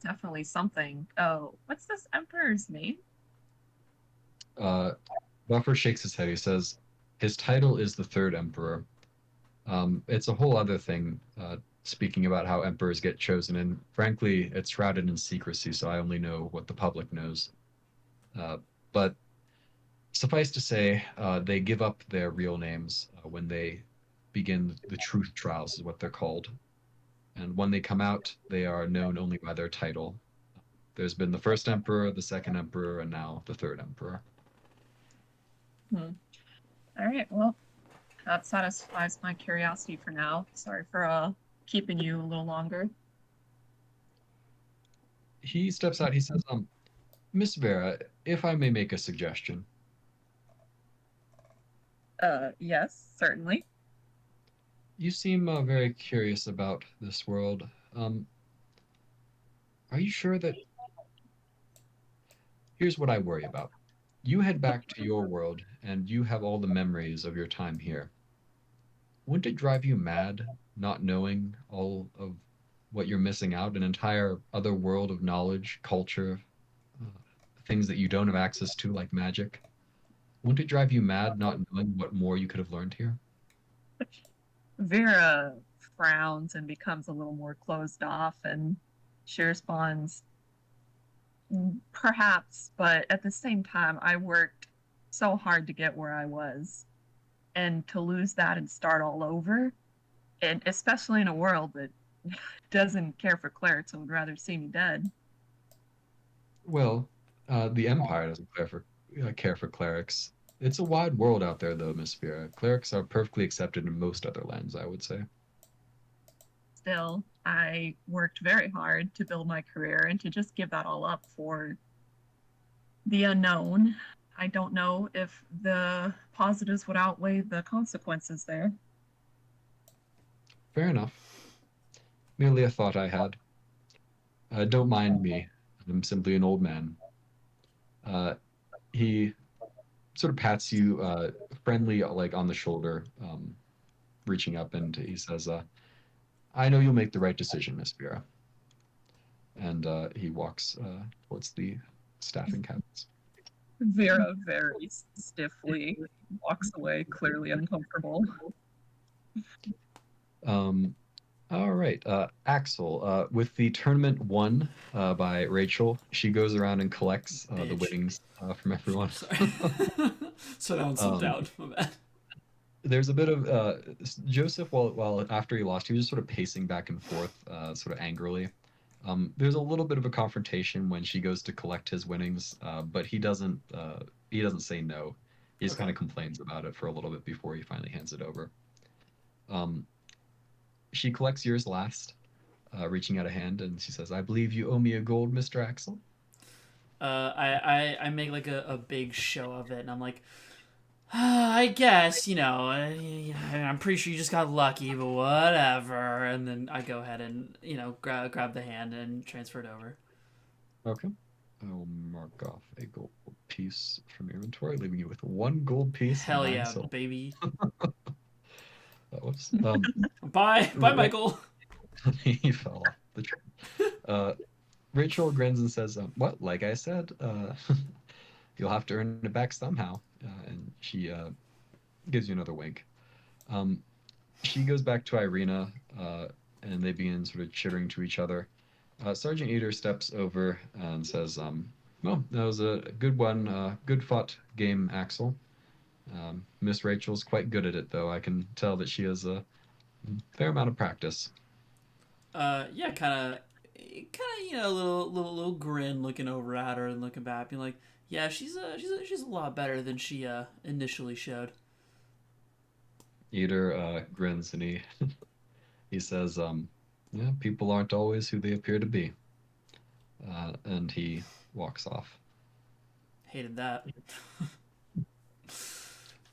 definitely something. Oh, what's this Emperor's name? Buffer shakes his head. He says, his title is the Third Emperor. It's a whole other thing, speaking about how emperors get chosen, and frankly, it's shrouded in secrecy, so I only know what the public knows. But suffice to say, they give up their real names when they begin the truth trials, is what they're called. And when they come out, they are known only by their title. There's been the first emperor, the second emperor, and now the third emperor. All right, well, that satisfies my curiosity for now. Sorry for keeping you a little longer. He steps out. He says, Miss Vera, if I may make a suggestion. Yes, certainly. You seem very curious about this world. Are you sure that... Here's what I worry about. You head back to your world, and you have all the memories of your time here. Wouldn't it drive you mad not knowing all of what you're missing out, an entire other world of knowledge, culture, things that you don't have access to, like magic? Wouldn't it drive you mad not knowing what more you could have learned here? Vera frowns and becomes a little more closed off, and she responds, perhaps, but at the same time, I worked so hard to get where I was. And to lose that and start all over, and especially in a world that doesn't care for clerics and would rather see me dead. Well, the Empire doesn't care for clerics. It's a wide world out there, though, Miss Vera. Clerics are perfectly accepted in most other lands, I would say. Still, I worked very hard to build my career, and to just give that all up for the unknown, I don't know if the positives would outweigh the consequences there. Fair enough. Merely a thought I had. Don't mind me. I'm simply an old man. He sort of pats you friendly, like on the shoulder, reaching up, and he says, I know you'll make the right decision, Miss Vera. And he walks towards the staffing cabins. Vera very stiffly walks away, clearly uncomfortable. All right, Axel, with the tournament won by Rachel, she goes around and collects the winnings from everyone. Sorry. So down, slipped out. My bad. There's a bit of Joseph, while after he lost, he was just sort of pacing back and forth, sort of angrily. There's a little bit of a confrontation when she goes to collect his winnings, but he doesn't say no. He just kind of complains about it for a little bit before he finally hands it over. She collects yours last, reaching out a hand, and she says, I believe you owe me a gold, Mr. Axel. I make like a big show of it, and I'm like, I guess, I'm pretty sure you just got lucky, but whatever. And then I go ahead and, grab the hand and transfer it over. Okay. I will mark off a gold piece from your inventory, leaving you with 1 gold piece Hell and 9 yeah, silver. baby. Whoops. Bye, Michael. He fell off the train. Rachel grins and says, "What? Like I said, you'll have to earn it back somehow." And she gives you another wink. She goes back to Irina, and they begin sort of chittering to each other. Sergeant Eater steps over and says, "Well, that was a good one. Good fought game, Axel. Miss Rachel's quite good at it, though. I can tell that she has a fair amount of practice." Yeah, kind of, little grin looking over at her and looking back, being like, yeah, she's a lot better than she initially showed. Eater grins and he says, "Yeah, people aren't always who they appear to be." And he walks off. Hated that.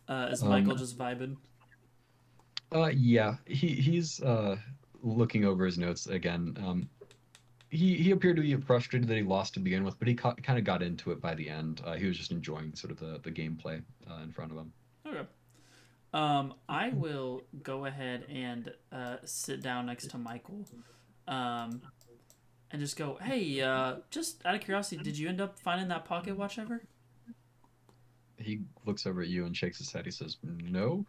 Is Michael just vibing? Yeah, he's looking over his notes again. He appeared to be frustrated that he lost to begin with, but he kind of got into it by the end. He was just enjoying sort of the gameplay in front of him. Okay. I will go ahead and sit down next to Michael, and just go, hey, just out of curiosity, did you end up finding that pocket watch ever? He looks over at you and shakes his head. He says, "No.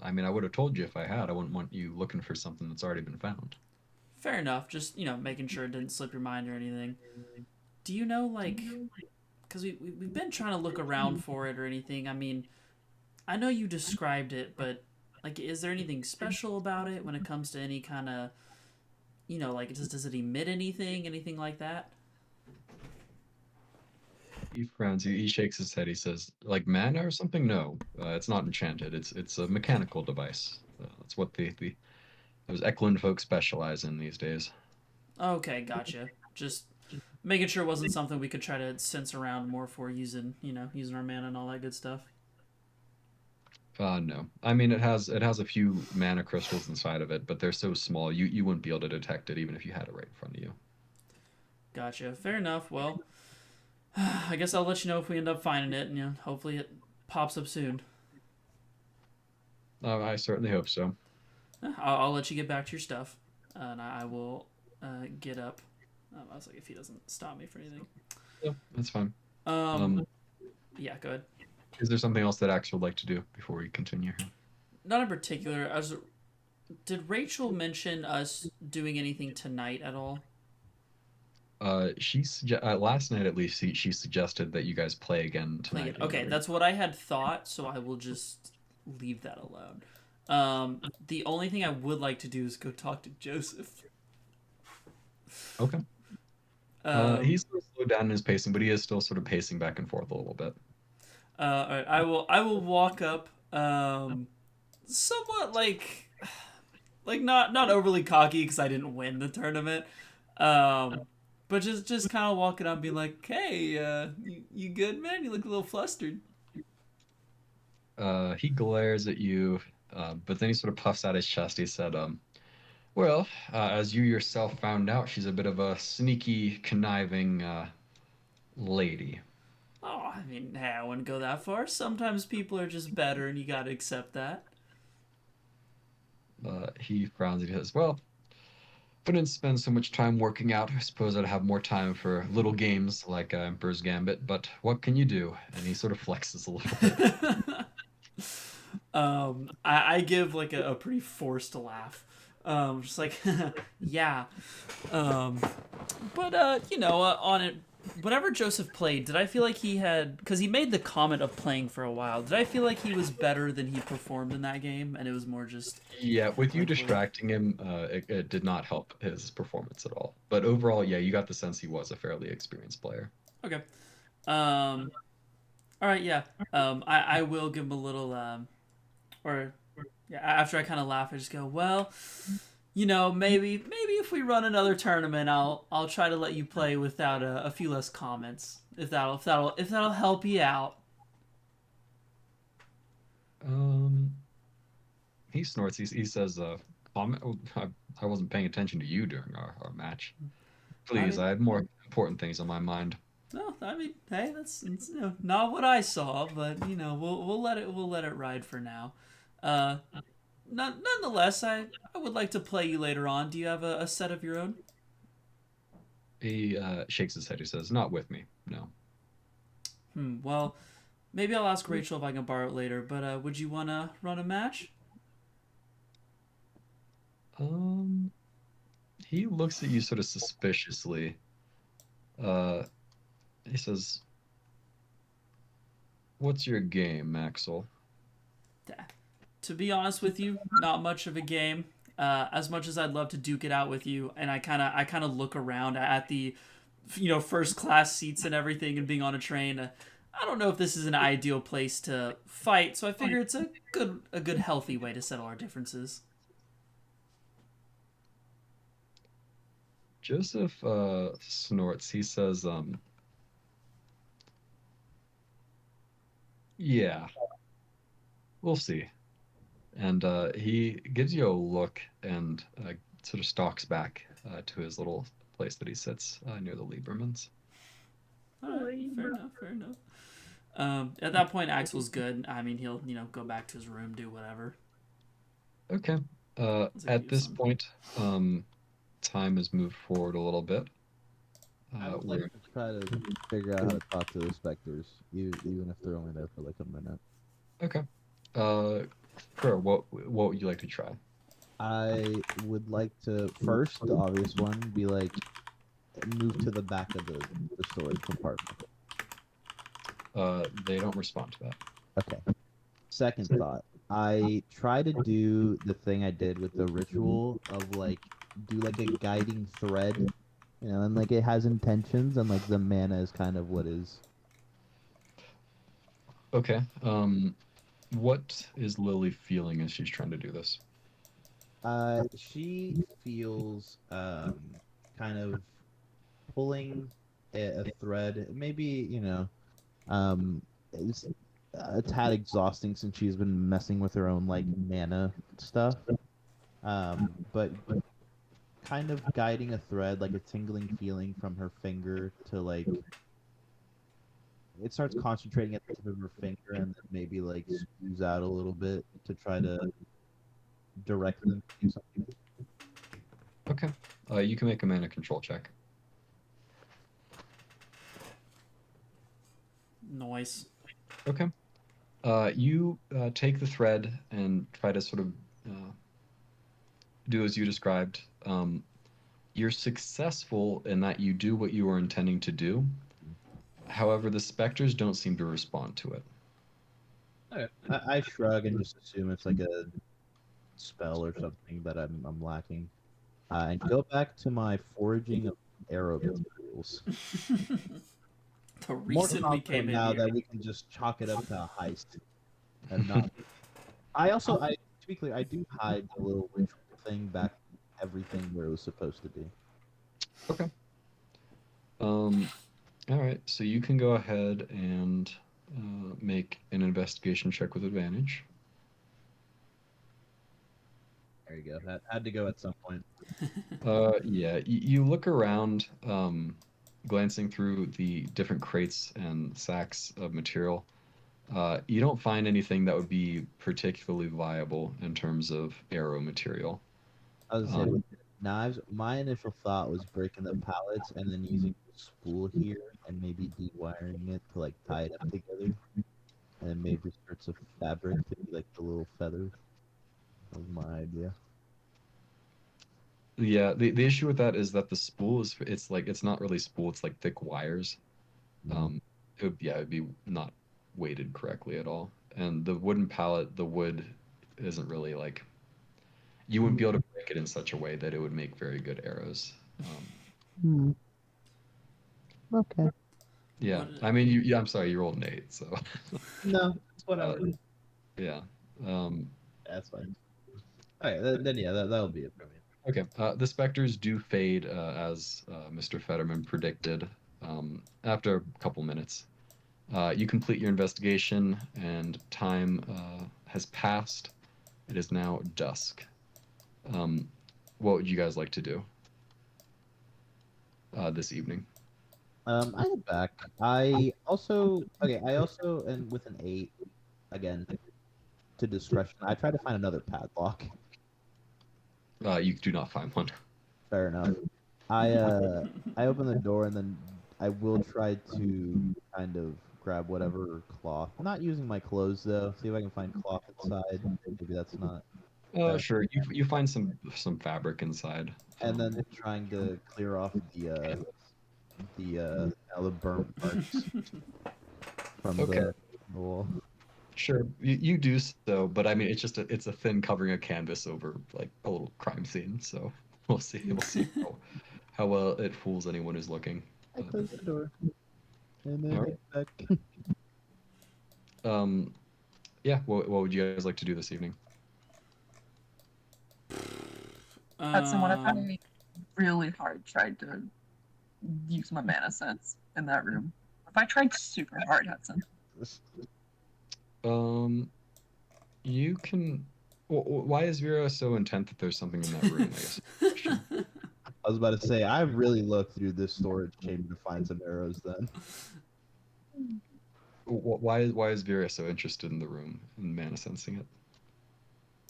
I mean, I would have told you if I had. I wouldn't want you looking for something that's already been found." Fair enough. Just, making sure it didn't slip your mind or anything. Do you know, like, because we've been trying to look around for it or anything. I mean, I know you described it, but, like, is there anything special about it when it comes to any kind of, like, does it emit anything like that? He frowns. He shakes his head. He says, "Like mana or something? No, it's not enchanted. It's a mechanical device. That's what those Eklund folks specialize in these days." Okay, gotcha. Just making sure it wasn't something we could try to sense around more for using our mana and all that good stuff. No. I mean, it has a few mana crystals inside of it, but they're so small you wouldn't be able to detect it even if you had it right in front of you. Gotcha. Fair enough. Well, I guess I'll let you know if we end up finding it, and hopefully it pops up soon. I certainly hope so. I'll let you get back to your stuff, and I will get up. I was like, if he doesn't stop me for anything. Yeah, that's fine. Yeah, go ahead. Is there something else that Axel would like to do before we continue here? Not in particular. Did Rachel mention us doing anything tonight at all? Last night at least she suggested that you guys play again tonight. Okay, that's what I had thought, so I will just leave that alone. The only thing I would like to do is go talk to Joseph. Okay. He's still slowed down in his pacing, but he is still sort of pacing back and forth a little bit. All right, I will walk up, somewhat like not overly cocky because I didn't win the tournament, but just kind of walking up and be like, hey, you good, man? You look a little flustered. He glares at you, but then he sort of puffs out his chest. He said, "Well, as you yourself found out, she's a bit of a sneaky, conniving lady." Oh, I mean, hey, I wouldn't go that far. Sometimes people are just better, and you gotta accept that. He frowns and he says, "Well, if I didn't spend so much time working out, I suppose I'd have more time for little games like Emperor's Gambit, but what can you do?" And he sort of flexes a little bit. I give like a pretty forced laugh. Just like, yeah. But on it, whatever Joseph played, did I feel like he had, because he made the comment of playing for a while, did I feel like he was better than he performed in that game, and it was more just... Yeah, with you distracting him, it did not help his performance at all. But overall, yeah, you got the sense he was a fairly experienced player. Okay. All right, yeah. I will give him a little, after I kind of laugh, I just go, well, maybe if we run another tournament, I'll try to let you play without a few less comments, if that'll help you out. He snorts. He says, I wasn't paying attention to you during our match. Please, mean- I had more important things on my mind. No, I mean, hey, that's not what I saw, but we'll let it ride for now. Nonetheless, I would like to play you later on. Do you have a set of your own? He shakes his head. He says, "Not with me. No." Well, maybe I'll ask Rachel if I can borrow it later. But would you want to run a match? He looks at you sort of suspiciously. He says, "What's your game, Axel?" To be honest with you, not much of a game. As much as I'd love to duke it out with you, and I kind of look around at the, first class seats and everything, and being on a train. I don't know if this is an ideal place to fight, so I figure it's a good healthy way to settle our differences. Joseph snorts. He says, "Yeah, we'll see." And he gives you a look and sort of stalks back to his little place that he sits near the Liebermans. All right, fair enough. At that point, Axel's good. I mean, he'll go back to his room, do whatever. Okay. At this point, time has moved forward a little bit. I would like to try to figure out how to talk to the specters, even if they're only there for like a minute. Okay. Sure. What would you like to try? I would like to first, the obvious one, be like move to the back of the storage compartment. They don't respond to that. Okay. Second thought, I try to do the thing I did with the ritual of like do like a guiding thread, and like it has intentions, and like the mana is kind of what is. Okay. What is Lily feeling as she's trying to do this? She feels kind of pulling a thread. Maybe it's a tad exhausting since she's been messing with her own like mana stuff. But kind of guiding a thread, like a tingling feeling from her finger to like it starts concentrating at the tip of her finger and then maybe like squeeze out a little bit to try to direct them to do something. Okay. You can make a mana control check. Nice. Okay. You take the thread and try to sort of do as you described. You're successful in that you do what you were intending to do. However, the specters don't seem to respond to it. Okay. I shrug and just assume it's like a spell or something that I'm lacking. And go back to my foraging of arrow materials. The More reason we confident came in now here. that we can just chalk it up to a heist and not. To be clear, I do hide the little ritual thing back everything where it was supposed to be. Okay. All right. So you can go ahead and make an investigation check with advantage. There you go. That had to go at some point. Yeah. You look around, glancing through the different crates and sacks of material. You don't find anything that would be particularly viable in terms of arrow material. I was gonna say, knives. My initial thought was breaking the pallets and then using the spool here and maybe dewiring it to like tie it up together, and maybe strips of fabric to be like the little feathers. That was my idea. Yeah, the issue with that is that the spool it's not really spool, it's like thick wires. It'd be not weighted correctly at all. And the wooden pallet, the wood isn't really like you wouldn't be able to break it in such a way that it would make very good arrows. Okay. Yeah, What- I mean, I'm sorry, you rolled an 8, so No, that's whatever. yeah. That's fine. Okay, then yeah, that'll be it for me. Okay, the specters do fade as Mr. Fetterman predicted after a couple minutes. You complete your investigation, and time has passed. It is now dusk. What would you guys like to do this evening? I get back. I also and with an 8 again to discretion. I try to find another padlock. You do not find one. Fair enough. I open the door and then I will try to kind of grab whatever cloth. Not using my clothes though. See if I can find cloth inside. Maybe that's not. Sure. You find some fabric inside. And then trying to clear off the burnt parts from the wall. Sure, you do so, but I mean, it's just it's a thin covering of canvas over like a little crime scene. So we'll see how well it fools anyone who's looking. I close the door. And then Alright. back. Yeah. What would you guys like to do this evening? Hudson, what if I really hard tried to use my mana sense in that room? If I tried super hard, Hudson. You can. Why is Vera so intent that there's something in that room? I guess. I was about to say, I really looked through this storage chamber to find some arrows then. Why is Vera so interested in the room and mana sensing it?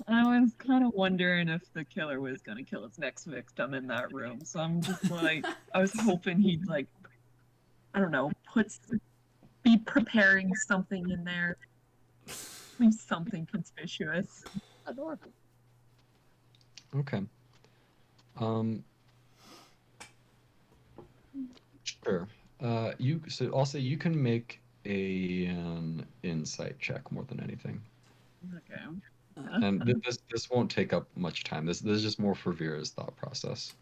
I was kind of wondering if the killer was going to kill his next victim in that room. So I'm just like, I was hoping he'd like, I don't know, be preparing something in there. Leave something conspicuous. Adorable. Okay. Sure. So I'll say you can make an insight check more than anything. Okay. And this won't take up much time. This is just more for Vera's thought process.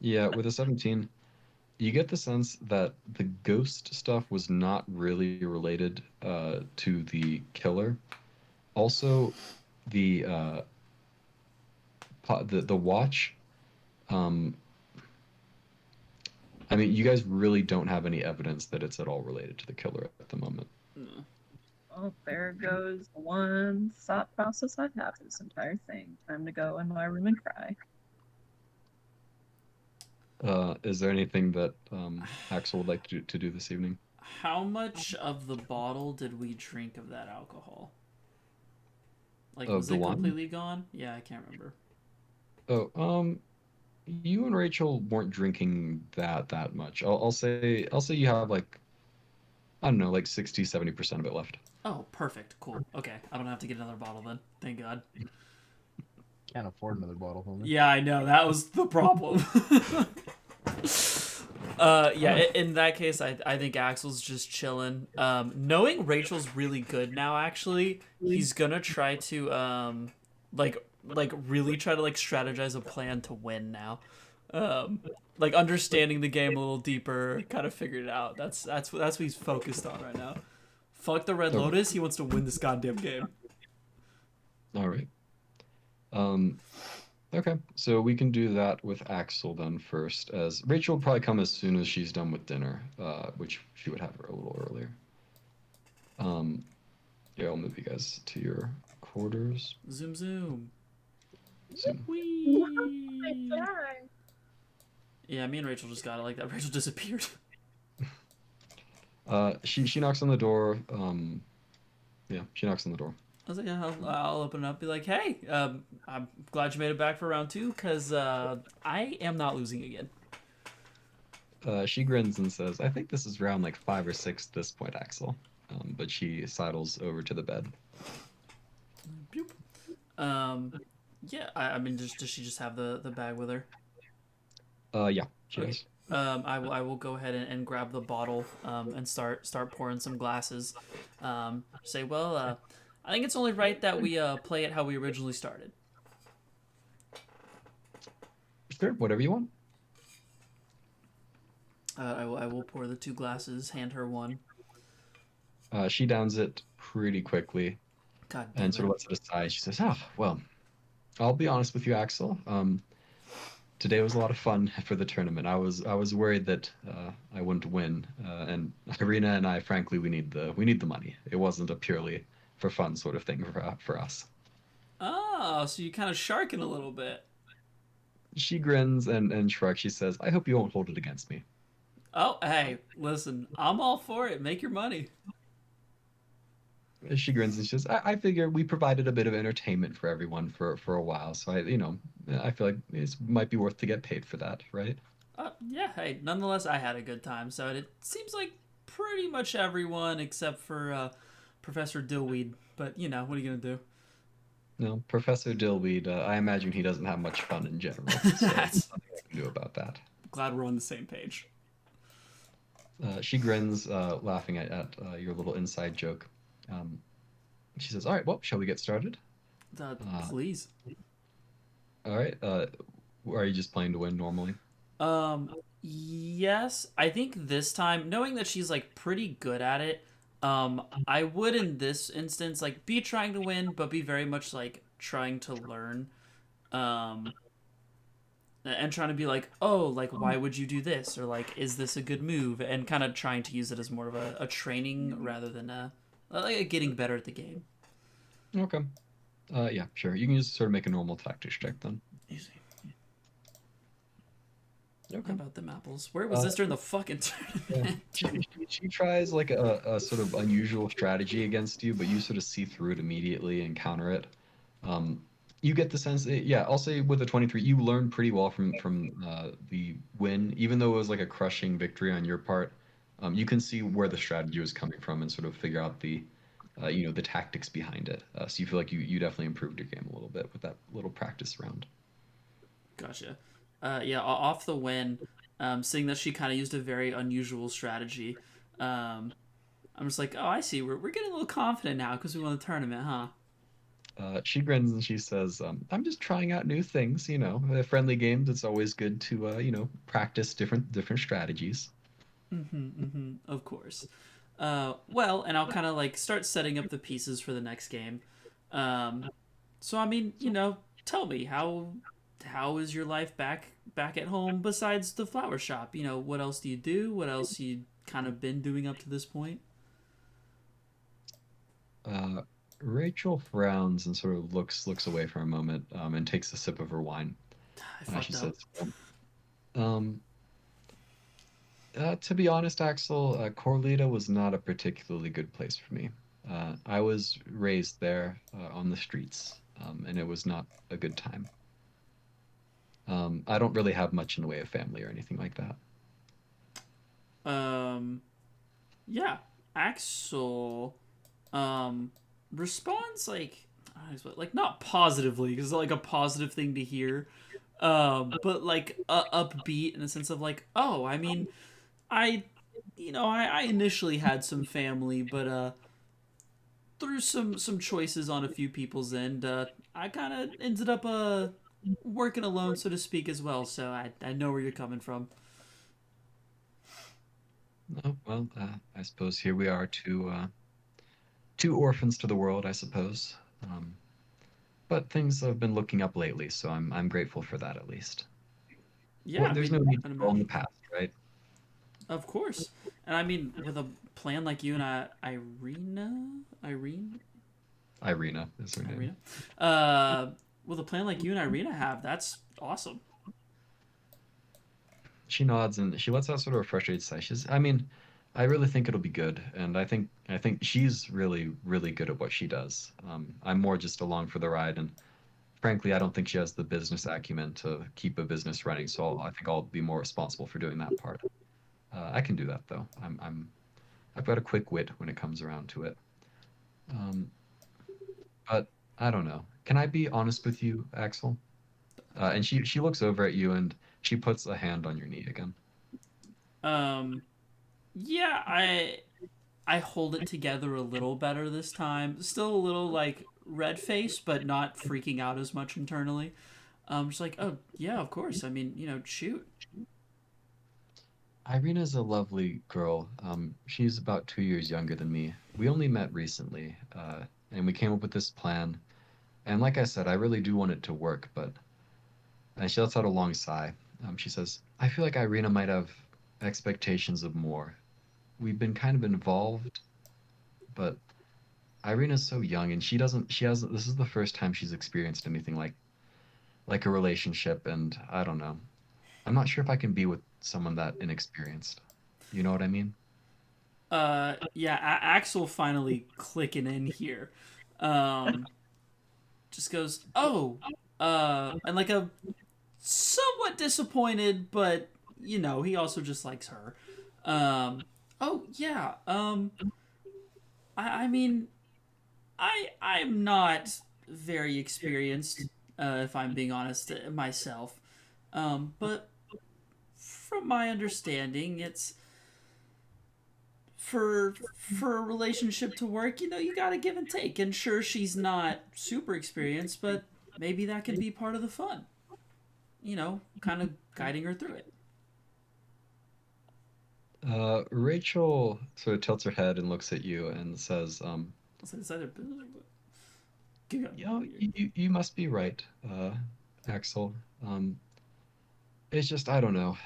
Yeah, with a 17, you get the sense that the ghost stuff was not really related to the killer. Also, the watch. I mean, you guys really don't have any evidence that it's at all related to the killer at the moment. No. Well, there goes one thought process I've had for this entire thing. Time to go in my room and cry. Is there anything that Axel would like to do this evening? How much of the bottle did we drink of that alcohol? Like, was the it wine? completely gone? Yeah, I can't remember. Oh, you and Rachel weren't drinking that much. I'll say you have like, I don't know, like 60-70% of it left. Oh, perfect. Cool. Okay, I don't have to get another bottle then. Thank God. Can't afford another bottle, homie. Yeah, I know. That was the problem. Yeah, in that case, I think Axel's just chilling. Knowing Rachel's really good now, actually, he's gonna try to like really try to like strategize a plan to win now. Like understanding the game a little deeper, kind of figured it out. That's what he's focused on right now. Fuck the Red Lotus. He wants to win this goddamn game. All right. Okay, so we can do that with Axel then first, as Rachel will probably come as soon as she's done with dinner, which she would have a little earlier. Yeah, I'll move you guys to your quarters. Zoom zoom. Zoom. Whee! Yeah, me and Rachel just got it like that. Rachel disappeared. She knocks on the door. Yeah, she knocks on the door. I was like, yeah, I'll open it up, be like, hey, I'm glad you made it back for round 2, because I am not losing again. She grins and says, I think this is round like 5 or 6 at this point, Axel. But she sidles over to the bed. Boop. Yeah, I mean, does she just have the bag with her? Yeah, she does. I will go ahead and grab the bottle and start pouring some glasses. Say, well, I think it's only right that we play it how we originally started. Sure, whatever you want. I will pour the 2 glasses, hand her one. She downs it pretty quickly. God damn and sort of lets it aside. She says, "Oh, well, I'll be honest with you, Axel. today was a lot of fun for the tournament. I was worried that I wouldn't win, and Irina and I, frankly, we need the money. It wasn't a purely for fun sort of thing for us. Oh, so you kind of sharking a little bit. She grins and shrugs. She says, "I hope you won't hold it against me." Oh, hey, listen, I'm all for it. Make your money. She grins and she says, I figure we provided a bit of entertainment for everyone for a while, so I feel like it might be worth to get paid for that, right?" Yeah, hey, nonetheless, I had a good time. So it seems like pretty much everyone except for Professor Dillweed. But, what are you going to do? No, Professor Dillweed, I imagine he doesn't have much fun in general, so That's nothing I can do about that. glad we're on the same page. She grins, laughing at your little inside joke. Um, she says, "All right, well, shall we get started?" Please. All right. Are you just playing to win normally? Yes, I think this time, knowing that she's like pretty good at it, I would in this instance like be trying to win, but be very much like trying to learn, um, and trying to be like, oh, like why would you do this, or like is this a good move, and kind of trying to use it as more of a training rather than a getting better at the game. Okay. Yeah, sure. You can just sort of make a normal tactics check then. Easy. Okay. How about them apples? Where was this during the fucking tournament? She tries like a sort of unusual strategy against you, but you sort of see through it immediately and counter it. Um, you get the sense, yeah, I'll say with a 23, you learned pretty well from the win, even though it was like a crushing victory on your part. You can see where the strategy was coming from and sort of figure out the tactics behind it. So you feel like you definitely improved your game a little bit with that little practice round. Gotcha. Yeah, off the win, seeing that she kind of used a very unusual strategy, I'm just like, oh, I see. We're getting a little confident now because we won the tournament, huh? She grins and she says, "I'm just trying out new things. Friendly games. It's always good to practice different strategies." Of course. Well, and I'll kind of like start setting up the pieces for the next game. So I mean, tell me how is your life back at home besides the flower shop? What else do you do? What else you kind of been doing up to this point? Uh, Rachel frowns and sort of looks away for a moment, and takes a sip of her wine. I She fucked up. says, um, "To be honest, Axel, Corlita was not a particularly good place for me. I was raised there on the streets, and it was not a good time. I don't really have much in the way of family or anything like that." Um, yeah, Axel responds like not positively because it's like a positive thing to hear, but like upbeat in the sense of like, oh, I mean, I I initially had some family, but through some choices on a few people's end, I kind of ended up working alone, so to speak, as well. So I know where you're coming from. Oh, well, I suppose here we are, two orphans to the world, I suppose. Um, but things have been looking up lately, so I'm grateful for that at least. Yeah, Well, I there's no mean, need I'd to dwell on the imagine. past, right? Of course. And I mean, with a plan like you and Irina is her name. Irina, uh, with a plan like you and Irina have, that's awesome. She nods and she lets out sort of a frustrated sigh. She says, "I mean, I really think it'll be good, and I think she's really really good at what she does. I'm more just along for the ride, and frankly, I don't think she has the business acumen to keep a business running. So I think I'll be more responsible for doing that part. I can do that though. I've got a quick wit when it comes around to it. Um, but I don't know. Can I be honest with you, Axel?" And she looks over at you and she puts a hand on your knee again. Um, yeah, I hold it together a little better this time. Still a little like red face, but not freaking out as much internally. Just like, oh yeah, of course. I mean, shoot. Irina's a lovely girl. She's about 2 years younger than me. We only met recently, and we came up with this plan. And like I said, I really do want it to work, but and she lets out a long sigh. She says, "I feel like Irina might have expectations of more. We've been kind of involved, but Irina's so young, and she has. This is the first time she's experienced anything like a relationship, and I don't know. I'm not sure if I can be with someone that inexperienced. You know what I mean?" Yeah, Axel finally clicking in here. Just goes, oh, and like a somewhat disappointed, but he also just likes her. Oh yeah. I mean, I'm not very experienced, if I'm being honest myself. But from my understanding, it's for a relationship to work, you gotta give and take. And sure, she's not super experienced, but maybe that can be part of the fun. Kind of guiding her through it. Rachel sort of tilts her head and looks at you and says, It's either business or give me you must be right, Axel. It's just, I don't know.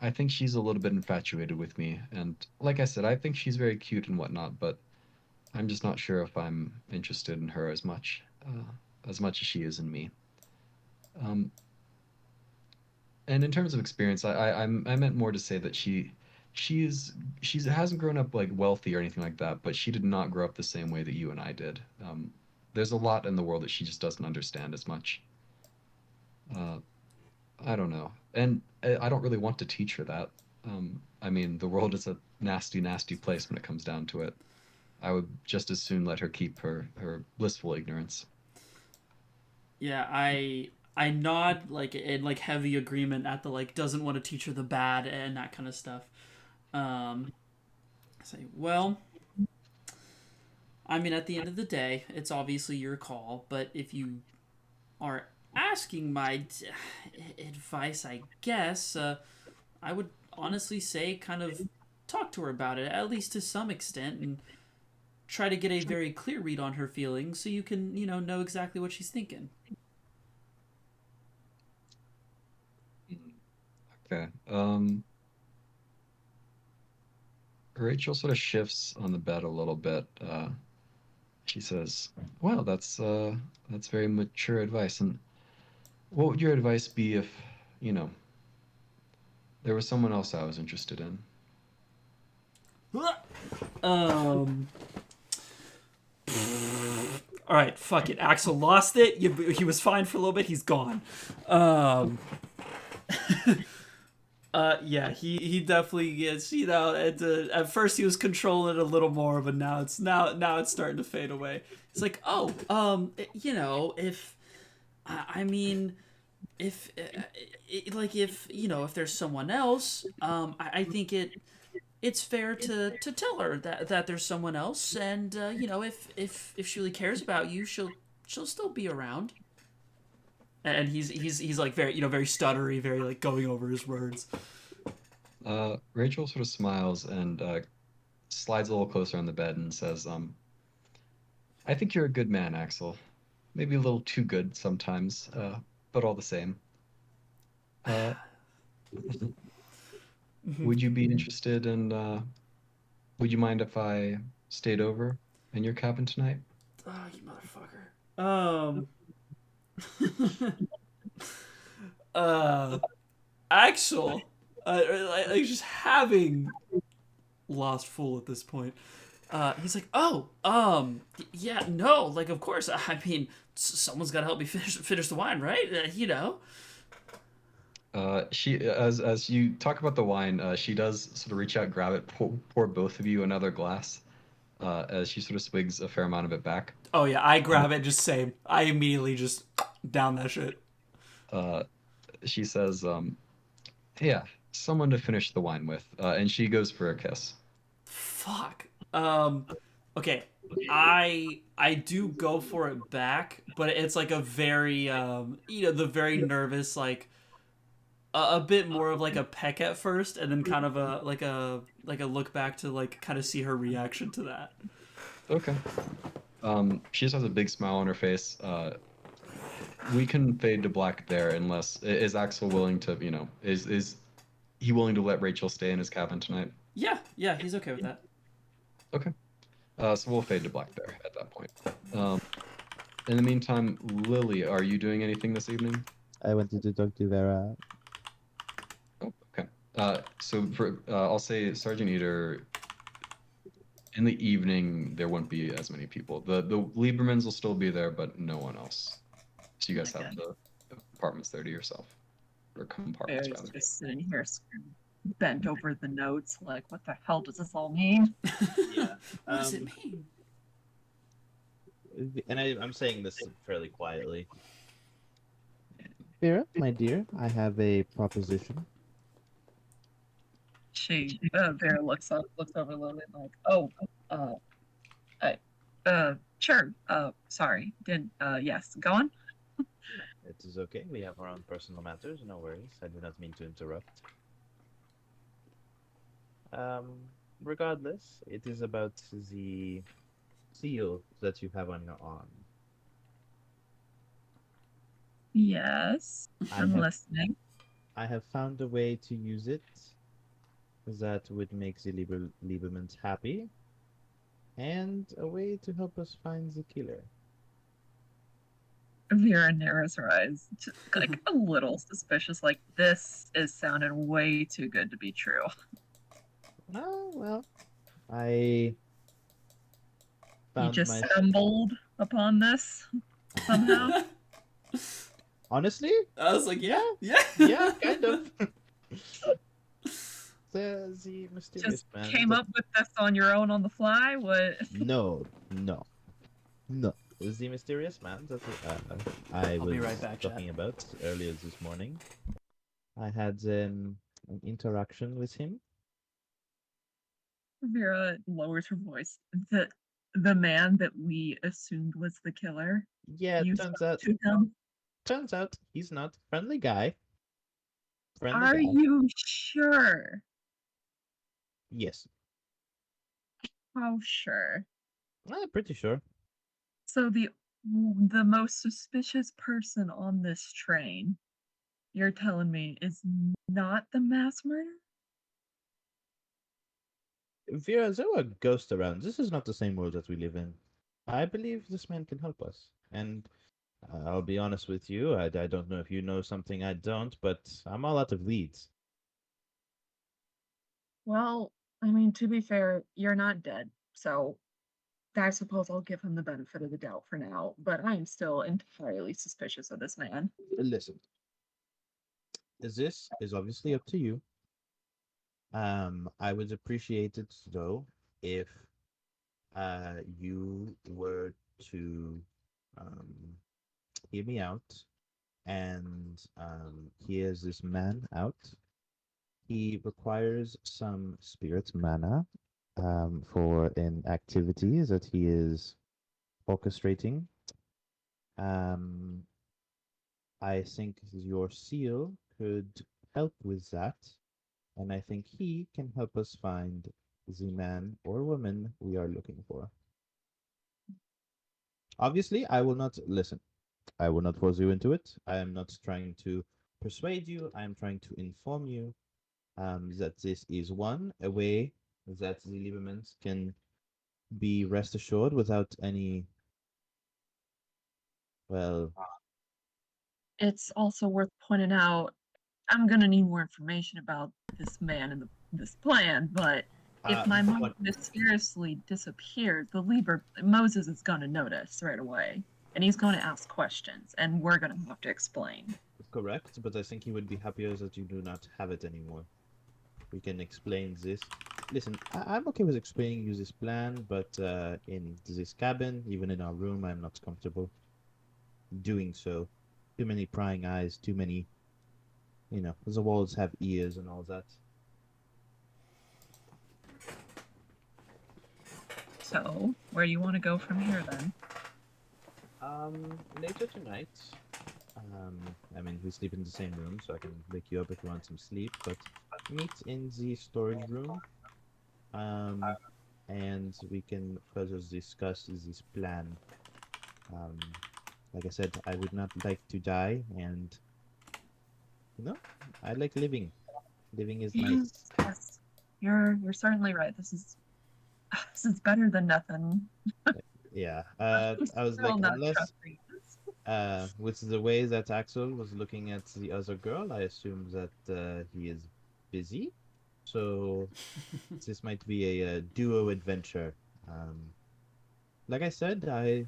I think she's a little bit infatuated with me, and like I said, I think she's very cute and whatnot, but I'm just not sure if I'm interested in her as much as she is in me. Um, and in terms of experience, I meant more to say that she hasn't grown up like wealthy or anything like that, but she did not grow up the same way that you and I did. There's a lot in the world that she just doesn't understand as much. Uh, I don't know, and I don't really want to teach her that. I mean, the world is a nasty, nasty place when it comes down to it. I would just as soon let her keep her blissful ignorance. Yeah, I nod like in like heavy agreement at the like doesn't want to teach her the bad and that kind of stuff. I say, well, I mean, at the end of the day, it's obviously your call, but if you are asking my advice, I guess I would honestly say kind of talk to her about it, at least to some extent, and try to get a very clear read on her feelings so you can, know exactly what she's thinking. Okay. Rachel sort of shifts on the bed a little bit. She says, "Well, that's very mature advice. And what would your advice be if, you know, there was someone else I was interested in?" Um. All right, fuck it. Axel lost it. He was fine for a little bit. He's gone. Um. Yeah, he definitely gets. At first he was controlling it a little more, but now it's starting to fade away. It's like, oh, if I mean, if if there's someone else, I think it's fair to tell her that there's someone else, and if she really cares about you, she'll still be around. And he's like very very stuttery, very like going over his words. Rachel sort of smiles and slides a little closer on the bed and says, "I think you're a good man, Axel. Maybe a little too good sometimes, but all the same. Uh, would you be interested in, would you mind if I stayed over in your cabin tonight?" Oh, you motherfucker. Axel, like just having lost full at this point. He's like, oh, yeah, no, like of course. I mean, someone's got to help me finish the wine, right? She, as you talk about the wine, she does sort of reach out, grab it, pour both of you another glass, as she sort of swigs a fair amount of it back. Oh yeah, I grab it, just same. I immediately just down that shit. She says, "Yeah, someone to finish the wine with," and she goes for a kiss. Fuck. Okay. I do go for it back, but it's like a very the very nervous like a bit more of like a peck at first, and then kind of a look back to like kind of see her reaction to that. Okay. She just has a big smile on her face. we can fade to black there unless is Axel willing to, is he willing to let Rachel stay in his cabin tonight? Yeah, he's okay with that. Okay. So we'll fade to black there at that point. In the meantime, Lily, are you doing anything this evening? I wanted to talk to Vera. Oh, okay. So for I'll say Sergeant Eater. In the evening, there won't be as many people. The Liebermans will still be there, but no one else. So you guys have the apartments there to yourself, or compartments Bear's rather. just sitting here bent over the notes, like, what the hell does this all mean? Yeah. What does it mean? And I'm saying this fairly quietly. Vera, my dear, I have a proposition. Vera looks over Lily like, oh, sure, sorry, yes, go on. It is okay. We have our own personal matters. No worries. I do not mean to interrupt. Regardless, it is about the seal that you have on your arm. Yes, I'm listening. I have found a way to use it that would make the Liebermans happy, and a way to help us find the killer. Vera narrows her eyes, like a little suspicious, like, this is sounding way too good to be true. Oh, well, I You found just my... stumbled upon this somehow? Honestly? I was like, yeah. Yeah, kind of. The mysterious Just man. came up with this on your own on the fly? What? No. It was the mysterious man that I I'll was be right back, talking chat. about earlier this morning. I had an interaction with him. Vera lowers her voice. The man that we assumed was the killer. Yeah, You turns spoke out to him? he's not. Friendly guy. Are you sure? Yes. How sure? I'm pretty sure. So the most suspicious person on this train, you're telling me, is not the mass murderer? Vera, there are ghosts around. This is not the same world that we live in. I believe this man can help us. And I'll be honest with you, I don't know if you know something I don't, but I'm all out of leads. Well, I mean, to be fair, you're not dead, so I suppose I'll give him the benefit of the doubt for now, but I am still entirely suspicious of this man. Listen, this is obviously up to you. I would appreciate it though if you were to hear me out and hears this man out. He requires some spirit mana for an activity that he is orchestrating. I think your seal could help with that, and I think he can help us find the man or woman we are looking for. Obviously, I will not listen. I will not force you into it. I am not trying to persuade you. I am trying to inform you that this is a way that the Liebermans can be rest assured without any, well... It's also worth pointing out, I'm gonna need more information about this man and this plan, but if my mom mysteriously disappears, Moses is gonna notice right away, and he's gonna ask questions, and we're gonna have to explain. Correct, but I think he would be happier that you do not have it anymore. We can explain this. Listen, I'm okay with explaining you this plan, but in this cabin, even in our room, I'm not comfortable doing so. Too many prying eyes, too many, the walls have ears and all that. So, where do you want to go from here then? Later tonight. I mean, we sleep in the same room, so I can wake you up if you want some sleep, but meet in the storage room. And we can further discuss this plan like I said, I would not like to die, and I like living. Living is nice. Yes, you're certainly right. This is better than nothing. Yeah. I'm I was still like, not unless trusting this. with the way that Axel was looking at the other girl, I assume that he is busy. So this might be a duo adventure. Um, like I said, I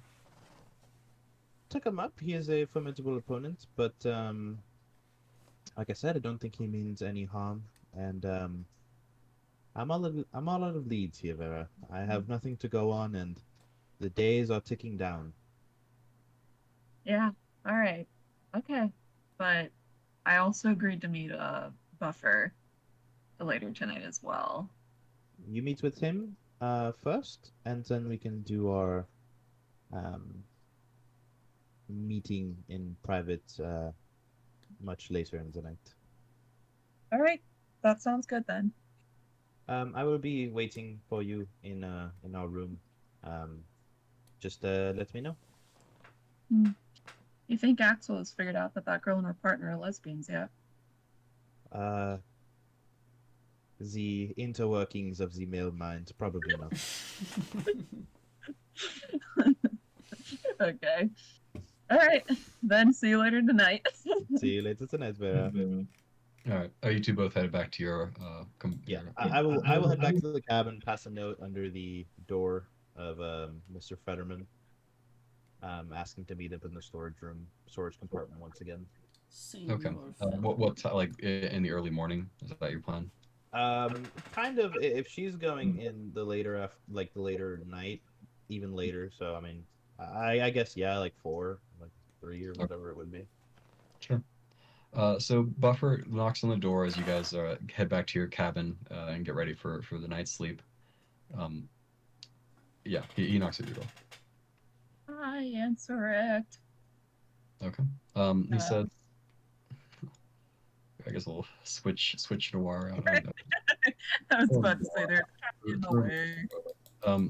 took him up. He is a formidable opponent, but like I said, I don't think he means any harm. And I'm all out of leads here, Vera. I have nothing to go on, and the days are ticking down. Yeah. All right. Okay. But I also agreed to meet Buffer later tonight as well. You meet with him first, and then we can do our um, meeting in private much later in the night. All right. That sounds good then. I will be waiting for you in our room. Um, just let me know. You think Axel has figured out that girl and her partner are lesbians yet? Uh, the interworkings of the male mind, probably not. Okay. All right. Then see you later tonight. See you later tonight, Vera. All right. Are you two both headed back to your Yeah, your- I will head back to the cabin, pass a note under the door of Mr. Fetterman, asking to meet up in the storage compartment once again. Okay. Like in the early morning? Is that your plan? Kind of. If she's going in the later like the later night, even later. So I mean, I guess yeah, like 4, like 3 or whatever it would be. Sure. So Buffer knocks on the door as you guys head back to your cabin and get ready for the night's sleep. Yeah, he knocks at your door. I answer it. Okay. He said, I guess we'll switch Noir out. I was about to say there's in the way.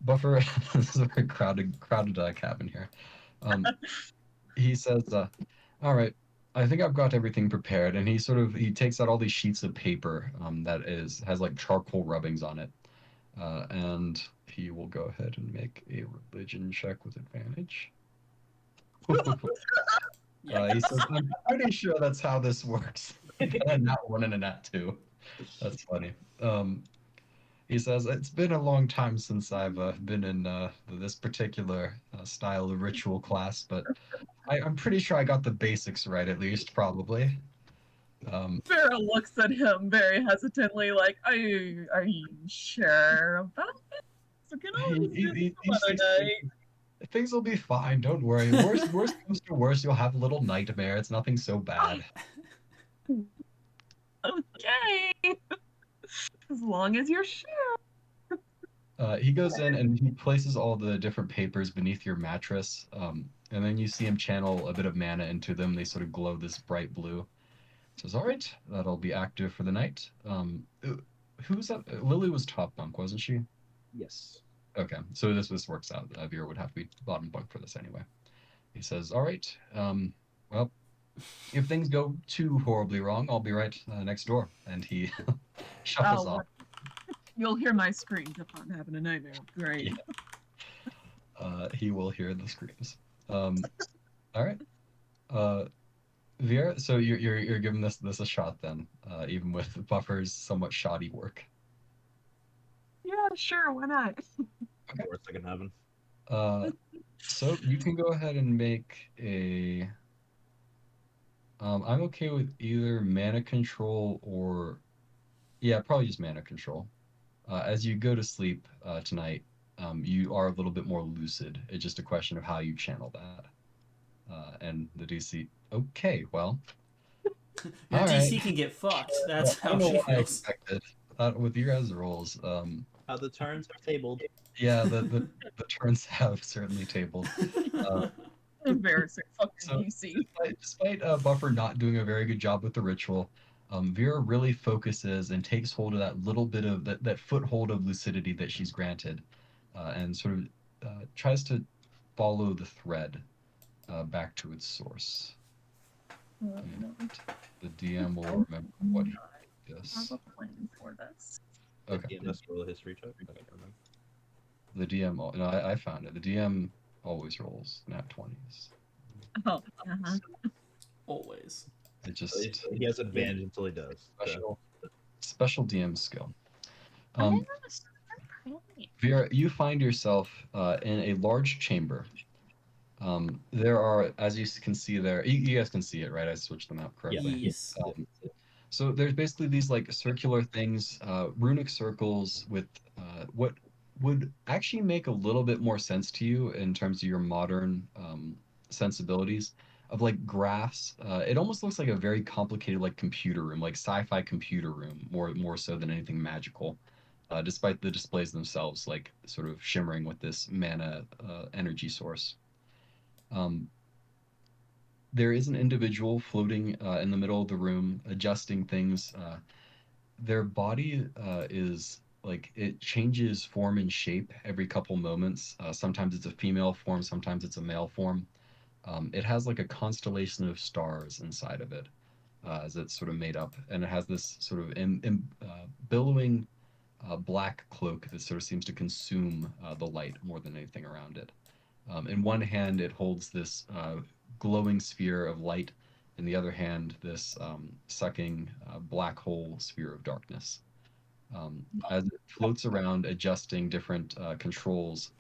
Buffer, this is a very crowded cabin here. He says, all right, I think I've got everything prepared, and he takes out all these sheets of paper that has like charcoal rubbings on it, and he will go ahead and make a religion check with advantage. He says, I'm pretty sure that's how this works. A nat 1 and a nat 2. That's funny. He says, it's been a long time since I've been in this particular style of ritual class, but I'm pretty sure I got the basics right, at least, probably. Vera looks at him very hesitantly, like, are you sure about it? So can things will be fine, don't worry. Worst comes to worst, you'll have a little nightmare. It's nothing so bad. Okay. As long as you're sure. He goes in and he places all the different papers beneath your mattress, and then you see him channel a bit of mana into them. They sort of glow this bright blue. He says, all right, that'll be active for the night. Who was that? Lily was top bunk, wasn't she? Yes. Okay, so this works out. Vera would have to be bottom bunk for this anyway. He says, all right, well, if things go too horribly wrong, I'll be right next door. And he shuffles off. You'll hear my screams if I'm having a nightmare. Great. Yeah. He will hear the screams. All right. Vera, so you're giving this a shot then, even with Buffer's somewhat shoddy work. Yeah, sure, why not? Okay. Worst that can happen. So you can go ahead and make a. I'm okay with either mana control or, yeah, probably just mana control. As you go to sleep tonight, you are a little bit more lucid. It's just a question of how you channel that. And the DC. Okay, well. Your all DC right. can get fucked. That's I how don't know she what I feels. expected. With your guys' rolls. How the turns are tabled. Yeah, the turns have certainly tabled. Embarrassing fucking So, DC. Despite Buffer not doing a very good job with the ritual, Vera really focuses and takes hold of that little bit of that foothold of lucidity that she's granted, and sort of tries to follow the thread. back to its source. No. And the DM will remember what he did I this. have a plan for this. Okay. DMS roll a history check. I don't remember. The DM, no, I found it. The DM always rolls nat 20s. Oh, uh-huh. Always. It just He has advantage until he does. special DM skill. I know, so pretty. Vera, you find yourself in a large chamber. There are, as you can see there, you guys can see it, right? I switched them out correctly. Yes. So there's basically these like circular things, runic circles with what would actually make a little bit more sense to you in terms of your modern sensibilities of like graphs. It almost looks like a very complicated like computer room, like sci-fi computer room, more so than anything magical. Despite the displays themselves like sort of shimmering with this mana energy source. There is an individual floating in the middle of the room, adjusting things. Their body is like it changes form and shape every couple moments. Sometimes it's a female form, sometimes it's a male form. It has like a constellation of stars inside of it as it's sort of made up, and it has this sort of billowing black cloak that sort of seems to consume the light more than anything around it. In one hand, it holds this glowing sphere of light. In the other hand, this sucking black hole sphere of darkness. As it floats around, adjusting different controls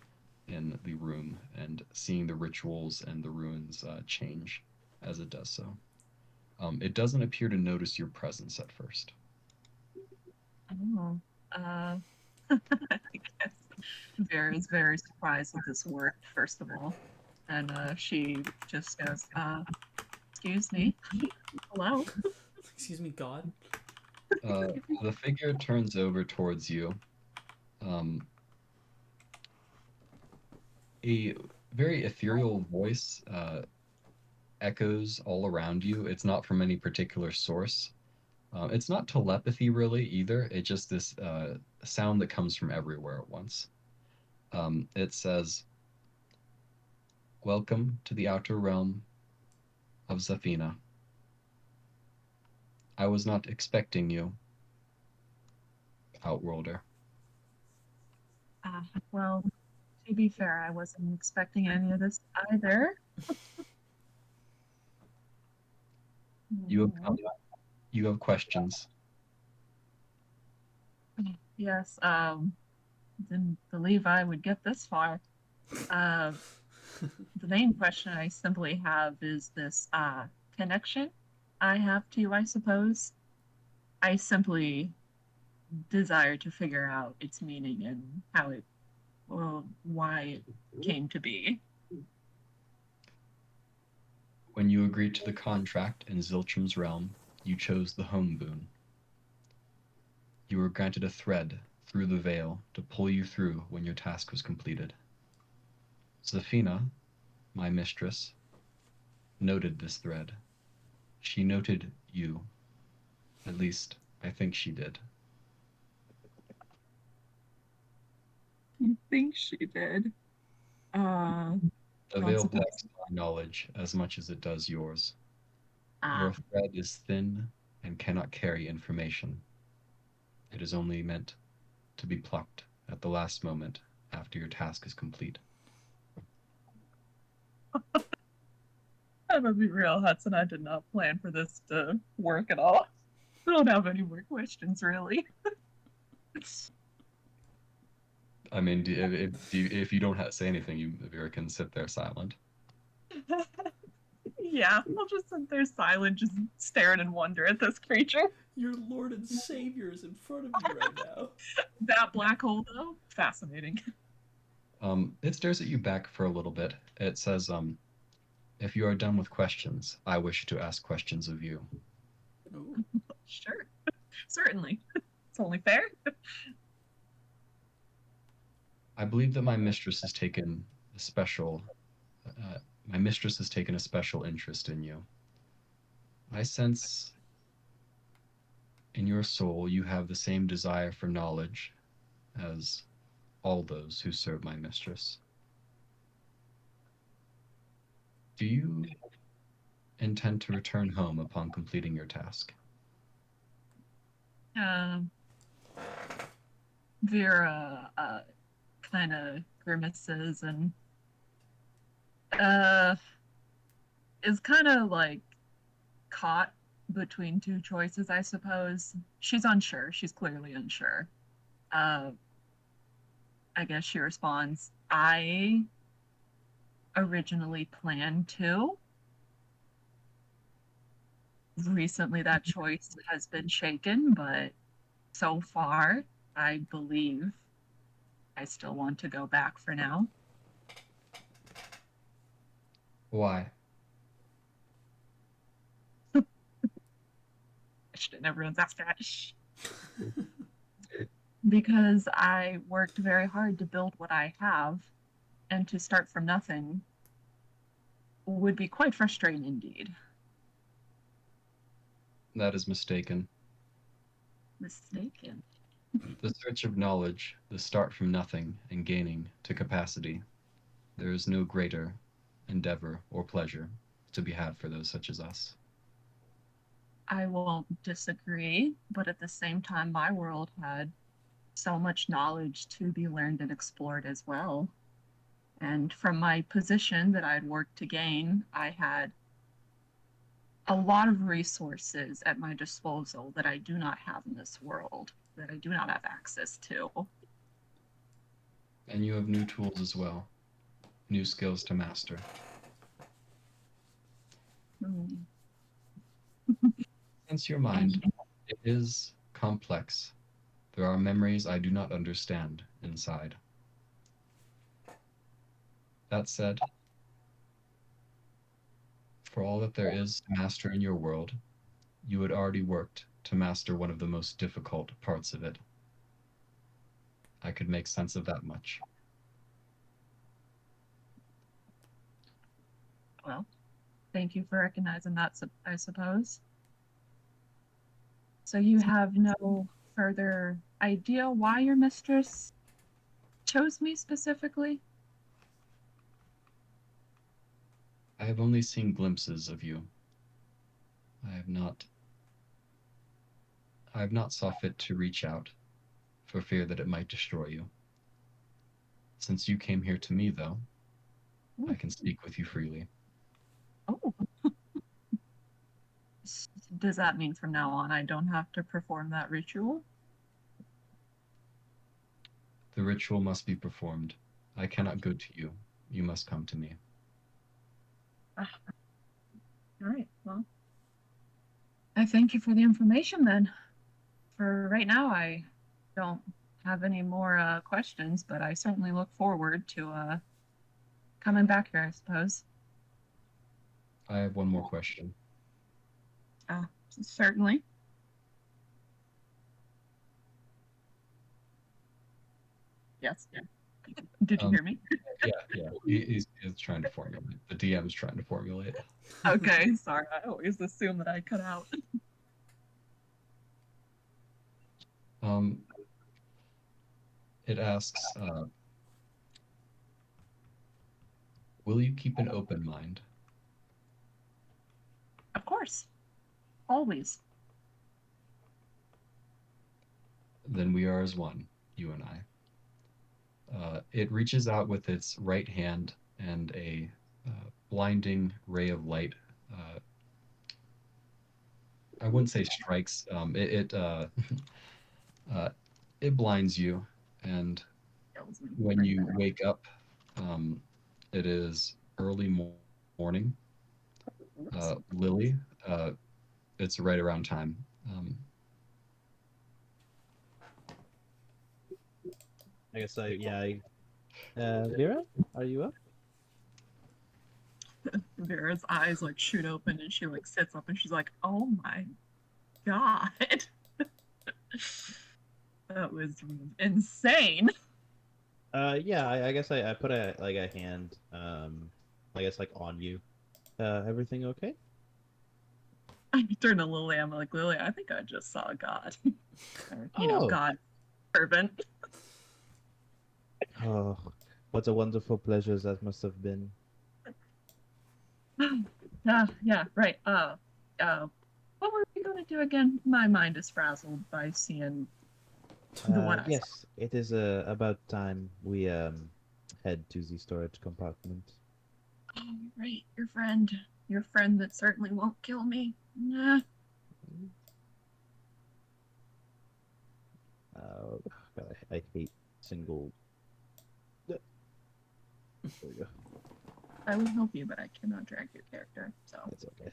in the room and seeing the rituals and the ruins change as it does so. It doesn't appear to notice your presence at first. Oh, I guess Vera is very surprised that this worked, first of all. And she just goes, excuse me. Hello? Excuse me, God. The figure turns over towards you. A very ethereal voice echoes all around you. It's not from any particular source. It's not telepathy really either. It's just this sound that comes from everywhere at once. It says, "Welcome to the outer realm of Zafina. I was not expecting you, Outworlder." Well, to be fair, I wasn't expecting any of this either. You have questions. Yes, didn't believe I would get this far. The main question I simply have is this connection I have to you, I suppose. I simply desire to figure out its meaning and how it, well, why it came to be. When you agreed to the contract in Ziltram's realm, you chose the home boon. You were granted a thread through the veil to pull you through when your task was completed. Zafina, my mistress, noted this thread. She noted you. At least, I think she did. You think she did? The Not veil supposed blocks my knowledge as much as it does yours. Your Ah, thread is thin and cannot carry information. It is only meant to be plucked at the last moment after your task is complete. I'm gonna be real, Hudson. I did not plan for this to work at all. I don't have any more questions, really. I mean, if you don't say anything, Vera can sit there silent. Yeah, I'll just sit there silent, just staring in wonder at this creature. Your Lord and Savior is in front of you right now. That black hole, though, fascinating. It stares at you back for a little bit. It says, if you are done with questions, I wish to ask questions of you. Ooh. Sure, certainly. It's only fair. I believe that my mistress has taken a special interest in you. I sense in your soul you have the same desire for knowledge as all those who serve my mistress. Do you intend to return home upon completing your task? Vera kind of grimaces and is kind of like caught between two choices, I suppose. She's unsure. She's clearly unsure. I guess she responds, I originally planned to. Recently, that choice has been shaken, but so far, I believe I still want to go back for now. Why? Everyone's after that. Because I worked very hard to build what I have, and to start from nothing would be quite frustrating indeed. That is mistaken. Mistaken. The search of knowledge, the start from nothing and gaining to capacity. There is no greater endeavor or pleasure to be had for those such as us. I won't disagree, but at the same time, my world had so much knowledge to be learned and explored as well. And from my position that I'd worked to gain, I had a lot of resources at my disposal that I do not have in this world, that I do not have access to. And you have new tools as well, new skills to master. Since your mind, it is complex. There are memories I do not understand inside. That said, for all that there is to master in your world, you had already worked to master one of the most difficult parts of it. I could make sense of that much. Well, thank you for recognizing that, I suppose. So you have no further idea why your mistress chose me specifically? I have only seen glimpses of you. I have not saw fit to reach out for fear that it might destroy you. Since you came here to me, though, I can speak with you freely. Oh. Does that mean from now on I don't have to perform that ritual? The ritual must be performed. I cannot go to you. You must come to me. All right, well, I thank you for the information then. For right now, I don't have any more questions, but I certainly look forward to coming back here, I suppose. I have one more question. Certainly. Yes. Did you hear me? Yeah. He's trying to formulate. The DM's trying to formulate. Okay, sorry. I always assume that I cut out. It asks, will you keep an open mind? Of course. Always. Then we are as one, you and I. It reaches out with its right hand, and a blinding ray of light. I wouldn't say strikes. It blinds you, and when you wake up, it is early morning. Lily, it's right around time. I guess Vera, are you up? Vera's eyes like shoot open and she like sits up and she's like, oh my god. That was insane. Yeah, I guess I put a hand, I guess on you. Everything okay? I turn to Lily. I'm like, Lily, I think I just saw God. Oh. God servant. Oh, what a wonderful pleasure that must have been. Yeah, right. What were we gonna do again? My mind is frazzled by seeing the one I saw. Yes, it is about time we head to the storage compartment. Oh, right, your friend that certainly won't kill me. Nah. God, I hate single. There we go. I will help you, but I cannot drag your character. So That's okay.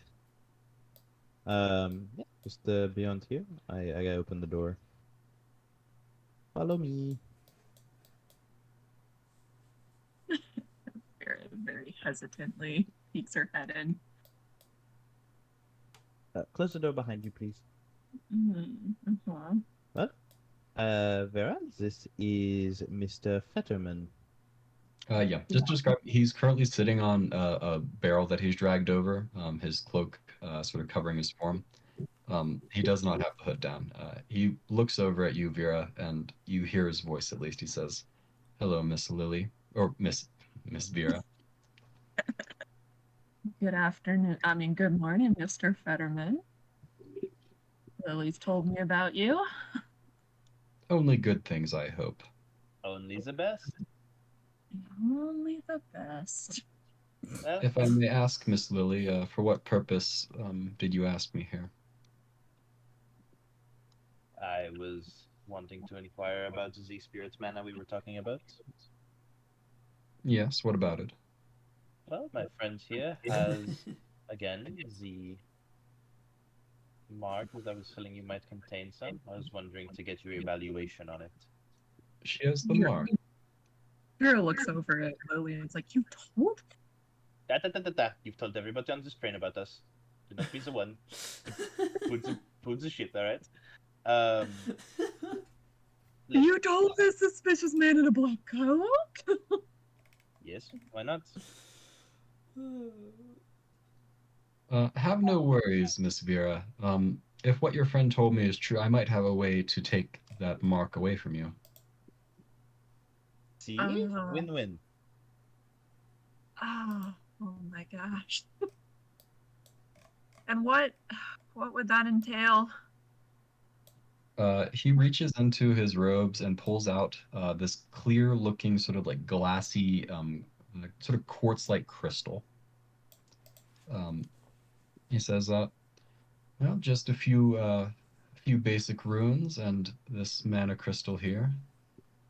Yeah, just beyond here. I open the door. Follow me. very, very hesitantly peeks her head in. Close the door behind you, please. Uh-huh. What? Vera, this is Mr. Fetterman. Yeah, just describe. He's currently sitting on a barrel that he's dragged over, his cloak sort of covering his form. He does not have the hood down. He looks over at you, Vera, and you hear his voice at least. He says, "Hello, Miss Lily, or Miss Vera." Good afternoon. I mean, good morning, Mr. Fetterman. Lily's told me about you. Only good things, I hope. Only the best. Only the best. Well, If I may ask, Miss Lily, for what purpose did you ask me here? I was wanting to inquire about the spirits mana we were talking about. Yes, what about it? Well, my friend here has, again, the mark that I was telling you might contain some. I was wondering to get your evaluation on it. She has the Vera- mark. Vera looks over at Lily and it's like, you told Da. You've told everybody on this train about us. Do not be the one. Put the shit, alright? You told this suspicious man in a black cloak? Yes, why not? Have no worries, Miss Vera. If what your friend told me is true, I might have a way to take that mark away from you. See? Uh-huh. Win-win. Oh my gosh. And what would that entail? He reaches into his robes and pulls out this clear-looking, sort of like glassy, like sort of quartz-like crystal. He says, "Well, just a few basic runes and this mana crystal here,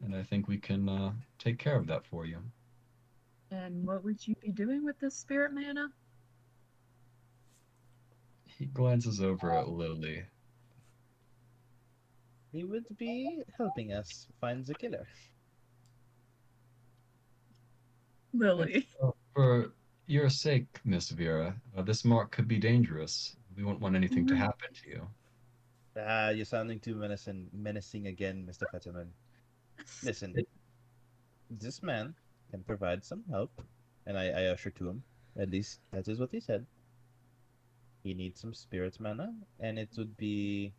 and I think we can take care of that for you." And what would you be doing with this spirit mana? He glances over at Lily. He would be helping us find the killer. Lily. For your sake, Miss Vera, this mark could be dangerous. We won't want anything to happen to you. You're sounding too menacing again, Mr. Fetterman. Listen, this man can provide some help, and I usher to him. At least that is what he said. He needs some spirit mana, and it would be,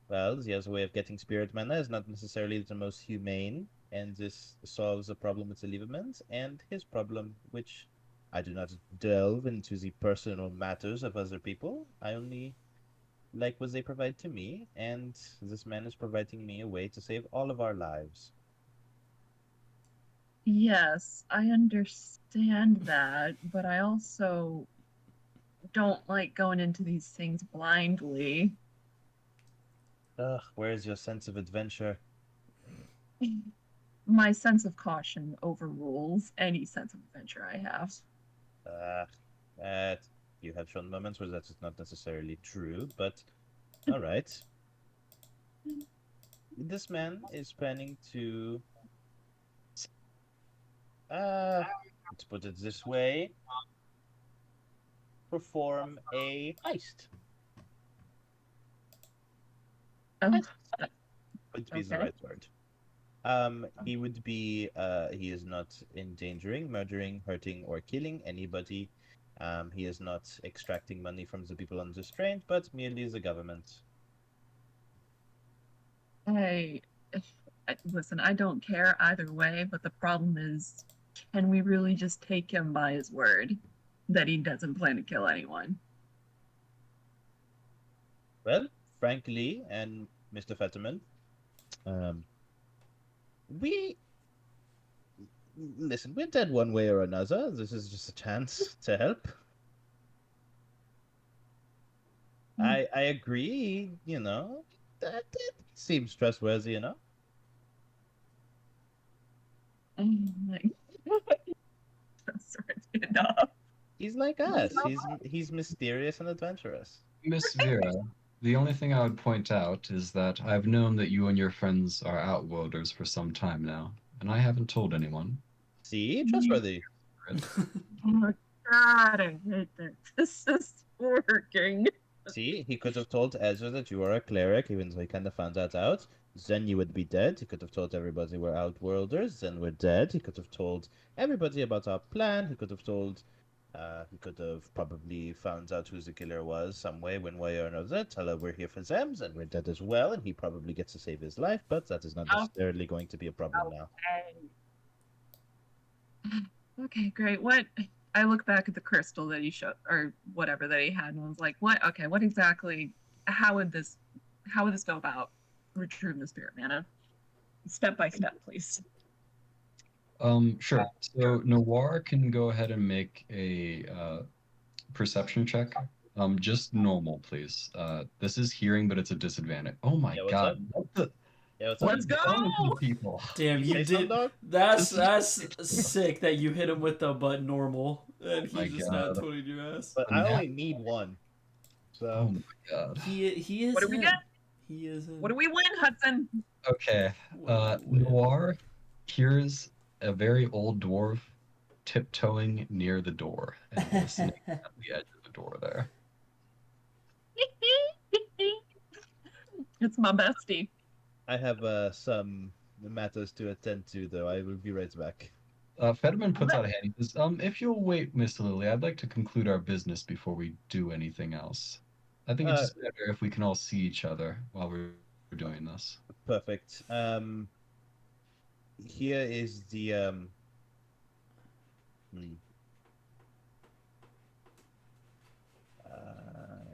well, the other way of getting spirit mana is not necessarily the most humane, and this solves a problem with the Liebermans and his problem, which I do not delve into the personal matters of other people. I only like what they provide to me, and this man is providing me a way to save all of our lives. Yes, I understand that, but I also don't like going into these things blindly. Ugh, where's your sense of adventure? My sense of caution overrules any sense of adventure I have. That you have shown moments where that is not necessarily true, but all right. This man is planning to, let's put it this way, perform a heist. Oh, Would be the okay. right word. He would be, he is not endangering, murdering, hurting, or killing anybody. He is not extracting money from the people on this train, but merely the government. Hey, listen, I don't care either way, but the problem is, can we really just take him by his word? that he doesn't plan to kill anyone. Well, frankly, and Mr. Fetterman, um, we listen. We're dead one way or another. This is just a chance to help. I agree. You know, that it seems trustworthy. You know. Oh my God. Sorry, enough. He's like us. He's mysterious and adventurous. Miss Vera, the only thing I would point out is that I've known that you and your friends are outworlders for some time now, and I haven't told anyone. See, trustworthy. Oh my God, I hate this. This is working. See, he could have told Ezra that you are a cleric, even though he kind of found that out. Then you would be dead. He could have told everybody we're outworlders, then we're dead. He could have told everybody about our plan. He could have told. He could have probably found out who the killer was some way, one way or another. Tell her we're here for them, and we're dead as well, and he probably gets to save his life. But that is not necessarily going to be a problem now. Okay, great. What? I look back at the crystal that he showed, or whatever that he had, and was like, "What? Okay, what exactly? How would this go about retrieving the spirit mana? Step by step, please." Sure. So Noir can go ahead and make a perception check. Just normal, please. This is hearing, but it's a disadvantage. Oh my Yeah, what's God. up? What the? Yeah, what's Let's up? go! Wrong with you people? Damn, you Say did. something, dog? That's sick that you hit him with the but normal, and my he just not God. toting your ass. But I only need one. So Oh my God. He is. What do we him. get? He is. Him. What do we win, Hudson? Okay. What do we win? Noir hears a very old dwarf tiptoeing near the door and listening at the edge of the door there. It's my bestie. I have some matters to attend to, though. I will be right back. Fetterman puts out a hand. He says, if you'll wait, Miss Lily, I'd like to conclude our business before we do anything else. I think it's just better if we can all see each other while we're doing this. Perfect. Here is the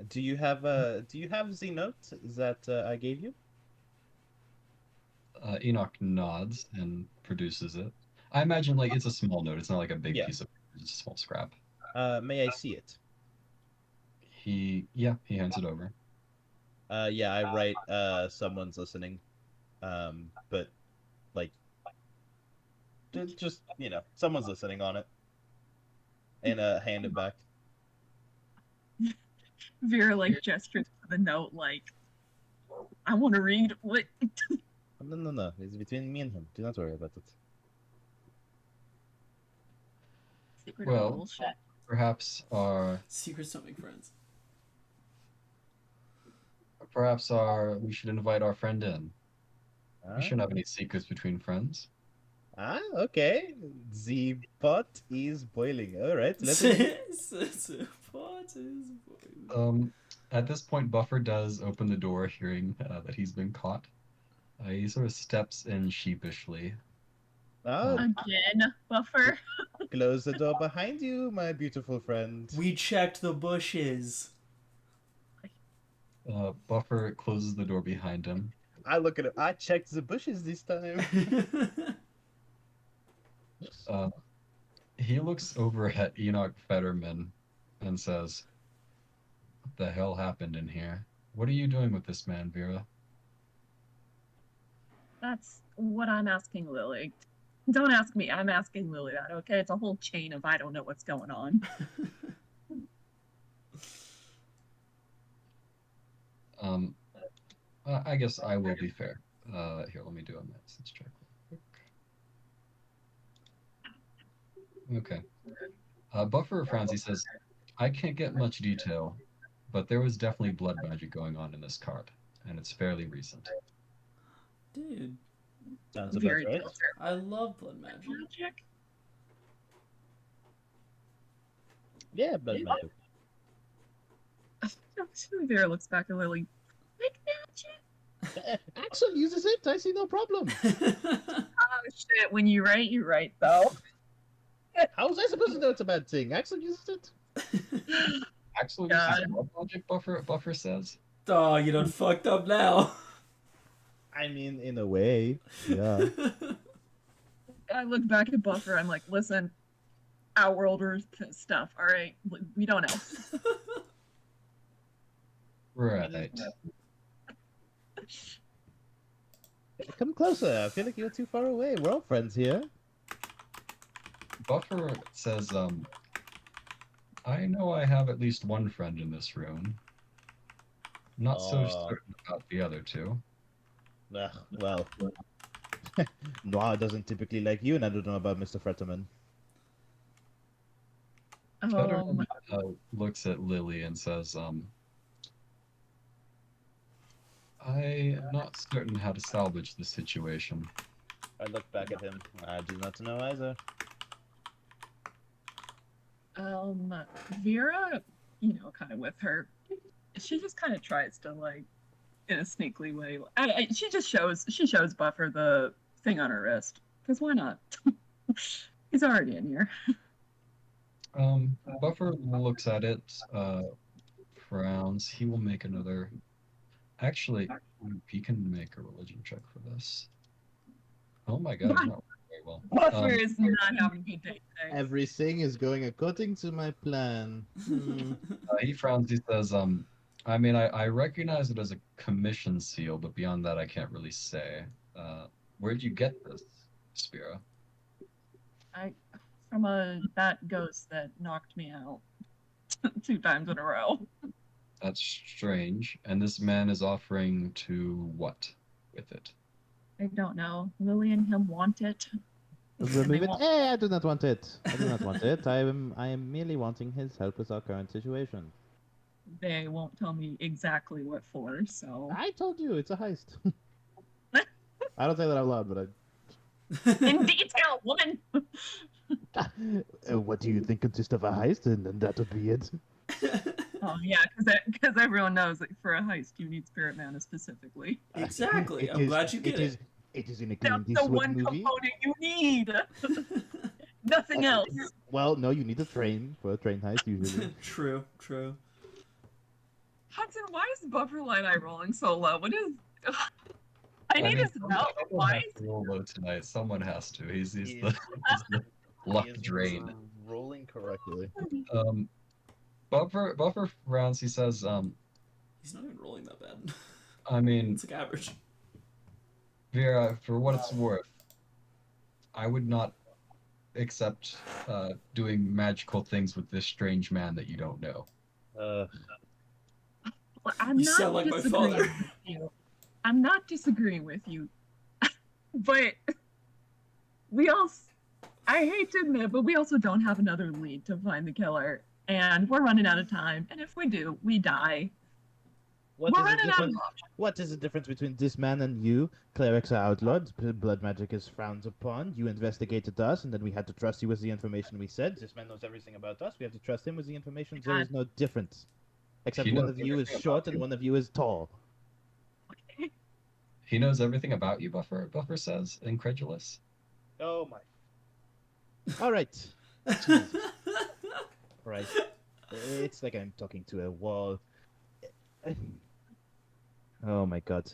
do you have the note that I gave you? Enoch nods and produces it. I imagine like it's a small note. It's not like a big Yeah. piece of paper. It's a small scrap. May I see it? He hands it over. Yeah, I write someone's listening. But like just someone's listening on it. And hand it back. Vera like gestures to the note, like, I want to read. What? No. It's between me and him. Do not worry about it. Secret Well, bullshit. Perhaps Secrets don't make friends. we should invite our friend in. We shouldn't have any secrets between friends. Okay. The pot is boiling. All right. Let's At this point, Buffer does open the door, hearing that he's been caught. He sort of steps in sheepishly. Again, Buffer. Close the door behind you, my beautiful friend. We checked the bushes. Buffer closes the door behind him. I look at it. I checked the bushes this time. He looks over at Enoch Fetterman and says, "What the hell happened in here? What are you doing with this man, Vera?" That's what I'm asking Lily. Don't ask me. I'm asking Lily that, okay? It's a whole chain of I don't know what's going on. I guess I will be fair. Here, let me do a message check real quick. Okay. Buffer frowns. He says, "I can't get much detail, but there was definitely blood magic going on in this card, and it's fairly recent." Dude, Sounds about Very right. filter. I love blood magic. Magic? Yeah, blood magic. Vera looks back at Lily. Like magic? Axel uses it. I see no problem. Oh shit, when you write, though. How was I supposed to know it's a bad thing? Axel uses it. Axel God. uses blood logic, Buffer says. Oh, you done fucked up now. I mean, in a way, yeah. I look back at Buffer. I'm like, listen, Outworlders stuff. All right, we don't know. Right. Come closer. I feel like you're too far away. We're all friends here. Buffer says, I know I have at least one friend in this room. Not so Oh. certain about the other two. Well, Noir doesn't typically like you, and I don't know about Mr. Fretterman. Fetterman looks at Lily and says, I am not certain how to salvage the situation. I look back at him. I do not know either. Vera, kind of with her, she just kind of tries to like, in a sneakily way. She shows Buffer the thing on her wrist because why not? He's already in here. Buffer looks at it, frowns. He will make another. Actually, he can make a religion check for this. Oh my god, it's not very well. Buffer is not having a good day today. Everything is going according to my plan. He frowns. He says, I mean, I recognize it as a commission seal, but beyond that, I can't really say. Where'd you get this, Spira? From that ghost that knocked me out 2 times in a row. That's strange. And this man is offering to what with it? I don't know. Lily and him want it. Remove it. Hey, I do not want it. I do not want it. I am merely wanting his help with our current situation. They won't tell me exactly what for, so. I told you, it's a heist. I don't say that out loud, but In detail, woman! what do you think consists of a heist? And then that would be it. Oh, yeah, because everyone knows that for a heist, you need Spirit Mana specifically. Exactly. I'm glad you get it. It is in a That's Clint the Eastwood one movie. component you need! Nothing else. Well, no, you need a train for a train heist usually. True. Hudson, why is the buffer line eye rolling so low? What is... I need his help. Why is to roll low tonight. Someone has to. He's He the, is- he's the luck He is drain. rolling correctly. Buffer rounds. He says, He's not even rolling that bad. I mean, It's like average. Vera, for what it's worth, I would not accept doing magical things with this strange man that you don't know. I'm You not sound like my disagreeing father. with you. I'm not disagreeing with you. But we also, I hate to admit, but we also don't have another lead to find the killer. And we're running out of time. And if we do, we die. We're running out of options. What is the difference between this man and you? Clerics are outlawed. Blood magic is frowned upon. You investigated us, and then we had to trust you with the information we said. This man knows everything about us. We have to trust him with the information. There is no difference. Except He one knows of you is everything short about and you. one of you is tall. Okay. He knows everything about you, Buffer says, incredulous. Oh my. All right. Right. It's like I'm talking to a wall. Oh my god.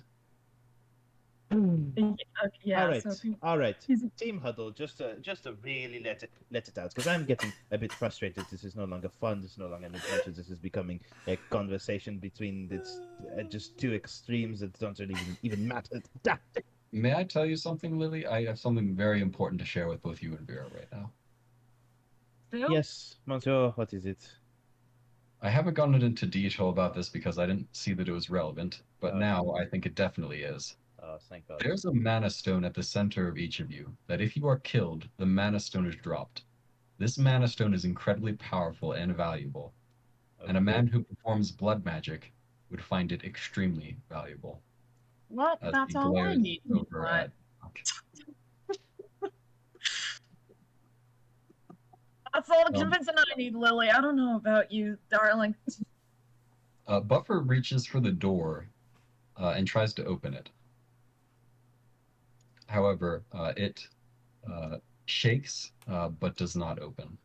Yeah, all right. so if you- All right. he's- Team huddle, just to really let it out, because I'm getting a bit frustrated. This is no longer fun. This is no longer an adventure. This is becoming a conversation between just two extremes that don't really even matter. May I tell you something, Lily? I have something very important to share with both you and Vera right now. Still? Yes, Monsieur. What is it? I haven't gone into detail about this because I didn't see that it was relevant, but Oh. now I think it definitely is. Oh, thank God. There's a mana stone at the center of each of you that if you are killed, the mana stone is dropped. This mana stone is incredibly powerful and valuable, and a man who performs blood magic would find it extremely valuable. Well, as that's he all I glares need. over at- That's all the convincing I need, Lily. I don't know about you, darling. Buffer reaches for the door and tries to open it. However, it shakes but does not open.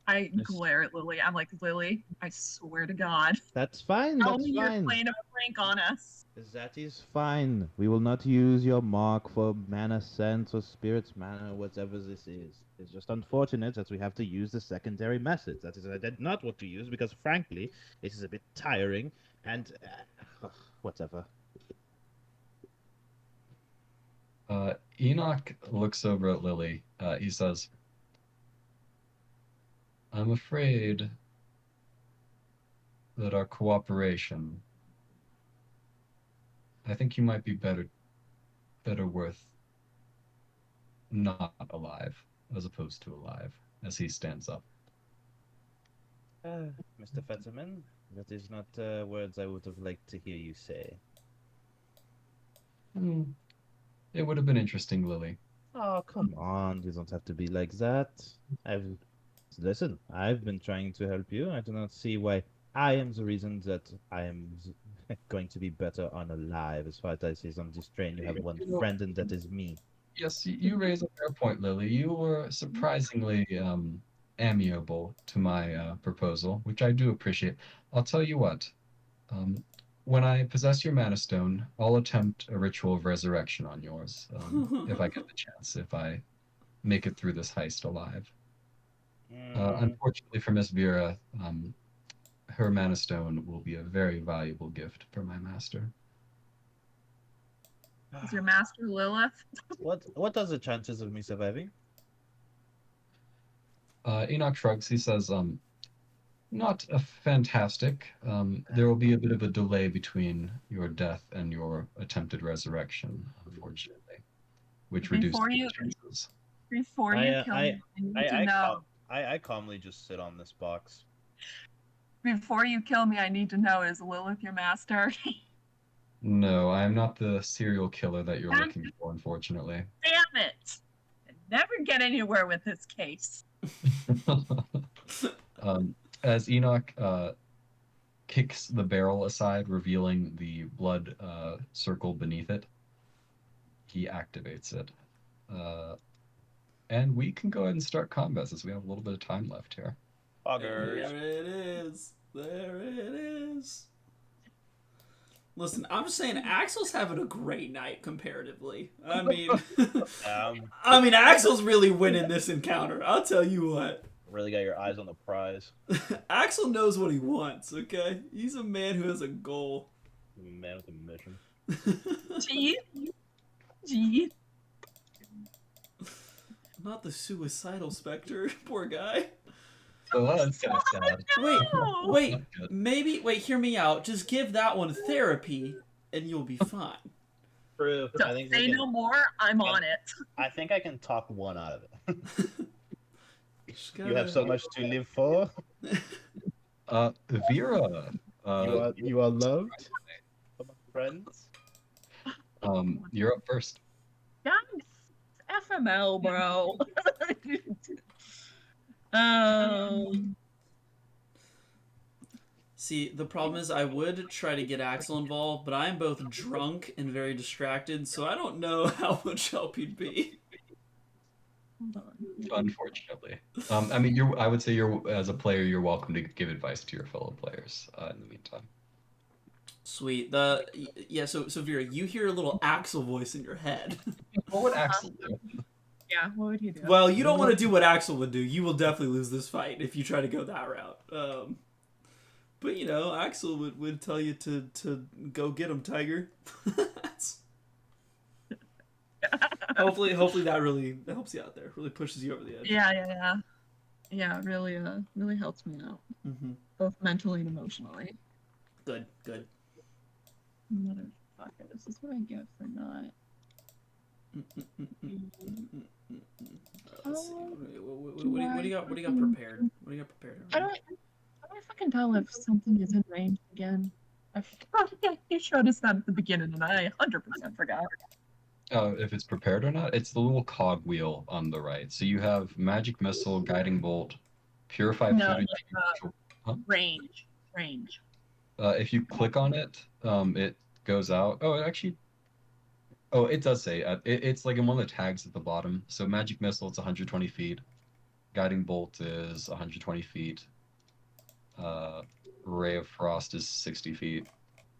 I Yes. glare at Lily. I'm like, Lily, I swear to God, That's fine. tell That's me you're fine. playing a prank on us. That is fine. We will not use your mark for mana sense or spirit's mana, whatever this is. It's just unfortunate that we have to use the secondary message. That is, I did not want to use because, frankly, it is a bit tiring and whatever. Enoch looks over at Lily. He says, I'm afraid that our cooperation, I think you might be better worth not alive as opposed to alive, as he stands up. Mr. Fetterman, that is not words I would have liked to hear you say. It would have been interesting, Lily. Oh, come on. You don't have to be like that. Listen, I've been trying to help you. I do not see why I am the reason that I am going to be better unalive. As far as I see on this train, you have one friend, and that is me. Yes, you raise a fair point, Lily. You were surprisingly amiable to my proposal, which I do appreciate. I'll tell you what. When I possess your mana stone, I'll attempt a ritual of resurrection on yours, if I get the chance, if I make it through this heist alive. Unfortunately for Miss Vera, her mana stone will be a very valuable gift for my master. Is your master Lilith? What are the chances of me surviving? Enoch shrugs. He says, not a fantastic. There will be a bit of a delay between your death and your attempted resurrection, unfortunately, which reduces the chances. Before you kill me, I need to know. I calmly just sit on this box. Before you kill me, I need to know, is Lilith your master? No, I am not the serial killer that you're looking for, unfortunately. Damn it! I never get anywhere with this case. As Enoch kicks the barrel aside, revealing the blood circle beneath it, he activates it. And we can go ahead and start combat since we have a little bit of time left here. There it is. There it is. Listen, I'm just saying Axel's having a great night comparatively. I mean, Axel's really winning this encounter. I'll tell you what. Really got your eyes on the prize. Axel knows what he wants, okay? He's a man who has a goal. A man with a mission. Gee. Not the suicidal specter. Poor guy. Oh, that's kind of sad. Wait, hear me out. Just give that one therapy and you'll be fine. True. Don't say no more. I'm on it. I think I can talk one out of it. Gotta... You have so much to live for. Vera. You are loved. Among friends. You're up first. That's FML, bro. See, the problem is I would try to get Axel involved, but I'm both drunk and very distracted, so I don't know how much help he'd be. Unfortunately. I mean, I would say as a player, you're welcome to give advice to your fellow players in the meantime. Sweet. So Vera, you hear a little Axel voice in your head. What would Axel do? Yeah, what would he do? Well, you don't want to do what Axel would do. You will definitely lose this fight if you try to go that route. But you know, Axel would tell you to go get him, Tiger. Hopefully that really helps you out there. Really pushes you over the edge. Yeah. Yeah, really helps me out. Mm-hmm. Both mentally and emotionally. Good. Motherfucker, this is what I get for not. Let's see. What do you got prepared? What do you got prepared? How do I fucking tell if something is in range again? You showed us that at the beginning, and I 100% forgot. If it's prepared or not, it's the little cog wheel on the right. So you have magic missile, guiding bolt, purify food. Range. If you click on it, it goes out. It does say it's like in one of the tags at the bottom. So magic missile, it's 120 feet. Guiding Bolt is 120 feet. Ray of Frost is 60 feet.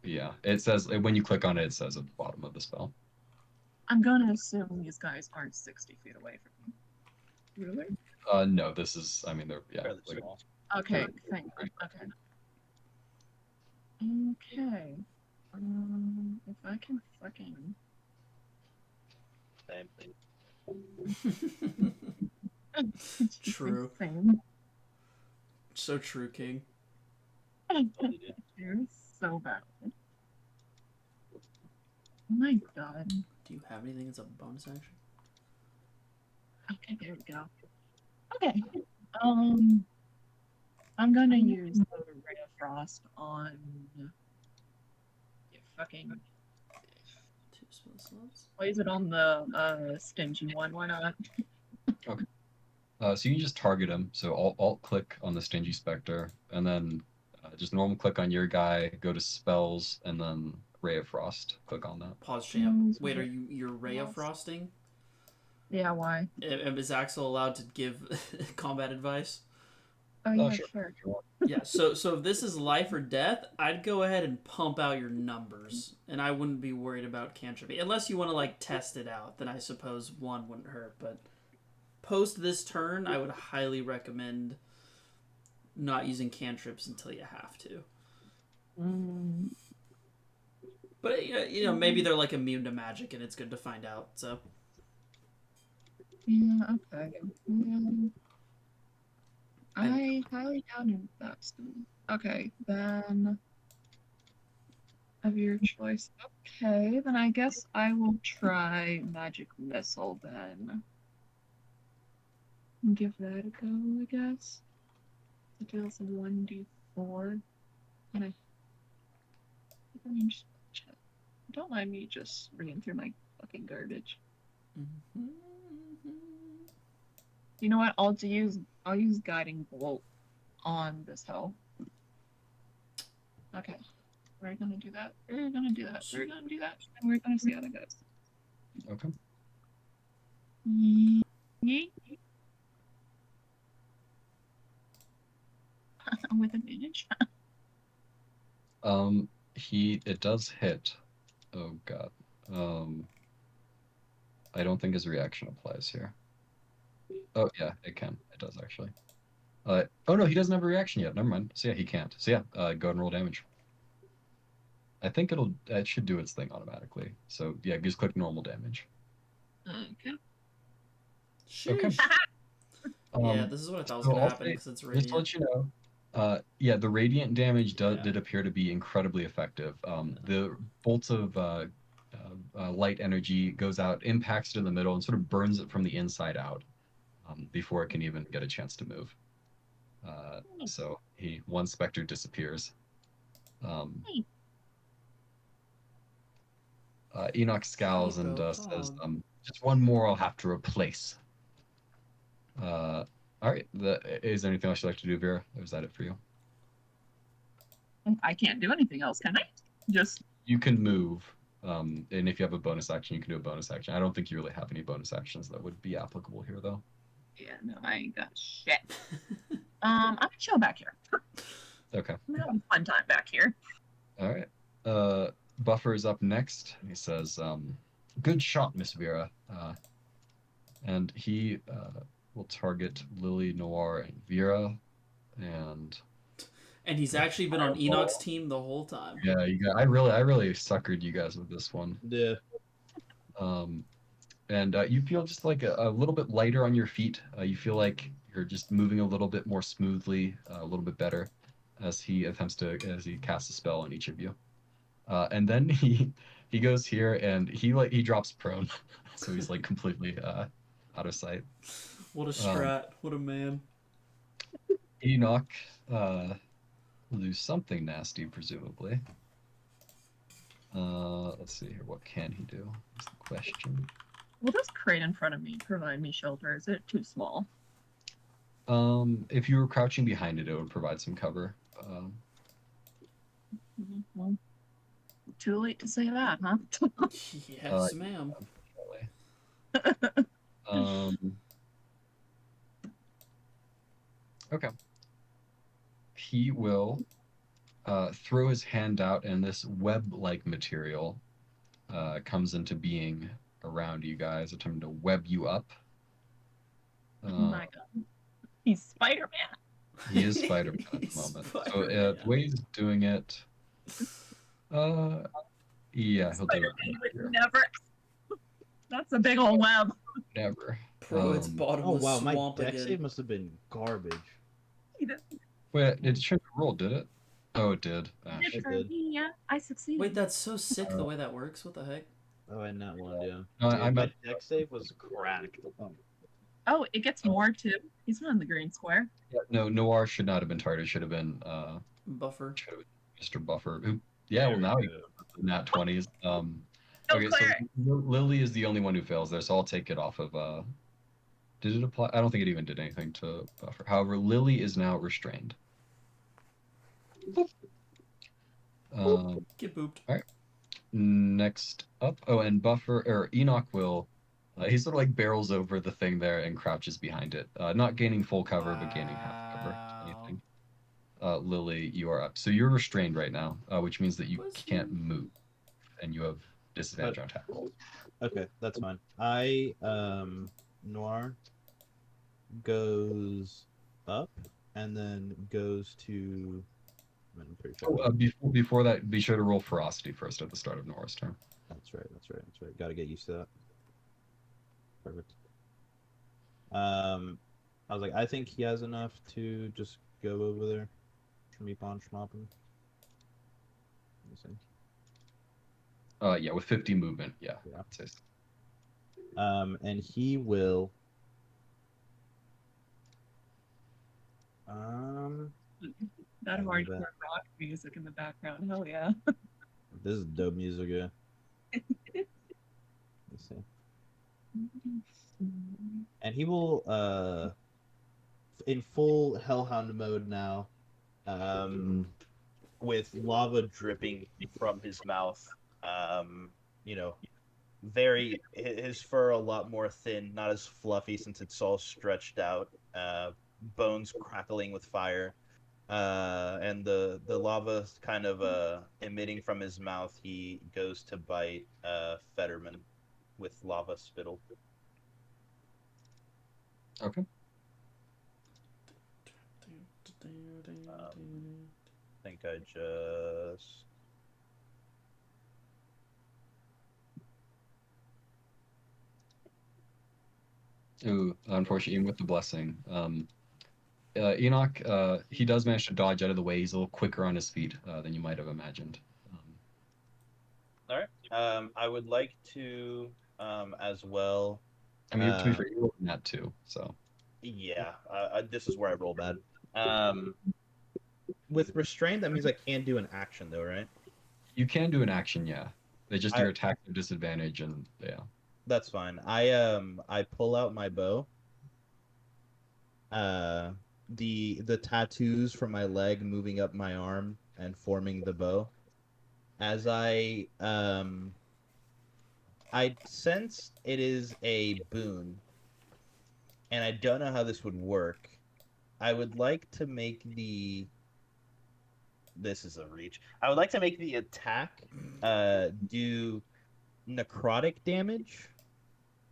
Yeah, it says when you click on it, it says at the bottom of the spell. I'm gonna assume these guys aren't 60 feet away from me. Really? No, this is. I mean, they're Fairly like, small. Okay, thank you. Okay. Okay. If I can fucking. Same thing. True. Same. So true, King. You're so bad. Oh my god. Do you have anything as a bonus action? Okay, there we go. Okay. I'm gonna use the Ray of Frost on fucking. Two spell slots. Why is it on the stingy one? Why not? so you can just target him. So alt click on the Stingy Spectre, and then just normal click on your guy. Go to spells, and then Ray of Frost. Click on that. Pause, champ. Wait, you're Ray of Frosting? Yeah, why? Is Axel allowed to give combat advice? Oh yeah, Sure. sure. If you want. Yeah, so if this is life or death, I'd go ahead and pump out your numbers, and I wouldn't be worried about cantrip. Unless you want to, like, test it out, then I suppose one wouldn't hurt, but post this turn, I would highly recommend not using cantrips until you have to. But, you know, maybe they're, like, immune to magic, and it's good to find out, so... Yeah, okay. I highly doubt that's okay, then of your choice. Okay, then I guess I will try Magic Missile then. Give that a go, I guess. It deals 1d4. And don't mind me just reading through my fucking garbage. You know what? I'll use Guiding Bolt on this hell. Okay. We're gonna do that. We're gonna do that. We're gonna do that. And we're gonna see how that goes. Okay. Yeet. With advantage. It does hit. Oh god. I don't think his reaction applies here. Oh yeah, it can. It does actually. Oh no, he doesn't have a reaction yet. Never mind. So yeah, he can't. So yeah, go ahead and roll damage. I think it should do its thing automatically. So yeah, just click normal damage. Okay. Sheesh. Yeah, this is what I thought was going to happen because it's radiant. Just to let you know, yeah, the radiant damage did appear to be incredibly effective. The bolts of light energy goes out, impacts it in the middle, and sort of burns it from the inside out before it can even get a chance to move. So one specter disappears. Enoch scowls and says, "Just one more I'll have to replace." All right. Is there anything else you'd like to do, Vera? Or is that it for you? I can't do anything else, can I? Just You can move, and if you have a bonus action, you can do a bonus action. I don't think you really have any bonus actions that would be applicable here, though. yeah, no, I ain't got shit. I'm gonna chill back here. Okay. I'm having a fun time back here. All right. Buffer is up next. He says, "Good shot, Miss Vera." And he will target Lily, Noir, and Vera, and he's actually been on Enoch's team the whole time. yeah, I really suckered you guys with this one. Yeah. And you feel just like a little bit lighter on your feet. You feel like you're just moving a little bit more smoothly, a little bit better, as he casts a spell on each of you. And then he goes here and he drops prone, so he's like completely out of sight. What a strat! What a man! Enoch will do something nasty, presumably. Let's see here. What can he do? Is the question. Will this crate in front of me provide me shelter? Is it too small? If you were crouching behind it, it would provide some cover. Well, too late to say that, huh? Yes, ma'am. Okay. He will throw his hand out, and this web-like material comes into being around you guys, attempting to web you up. Oh my god. He's Spider-Man. He is Spider-Man at the He's moment. So Spider-Man. the way he's doing it, yeah, he'll do it. Spider-Man would never. That's a big old web. Never. Bro, it's Um, Oh bottomless wow, my swamp deck again. save must have been garbage. Wait, it shouldn't roll, did it? Oh, it did. Ah, Good shit. for me, yeah. I succeeded. Wait, that's so sick the way that works. What the heck? Oh, I not one, yeah. No, Dude, I my meant deck save was cracked. Oh, it gets more too. He's not in the green square. no. Noir should not have been targeted. Should have been Buffer. Mr. Buffer. Who? Yeah. Well, now he nat 20s. No Okay, so cleric. Lily is the only one who fails there, so I'll take it off of. Did it apply? I don't think it even did anything to Buffer. However, Lily is now restrained. Get booped. Next up, oh, and Buffer or Enoch will. He sort of like barrels over the thing there and crouches behind it, not gaining full cover, but gaining half cover. Wow. Anything. Lily, you are up. So you're restrained right now, which means that you can't move, and you have disadvantage on attack rolls. Okay, that's fine. Noir goes up and then goes to. I'm pretty sure. Oh, before that, be sure to roll ferocity first at the start of Nora's turn. That's right. Got to get used to that. Perfect. I was like, I think he has enough to just go over there. Meep on schmopping. Yeah, with 50 movement, yeah. Yeah. I'd say And he will. That I hardcore knew that. rock music in the background. Hell yeah. This is dope music, yeah. Let's see. And he will, in full Hellhound mode now, with lava dripping from his mouth. You know, his fur a lot more thin, not as fluffy since it's all stretched out. Bones crackling with fire. And the lava kind of emitting from his mouth. He goes to bite Fetterman with lava spittle. Okay. I think I just. Ooh, unfortunately, even with the blessing. Enoch, he does manage to dodge out of the way. He's a little quicker on his feet than you might have imagined. All right. I would like to, as well. I mean, to be fair, you rolled in that too, so. Yeah, this is where I roll bad. With restraint, that means I can't do an action, though, right? You can do an action, yeah. They just your attack at disadvantage, and yeah. That's fine. I pull out my bow. The tattoos from my leg moving up my arm and forming the bow. As I sense it is a boon, and I don't know how this would work. I would like to make the. This is a reach. I would like to make the attack do necrotic damage.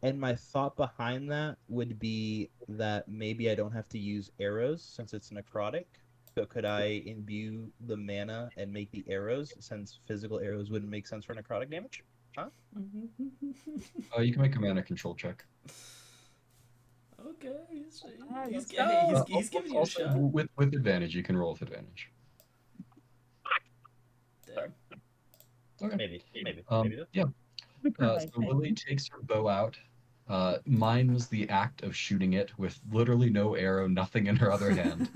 And my thought behind that would be that maybe I don't have to use arrows since it's necrotic. So could I imbue the mana and make the arrows since physical arrows wouldn't make sense for necrotic damage? Huh? You can make a mana control check. Okay, Let's he's giving you a Also, shot. with advantage, you can roll with advantage. Damn. Okay. Maybe. Yeah. So Lily takes her bow out, mimes the act of shooting it with literally no arrow, nothing in her other hand,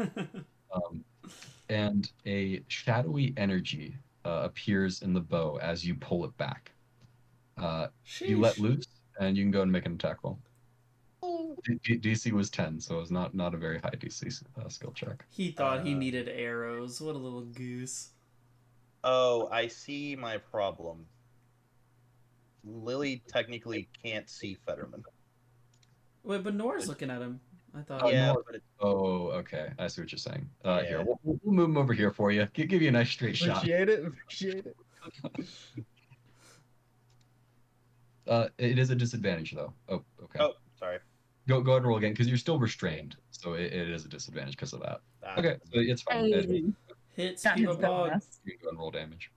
and a shadowy energy appears in the bow as you pull it back. You let loose, and you can go and make an attack roll. DC was 10, so it was not a very high DC skill check. He thought he needed arrows. What a little goose. Oh, I see my problem. Lily technically can't see Fetterman. Wait, but Nora's looking at him. I thought. Yeah, Nor- but it, Oh, okay. I see what you're saying. Here, Yeah. we'll move him over here for you. Give you a nice straight shot. appreciate it. Appreciate it. It is a disadvantage though. Oh, okay. Oh, sorry. Go ahead and roll again because you're still restrained, so it is a disadvantage because of that. Ah, Okay, so it's fine. Hey, Hits got his Peebo Pog. bonus. You can go and roll damage.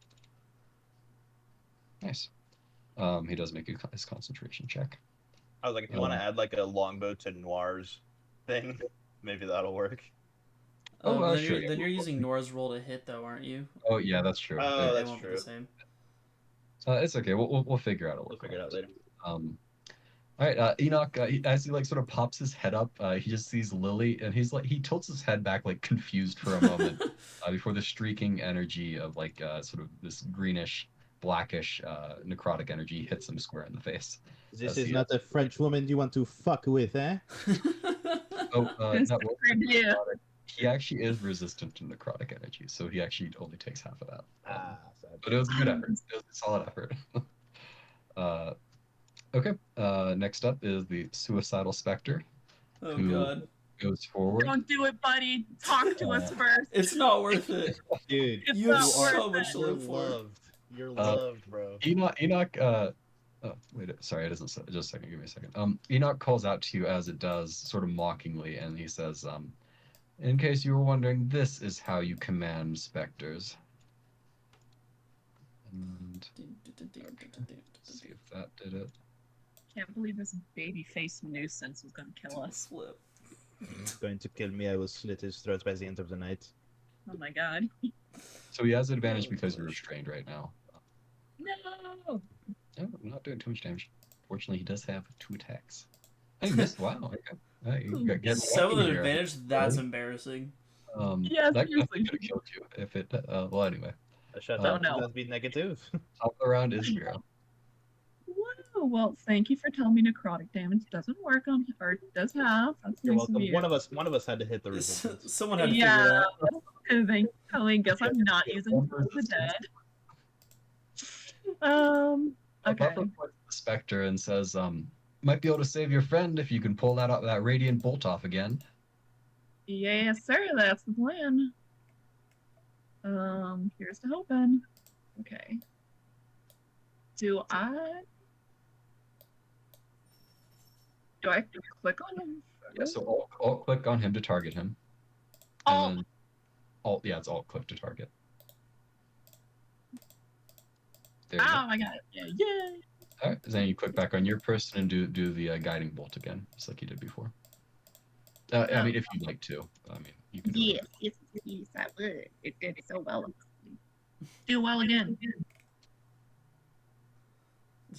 Nice. He does make his concentration check. I was like, if you want to add like a longbow to Noir's thing, maybe that'll work. Then, Sure. you're using Nora's roll to hit, though, aren't you? Oh yeah, that's true. Oh, They that's won't be true. the same. It's okay. We'll figure out a We'll look. figure it out later. All right, Enoch. As he like sort of pops his head up, he just sees Lily, and he tilts his head back like confused for a moment before the streaking energy of like sort of this greenish, blackish, necrotic energy hits him square in the face. This As is he- not a French woman you want to fuck with, eh? Oh, It's that a was good idea. necrotic. He actually is resistant to necrotic energy, so he actually only takes half of that. Sad. But it was a good effort. It was a solid effort. Okay. Next up is the suicidal specter. Oh, Who- God. Goes forward. Don't do it, buddy. Talk to us first. It's not worth it. Dude, It's You have not so worth much it. to you're live for. loved. You're loved, bro. Enoch. Oh, wait. Sorry, it doesn't. Just a second. Give me a second. Enoch calls out to you as it does, sort of mockingly, and he says, "In case you were wondering, this is how you command specters." And let's see if that did it. Can't believe this baby face nuisance was gonna kill us. Flip. He's going to kill me. I will slit his throat by the end of the night. Oh my god. So he has advantage because you're restrained right now. No. Oh, I'm not doing too much damage. Fortunately, he does have 2 attacks. Oh, you missed. Wow. Okay. You got getting So with lucky an here. advantage, that's embarrassing. Yeah, That seriously. could have killed you if it. Well, anyway. Shut Oh, up. no. Let's be negative. Top of the round is Vera. Wow. Well, thank you for telling me necrotic damage doesn't work on or does have. That's You're nice of welcome. you. One of us had to hit the resistance. Someone had to Yeah. figure it out. And thank you. I guess I'm not using the dead. Okay. Buffer points to the specter and says, "Might be able to save your friend if you can pull that radiant bolt off again." Yes, sir. That's the plan. Here's to hoping. Okay. Do I click on him? Yeah, so alt click on him to target him. Alt. And then it's alt click to target. There you Oh, I got it. Yeah, yay. go. All right, then you click back on your person and do the guiding bolt again, just like you did before. I mean, if you'd like to. I mean, you can do it. Yes, I would. It did so well. Do well again.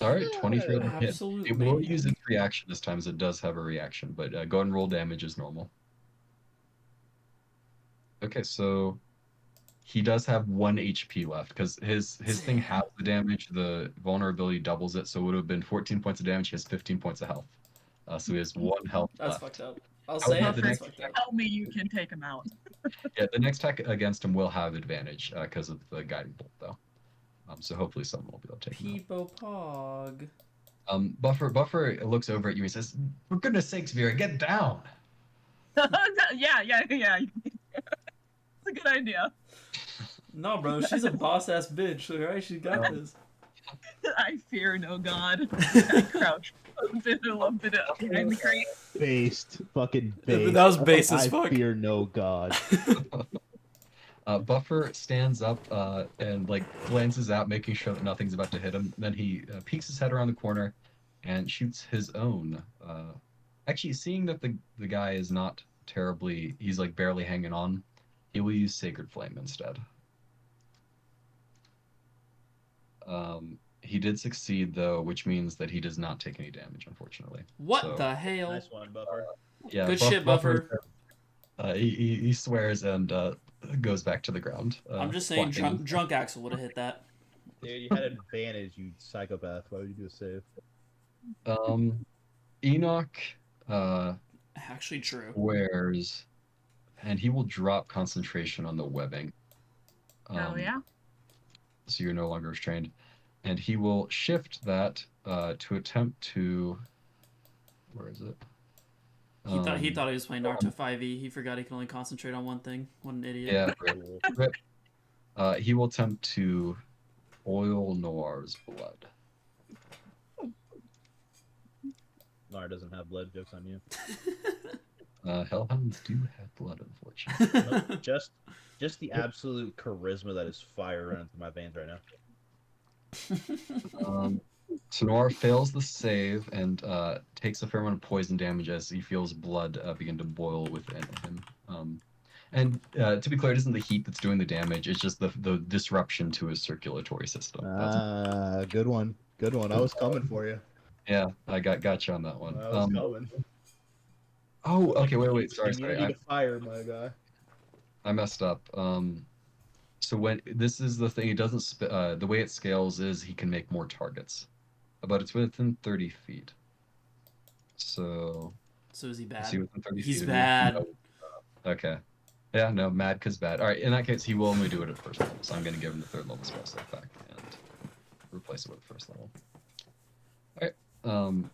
All right, 23 on the hit. Absolutely. It will use its reaction this time, as it does have a reaction, but go ahead and roll damage as normal. Okay, so he does have 1 HP left because his thing halves the damage, the vulnerability doubles it, so it would have been 14 points of damage. He has 15 points of health, so he has 1 health That's left. fucked up. I'll would say have it, the that's next fucked up. Tell me you can take him out. Yeah, the next attack against him will have advantage because of the guiding bolt, though. So hopefully someone will be able to take him Peebo Pog. out. Buffer looks over at you and says, "For goodness sakes, Vera, get down." yeah. It's a good idea. No, bro, she's a boss ass bitch. Alright, she got this. I fear no god. I crouch a bit behind the crate. Based. Fucking Yeah, based. but that was base as I fuck. fear no god. Buffer stands up and like glances out, making sure that nothing's about to hit him. Then he peeks his head around the corner and shoots his own. Actually, seeing that the guy is not terribly, he's like barely hanging on, he will use Sacred Flame instead. He did succeed though, which means that he does not take any damage, unfortunately. What So, the hell? Nice one, Buffer. Yeah, Good shit, Buffer. He swears and goes back to the ground. I'm just saying, flying. drunk Axel would have hit that. Dude, you had advantage, you psychopath. Why would you do a save? Enoch Actually, true. swears, and he will drop concentration on the webbing. Oh yeah. So you're no longer restrained. And he will shift that to attempt to... Where is it? He thought he was playing Naruto 5e. He forgot he can only concentrate on one thing. What an idiot. Yeah. Rip. He will attempt to boil Noir's blood. Noir doesn't have blood. Jokes on you. Hellhounds do have blood, unfortunately. Nope, just the absolute charisma that is fire running through my veins right now. So Noir fails the save and takes a fair amount of poison damage as he feels blood begin to boil within him. And to be clear, it isn't the heat that's doing the damage, it's just the disruption to his circulatory system. Good one. Good one. I was coming for you. Yeah, I got you on that one. I was coming. Oh, okay, wait, sorry. Immunity to fire, my guy. I messed up. So when this is the thing, it doesn't the way it scales is he can make more targets, but it's within 30 feet. So is he bad? is he within 30 He's feet of bad. you? No. Okay. Yeah, no, mad cause bad. All right, in that case, he will only do it at first level, so I'm gonna give him the third level spell slot back and replace it with first level. All right.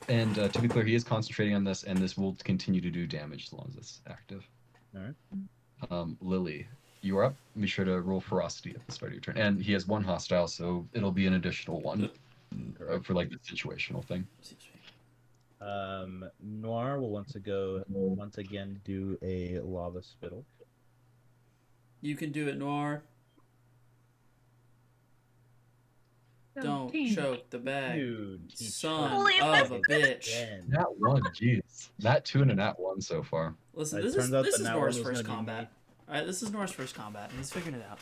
And to be clear, he is concentrating on this, and this will continue to do damage as long as it's active. All right. Lily, you are up. Be sure to roll ferocity at the start of your turn, and he has one hostile, so it'll be an additional one for like the situational thing. Noir will once again do a lava spittle. You can do it, Noir. Don't choke the bag. Dude, he Son Holy of a bitch. again. Nat 1, jeez. Nat 2 and a Nat 1 so far. Listen, It this turns out is that that Noir's one was first gonna be combat. Alright, this is Noir's first combat, and he's figuring it out.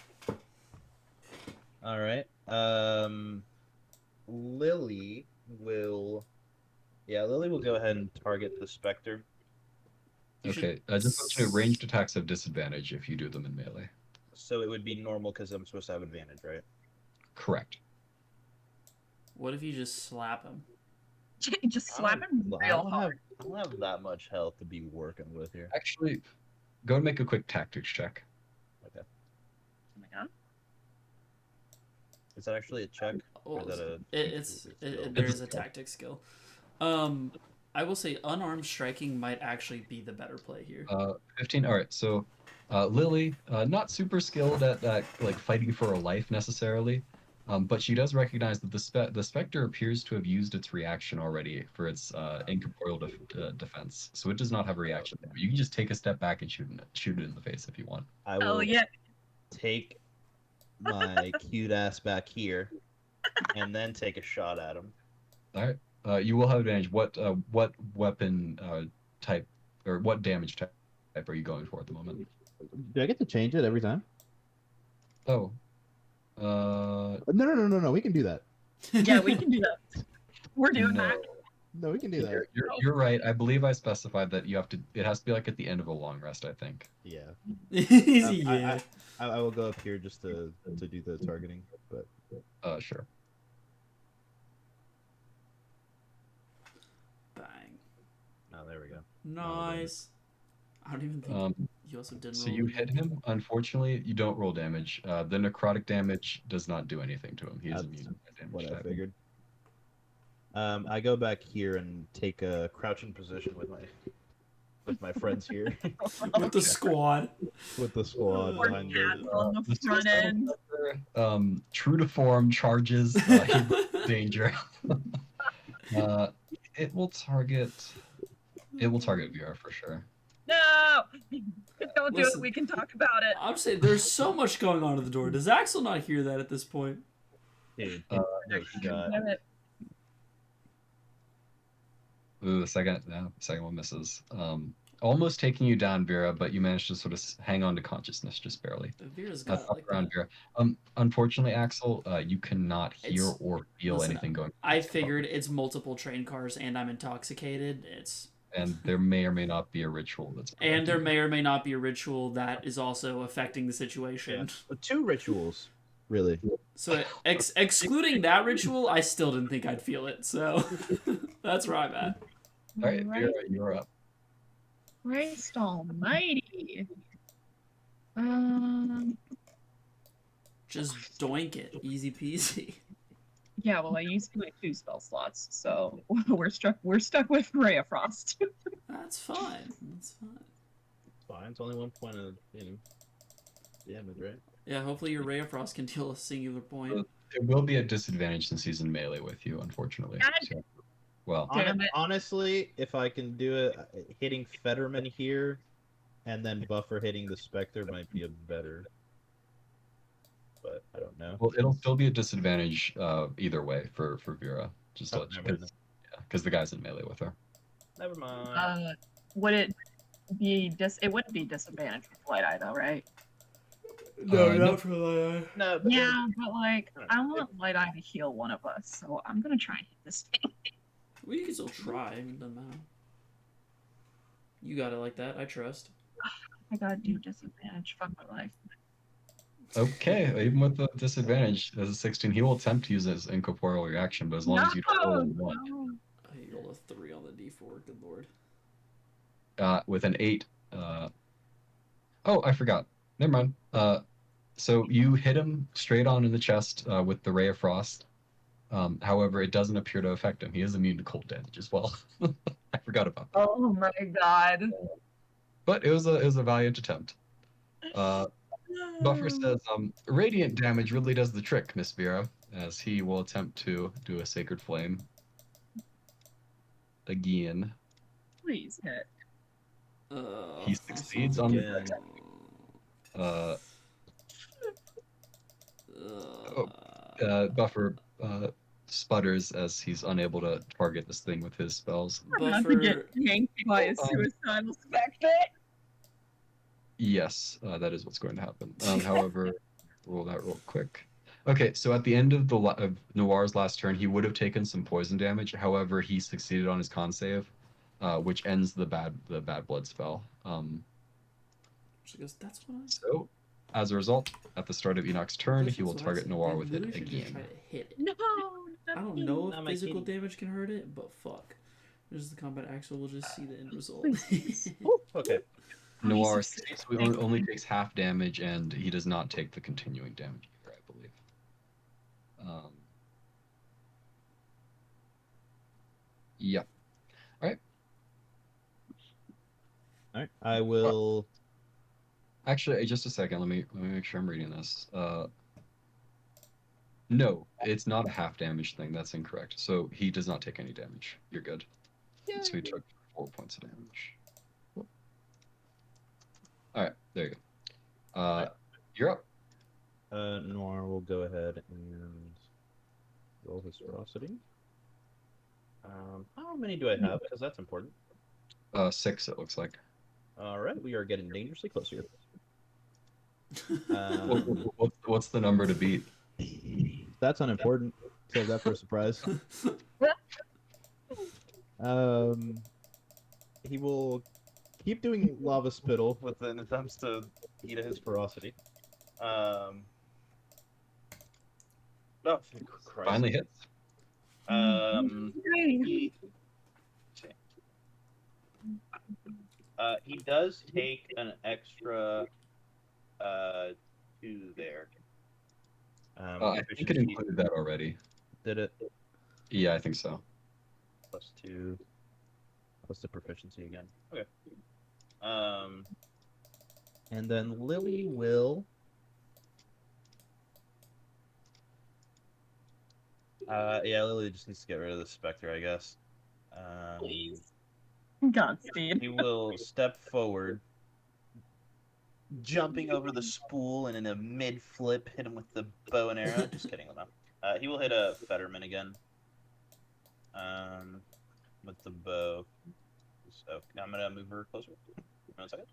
All right. Lily will go ahead and target the specter. You Okay, should- just want you to know, ranged attacks have disadvantage if you do them in melee. So it would be normal because I'm supposed to have advantage, right? Correct. What if you just slap him? Just slap him real hard. I don't have that much health to be working with here. Actually, go and make a quick tactics check. Okay. Oh my god. Is that actually a check? Or is that There is a tactic skill. I will say unarmed striking might actually be the better play here. 15. All right, so Lily, not super skilled at like fighting for her life necessarily, but she does recognize that the specter appears to have used its reaction already for its incorporeal defense, so it does not have a reaction. You can just take a step back and shoot it in the face if you want. I will Oh yeah. take my cute ass back here and then take a shot at him. All right, you will have advantage. What weapon type or what damage type are you going for at the moment? Do I get to change it every time? Oh. No. We can do that. Yeah, we can do that. We're doing No. that. No, we can do that. You're right. I believe I specified that you have to. It has to be like at the end of a long rest, I think. Yeah. Yeah. I will go up here just to do the targeting, but Sure. Bang. oh, there we go. Nice. I don't even think you also didn't So roll. you hit him. Unfortunately, you don't roll damage. The necrotic damage does not do anything to him. He is That's immune to that damage. What I type. figured. I go back here and take a crouching position with my friends here, With the squad. with the squad Poor behind cat the. on the front end. True to form, charges. Danger. It will target. It will target VR for sure. No! Don't do Listen. it. We can talk about it. I'm saying there's so much going on at the door. Does Axel not hear that at this point? Dude, Uh, no shot. Damn it. Ooh, the second one misses. Almost taking you down, Vera, but you managed to sort of hang on to consciousness just barely. Vera's got it Up like around that. Vera. Unfortunately, Axel, you cannot hear It's- or feel listen, anything going. I figured it's multiple train cars and I'm intoxicated. And there may or may not be a ritual that's. And there may or may not be a ritual that is also affecting the situation. Two rituals, really. So excluding that ritual, I still didn't think I'd feel it. So that's where I'm at. All right, Vera, you're up. Christ almighty. Just doink it, easy peasy. Yeah, well, I used my 2 spell slots, so we're stuck with Ray of Frost. That's fine. That's fine. It's fine. It's only 1 point of damage, right? Yeah, hopefully your Ray of Frost can deal a singular point. It will be a disadvantage since he's in melee with you, unfortunately. God So, well, Damn it. Honestly, if I can do it, hitting Fetterman here, and then Buffer hitting the Spectre might be a better. But I don't know. well, it'll still be a disadvantage either way for Vera. Just Oh, never mind. because the guy's in melee with her. Never mind. Would it be it wouldn't be disadvantage with Light Eye though, right? No. for Light Eye. No, but Yeah, but like I want Light Eye to heal one of us, so I'm gonna try and hit this thing. Well, you can still try. I mean, it doesn't matter. You got it like that. I trust. I gotta do disadvantage. Fuck my life. Okay, even with the disadvantage as a 16, he will attempt to use his incorporeal reaction, but as long as you don't roll a 1. No. I rolled a 3 on the d4. Good lord. With an 8. Oh, I forgot. Never mind. So you hit him straight on in the chest with the Ray of Frost. However, it doesn't appear to affect him. He is immune to cold damage as well. I forgot about that. Oh my god. But it was a valiant attempt. Buffer says, radiant damage really does the trick, Miss Vera, as he will attempt to do a Sacred Flame. Again. Please hit. He succeeds on the Buffer sputters as he's unable to target this thing with his spells. I'm about to get yanked by a suicidal spectre. Yes, that is what's going to happen. However, roll that real quick. Okay, so at the end of of Noir's last turn, he would have taken some poison damage. However, he succeeded on his con save, which ends the bad blood spell. She goes, that's what I. So, as a result, at the start of Enoch's turn, That's he will what I target said. Noir They with it literally should just again. try to hit it. No. I don't know Not if my physical kitty. damage can hurt it, but fuck. This is the combat Axel. We'll just see the end result. Okay. Noir successfully only takes half damage, and he does not take the continuing damage here, I believe. Yeah. All right. I will. Actually, just a second. Let me make sure I'm reading this. No, it's not a half damage thing. That's incorrect. So he does not take any damage. You're good. So he took 4 points of damage. Whoop. All right, there you go. You're up. Noir will go ahead and roll his ferocity. How many do I have? Because that's important. 6, it looks like. All right, we are getting dangerously close here. What's the number to beat? That's unimportant. Save that for a surprise. He will keep doing lava spittle with an attempts to eat his ferocity. Oh, Christ. Finally hits. He does take an extra 2 there. I think it included that already. Did it? Yeah, I think so. +2. What's the proficiency again? Okay. And then Lily will. Yeah, Lily just needs to get rid of the Spectre, I guess. Please. Godspeed. He will step forward, jumping over the spool, and in a mid flip, hit him with the bow and arrow. Just kidding, no. He will hit a Fetterman again. With the bow. So I'm gonna move her closer. 1 second.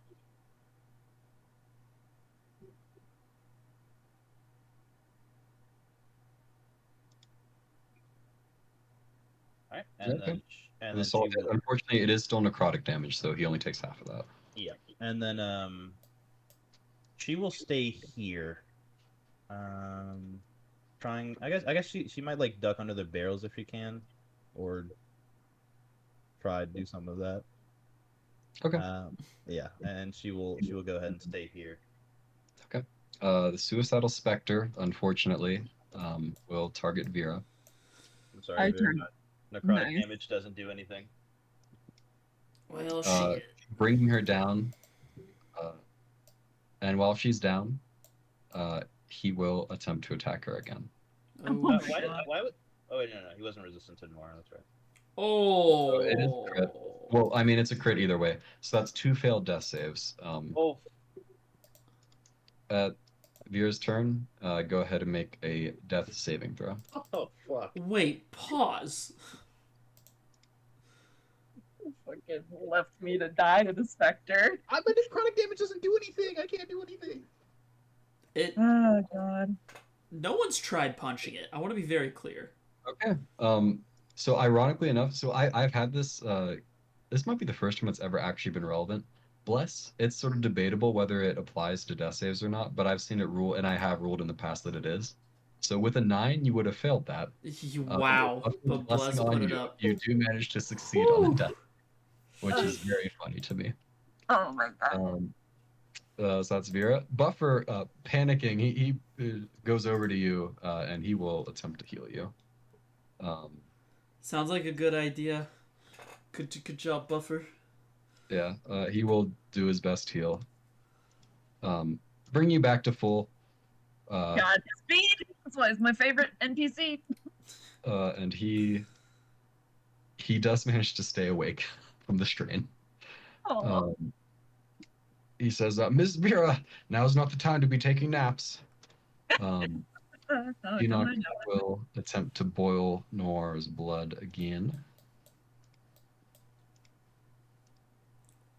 All right, Okay. and then So, she will, unfortunately, it is still necrotic damage, so he only takes half of that. yeah, and then she will stay here. Trying, I guess she might like duck under the barrels if she can, or try to do some of that. Okay. Yeah, and she will go ahead and stay here. Okay. The suicidal specter, unfortunately, will target Vera. I'm sorry, I Vera. turned. Necrotic Nice. damage doesn't do anything. Well, Uh, shit. Bringing her down, and while she's down, he will attempt to attack her again. Oh, my Why God. would? Oh wait, no, he wasn't resistant to Noir. That's right. oh. It is a crit. Well, I mean, it's a crit either way. So that's 2 failed death saves. Oh, At Vera's turn, go ahead and make a death saving throw. oh fuck! Wait, pause. Fucking left me to die to the specter. I bet necrotic damage doesn't do anything. I can't do anything. It. Oh god. No one's tried punching it. I want to be very clear. Okay. So ironically enough, so I've had this. This might be the first time it's ever actually been relevant. Bless. It's sort of debatable whether it applies to death saves or not, but I've seen it rule, and I have ruled in the past that it is. So with a 9, you would have failed that. Wow. But Blessing Bless on put it you, up. you do manage to succeed on Woo. the death, which is very funny to me. Oh my god. So that's Vera. Buffer, panicking, he goes over to you, and he will attempt to heal you. Sounds like a good idea. Good job, Buffer. Yeah, he will do his best heal. Bring you back to full. God, speed! That's why it's my favorite NPC. And he does manage to stay awake from the strain. Oh. He says, Ms. Vera, now's not the time to be taking naps. Enoch will attempt to boil Noir's blood again.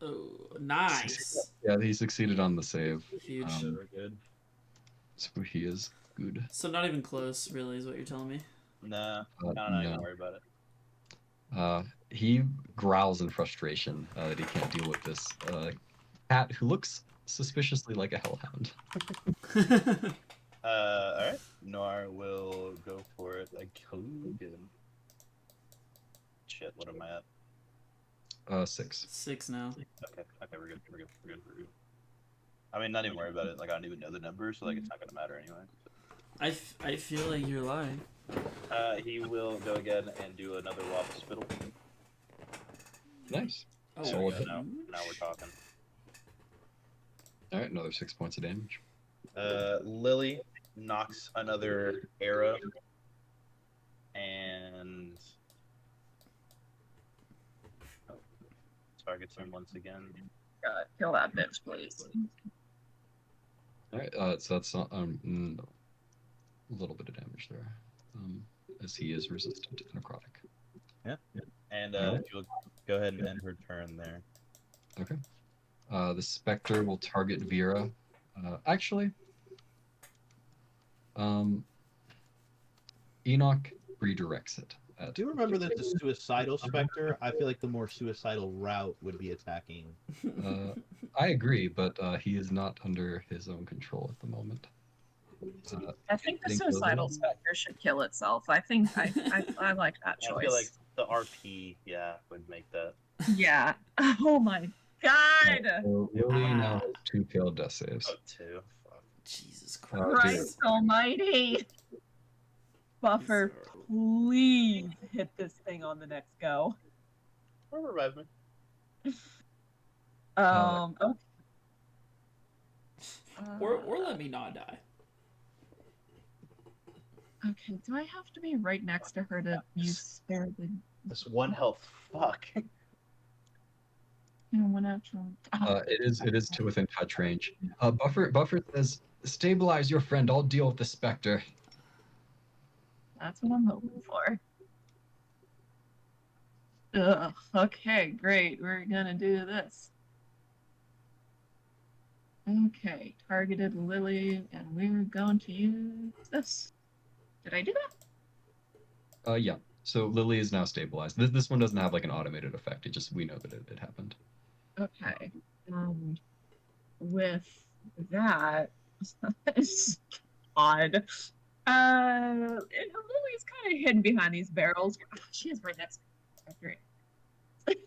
Oh, nice. Yeah, he succeeded on the save. Huge. Very good. So he is good. So not even close, really, is what you're telling me. Nah, Uh, not even no. worry about it. He growls in frustration that he can't deal with this cat who looks suspiciously like a hellhound. Alright. Noir will go for it again. Shit, what am I at? 6. 6 now. Okay, we're good. I mean, not even worry about it. Like, I don't even know the number, so like, it's not gonna matter anyway. I feel like you're lying. He will go again and do another wasp spittle. Nice. Oh, There we go, now we're talking. All right, another 6 points of damage. Lily knocks another arrow and targets him once again. God, kill that bitch, please. All right, so that's a little bit of damage there, as he is resistant to necrotic. Yeah. And Alright. you'll go ahead and end her turn there. Okay. The specter will target Vera. Actually, Enoch redirects it. Do you remember that the suicidal specter? I feel like the more suicidal route would be attacking. I agree, but he is not under his own control at the moment. I think the Think suicidal Blzane? specter should kill itself. I think I like that I choice. feel like the RP, would make that. Yeah. Oh my god. So Lily now has 2 failed death saves. Oh, 2. Fuck. Jesus Uh, Christ almighty. Buffer, please hit this thing on the next go. Or revive me. Okay. Or let me not die. Okay, do I have to be right next to her to use spare the This 1 health. Fuck. one actual? It is to within touch range. Buffer says, "Stabilize your friend. I'll deal with the specter." That's what I'm hoping for. Ugh, okay, great. We're gonna do this. Okay, targeted Lily, and we're going to use this. Did I do that? Yeah. So Lily is now stabilized. This one doesn't have like an automated effect. It just we know that it happened. Okay. With that, it's odd. Lily's kind of hidden behind these barrels. Oh, she is right next to me.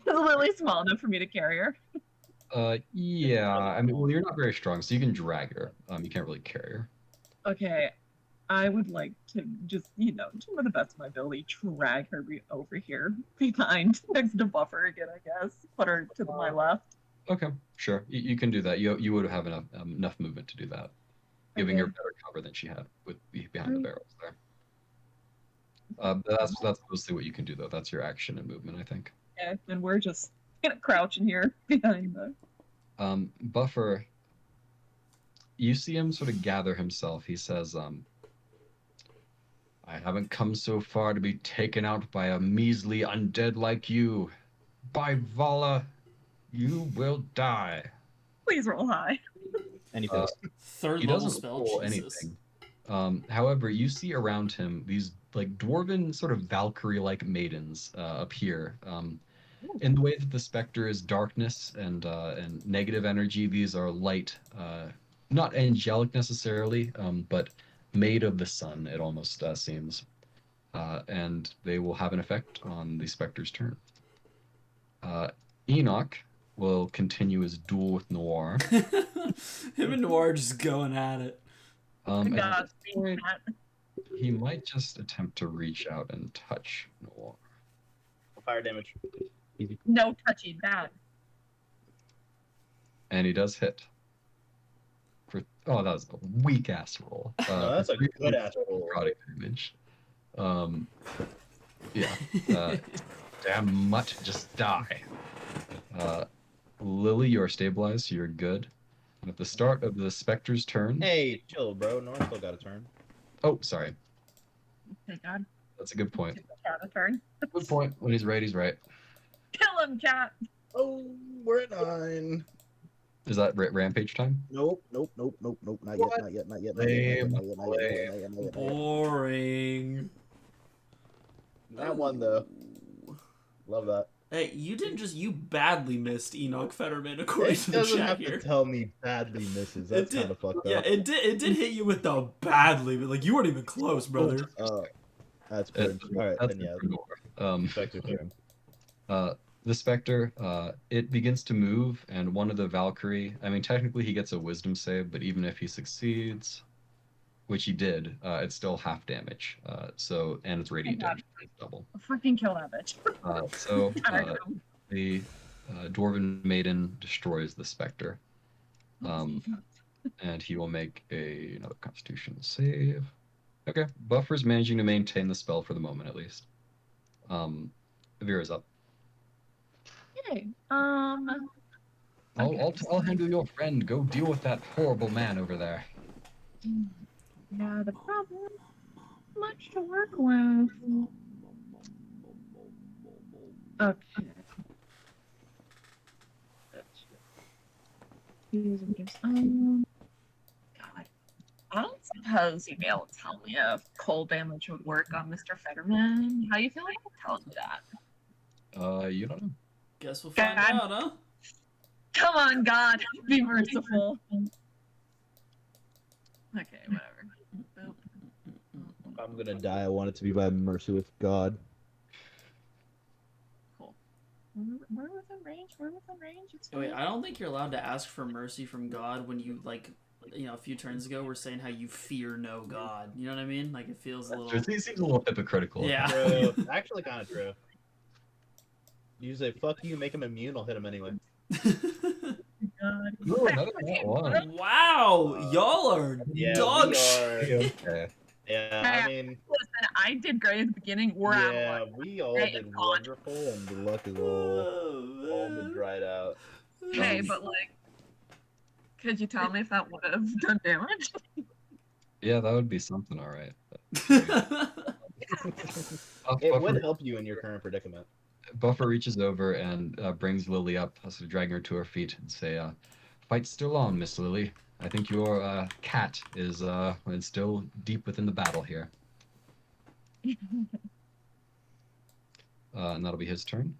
Lily's small enough for me to carry her. Yeah. I mean, well, you're not very strong, so you can drag her. You can't really carry her. Okay. I would like to just, to the best of my ability, drag her over here behind, next to Buffer again, I guess. Put her to my left. Okay, sure. You can do that. You would have enough movement to do that, giving her Okay. better cover than she had with behind the barrels there. That's mostly what you can do though. That's your action and movement, I think. Yeah, and we're just gonna crouch in here behind the. Buffer, you see him sort of gather himself. He says, I haven't come so far to be taken out by a measly undead like you. By Vala, you will die. Please roll high. And he fails. Third He level doesn't spell. roll Jesus. anything. However, you see around him these like dwarven sort of Valkyrie-like maidens appear. In the way that the specter is darkness and negative energy, these are light, not angelic necessarily, but made of the sun. It almost seems, and they will have an effect on the specter's turn. Enoch will continue his duel with Noir. Him and Noir just going at it. At God, this point, he might just attempt to reach out and touch Noir. Fire damage. Easy. No touching, bad. And he does hit. That was a weak ass roll. No, that's a good ass roll. Necrotic damage. Yeah. Damn mutt, just die. Lily, you are stabilized, so you're good. And at the start of the Spectre's turn. Hey, chill, bro. North still got a turn. Oh, sorry. Thank God. That's a good point. Give the cat a turn. Good point. When he's right, he's right. Kill him, cat. Oh, we're at 9. Is that rampage time? Nope. Not What? yet. Not yet. Boring. That one though. Love that. Hey, you badly missed Enoch Fetterman according It to the doesn't chat have here. to tell me badly misses. That's did- kind of fucked Yeah, up. it did hit you with the badly, but like you weren't even close, brother. That's good. All right, That's then yeah. good for Noir. Spectre turn. The Spectre, it begins to move, and one of the Valkyrie, I mean, technically he gets a wisdom save, but even if he succeeds, which he did, it's still half damage. And it's radiant damage, it's double. Freaking kill that bitch. The Dwarven Maiden destroys the Spectre, and he will make another Constitution save. Okay, Buffer's managing to maintain the spell for the moment, at least. Vera's up. Okay. I'll handle your friend. Go deal with that horrible man over there. Yeah, the problem. Much to work with. Okay. God. I don't suppose you'd be able to tell me if cold damage would work on Mr. Fetterman. How you feel like telling me that? You don't know. Guess we'll find God. out, huh? Come on, God, be merciful. Okay, whatever. If I'm gonna die, I want it to be by mercy with God. Cool. We're within range. It's Wait, fine. I don't think you're allowed to ask for mercy from God when you a few turns ago were saying how you fear no God. You know what I mean? Like it feels a little. It seems a little hypocritical. Yeah. True. Actually, kind of true. You say "fuck you," make him immune. I'll hit him anyway. God. Ooh, another nat one. Wow, y'all are Yeah, dog we shit. are. Okay. Yeah, I mean, Listen, I did great at the beginning. We're yeah, at one. we all Right, did it's on. wonderful, and the luck is all been dried out. Okay, but could you tell me if that would have done damage? Yeah, that would be something, all right. It would help you in your current predicament. Buffer reaches over and brings Lily up, sort of dragging her to her feet, and say, "Fight's still on, Miss Lily. I think your cat is still deep within the battle here." And that'll be his turn.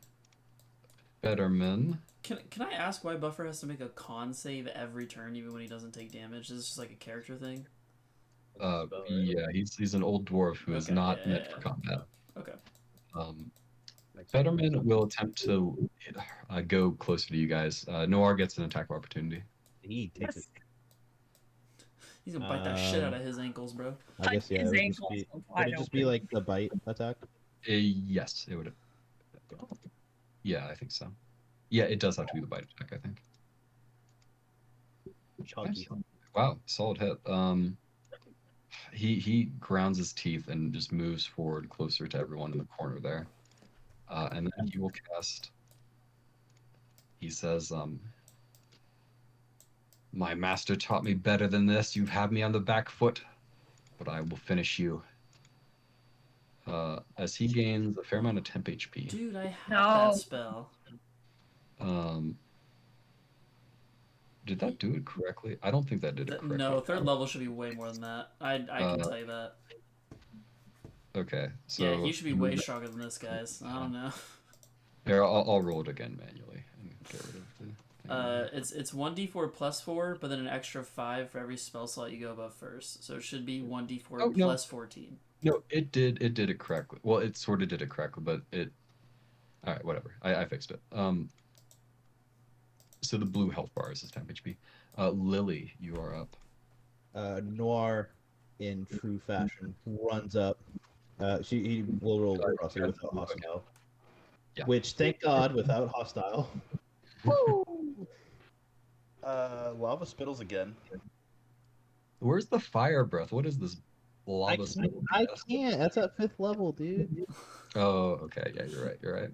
Fetterman. Can I ask why Buffer has to make a con save every turn, even when he doesn't take damage? Is this just like a character thing? Yeah, he's an old dwarf who is Okay, not yeah, meant for combat. Okay. Fetterman will attempt to go closer to you guys. Noir gets an attack of opportunity. He takes it. He's gonna bite that shit out of his ankles, bro. I guess yeah. His It would just ankles be. are Would wide it just be open. like the bite attack? Yes, it would. Yeah, I think so. Yeah, it does have to be the bite attack, I think. Chunky. Nice. Wow, solid hit. He grounds his teeth and just moves forward closer to everyone in the corner there. And then he will cast. He says, "My master taught me better than this. You've had me on the back foot, but I will finish you." As he gains a fair amount of temp HP. Dude, I have No. that spell. Did that do it correctly? I don't think that did it correctly. No, third level should be way more than that. I can tell you that. Okay, so Yeah, he should be way stronger than this, guys. I don't know. Here, I'll roll it again manually and get rid of the thing. It's 1d4 plus 4, but then an extra 5 for every spell slot you go above first. So it should be 1d4 Oh, no. plus 14. No, it did it correctly. Well, it sort of did it correctly, but it. All right, whatever. I fixed it. So the blue health bar is his temp HP. Lily, you are up. Noir, in true fashion, runs up. He will roll across it without hostile. Yeah. Which, thank God, without hostile. Woo! Lava spittles again. Where's the fire breath? What is this lava? I can't. That's at 5th level, dude. Oh, okay. Yeah, you're right. You're right.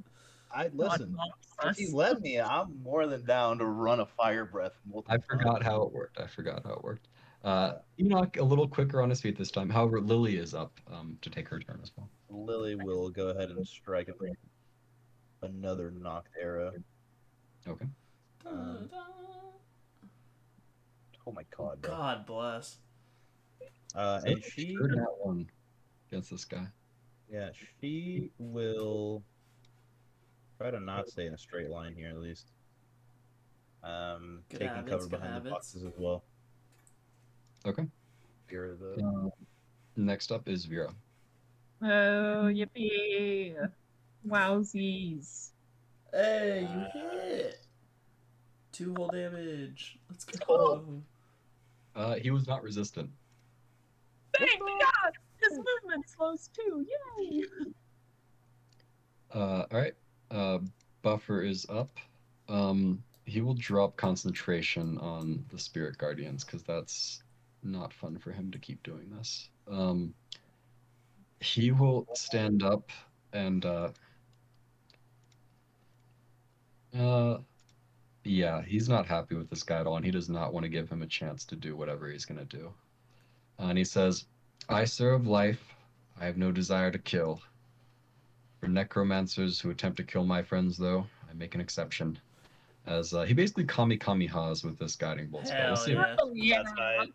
I listen. God, If you let me, I'm more than down to run a fire breath multiple I forgot how it worked. Enoch a little quicker on his feet this time. However, Lily is up to take her turn as well. Lily will go ahead and strike it with another knocked arrow. Okay. Oh my God, bro. God bless. And she, Sure that one against this guy. yeah, she will try to not stay in a straight line here at least. Good Taking habits, cover good behind the habits. boxes as well. Okay. Here are the Next up is Vera. Oh, yippee. Wowsies. Hey, you hit! 2 whole damage. Let's go. Cool. He was not resistant. Thank God! His movement slows too. Yay! All right. Buffer is up. He will drop concentration on the spirit guardians because that's not fun for him to keep doing this. He will stand up and yeah, he's not happy with this guy at all, and he does not want to give him a chance to do whatever he's gonna do. And he says, "I serve life. I have no desire to kill. For necromancers who attempt to kill my friends, though, I make an exception." As he basically kami-kamihas with this guiding bolt spell. Hell Let's see. yeah. Oh, yeah. That's right.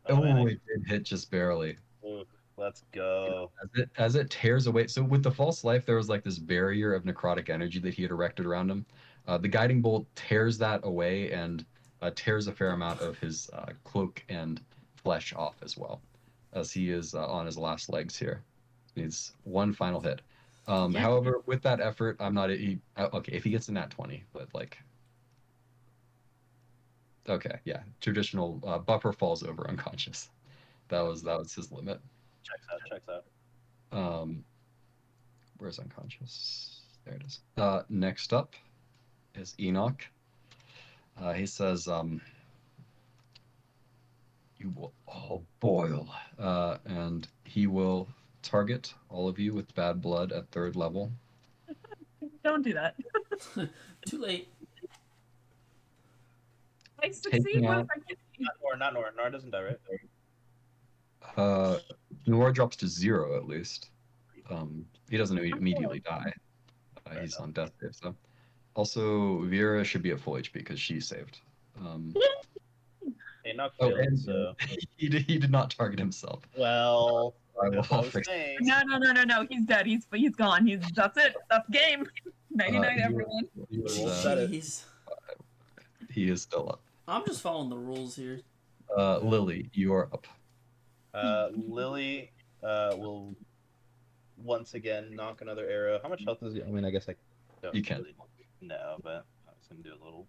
Oh, man, it did hit just barely. let's go. As it tears away. So with the false life, there was like this barrier of necrotic energy that he had erected around him. The guiding bolt tears that away and tears a fair amount of his cloak and flesh off as well, as he is on his last legs here. Needs one final hit. However, with that effort, I'm not. Okay, if he gets a nat 20, but like. Okay, yeah, traditional Buffer falls over unconscious. That was his limit. Checks out. Where's unconscious? There it is. Next up is Enoch. He says, "You will all boil," and he will target all of you with bad blood at 3rd level. Don't do that. Too late. I succeed. Taking What out- if I get Not Nor. Nor doesn't die, right? Noir drops to 0 at least. He doesn't immediately die. He's on death save, so. Also, Vera should be at full HP because she saved. Hey, not Oh, killed, and so. he did not target himself. Well, I will that's what I was fix- saying. No. He's dead. He's gone. That's it. That's game. Nighty night, he everyone. was, Said it. Jeez. he is still up. I'm just following the rules here. Lily, you are up. Lily will once again knock another arrow. How much health is he? I mean, I guess I don't You can. really know, but I was gonna do a little.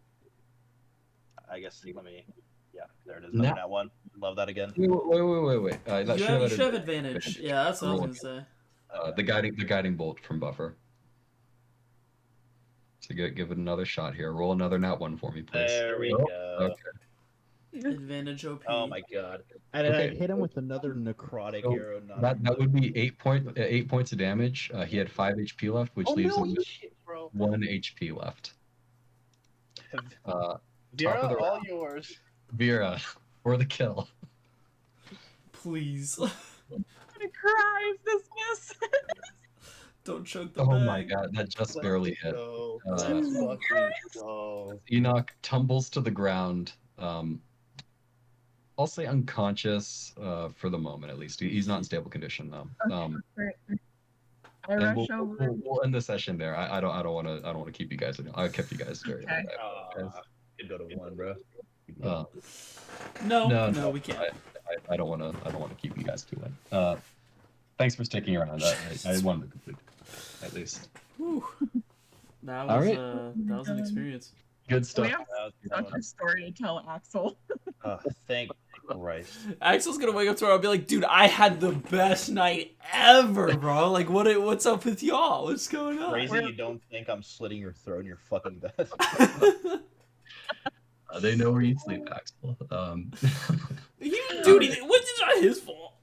I guess let me Yeah, there it is. Now- Another nat one. Love that again. Wait. That You should should have been advantage. Yeah, that's what I was gonna say. the guiding bolt from Buffer. So give it another shot here. Roll another nat one for me, please. There we Oh, go. Okay. Advantage OP. Oh my god. And I I hit him with another necrotic So arrow. that would be 8 points of damage. He had 5 HP left, which leaves him with shit, bro. 1 HP left. Top Vera, of the all round. yours. Vera for the kill. Please. I'm gonna cry if this misses. Don't choke the Oh bag. my god, that just barely hit. Go. Uh, Let's fucking go. Enoch tumbles to the ground. I'll say unconscious for the moment, at least. He's not in stable condition though. I And rush over. we'll end the session there. I don't want to keep you guys. I kept you guys very. Okay. Could go to 1, bro. No, we can't. I don't want to keep you guys too late. Thanks for sticking around. I wanted to complete it, at least. Whew. That All was right. that was an experience. Good stuff. We have such a story to tell, Axel. Thank Christ. Axel's gonna wake up tomorrow and be like, dude, I had the best night ever, bro. Like, what's up with y'all? What's going on? Crazy you don't think I'm slitting your throat in your fucking bed. They know where you sleep, Axel. He didn't do anything. What's not his fault?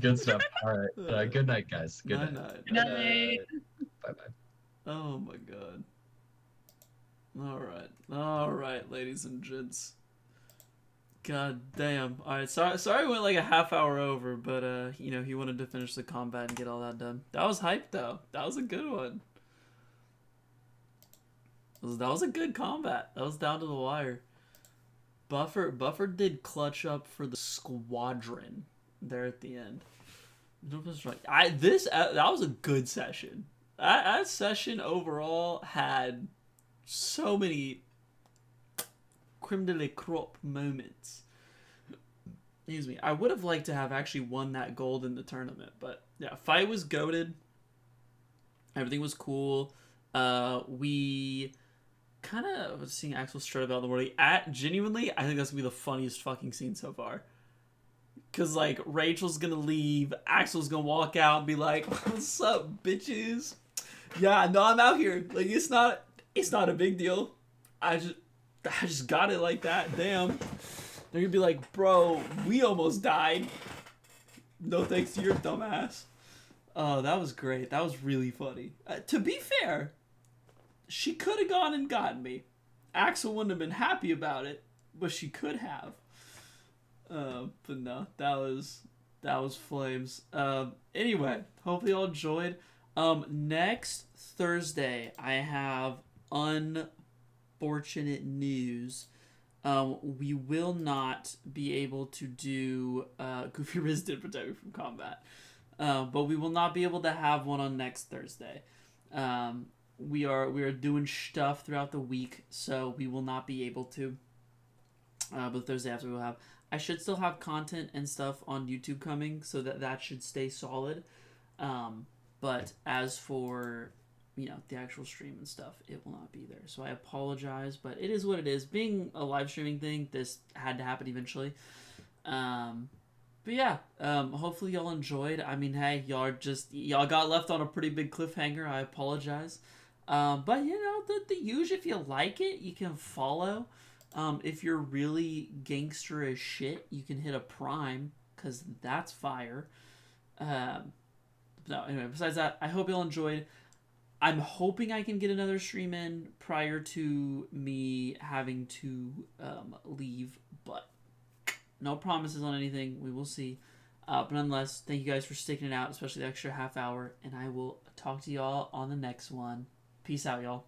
Good stuff. All right. Good night, guys. Good night. Night. Good night. Bye bye. Oh my god. All right, ladies and gents. God damn. All right, sorry we went like a half hour over, but he wanted to finish the combat and get all that done. That was hype though. That was a good one. That was a good combat. That was down to the wire. Buffer did clutch up for the squadron there at the end. That was a good session. That session overall had so many creme de la crop moments. Excuse me. I would have liked to have actually won that gold in the tournament, but yeah, fight was goated. Everything was cool. We kind of seeing Axel strut about the world. Genuinely, I think that's gonna be the funniest fucking scene so far. Cause like Rachel's gonna leave, Axel's gonna walk out and be like, "What's up, bitches? Yeah, no, I'm out here. Like it's not a big deal. I just got it like that. Damn." They're gonna be like, "Bro, we almost died. No thanks to your dumb ass." Oh, that was great. That was really funny. To be fair, she could have gone and gotten me. Axel wouldn't have been happy about it, but she could have. But no, that was flames. Anyway, hopefully y'all enjoyed. Next Thursday, I have unfortunate news. We will not be able to do Goofy Riz did protect me from combat. But we will not be able to have one on next Thursday. We are doing stuff throughout the week, so we will not be able to. But Thursday after we will have. I should still have content and stuff on YouTube coming, so that should stay solid. But as for the actual stream and stuff, it will not be there. So I apologize, but it is what it is. Being a live streaming thing, this had to happen eventually. But yeah, hopefully y'all enjoyed. I mean, hey, y'all got left on a pretty big cliffhanger. I apologize. But the usual, if you like it, you can follow. If you're really gangster as shit, you can hit a prime, because that's fire. No, anyway, besides that, I hope y'all enjoyed. I'm hoping I can get another stream in prior to me having to leave, but no promises on anything. We will see. But nonetheless, thank you guys for sticking it out, especially the extra half hour, and I will talk to y'all on the next one. Peace out, y'all.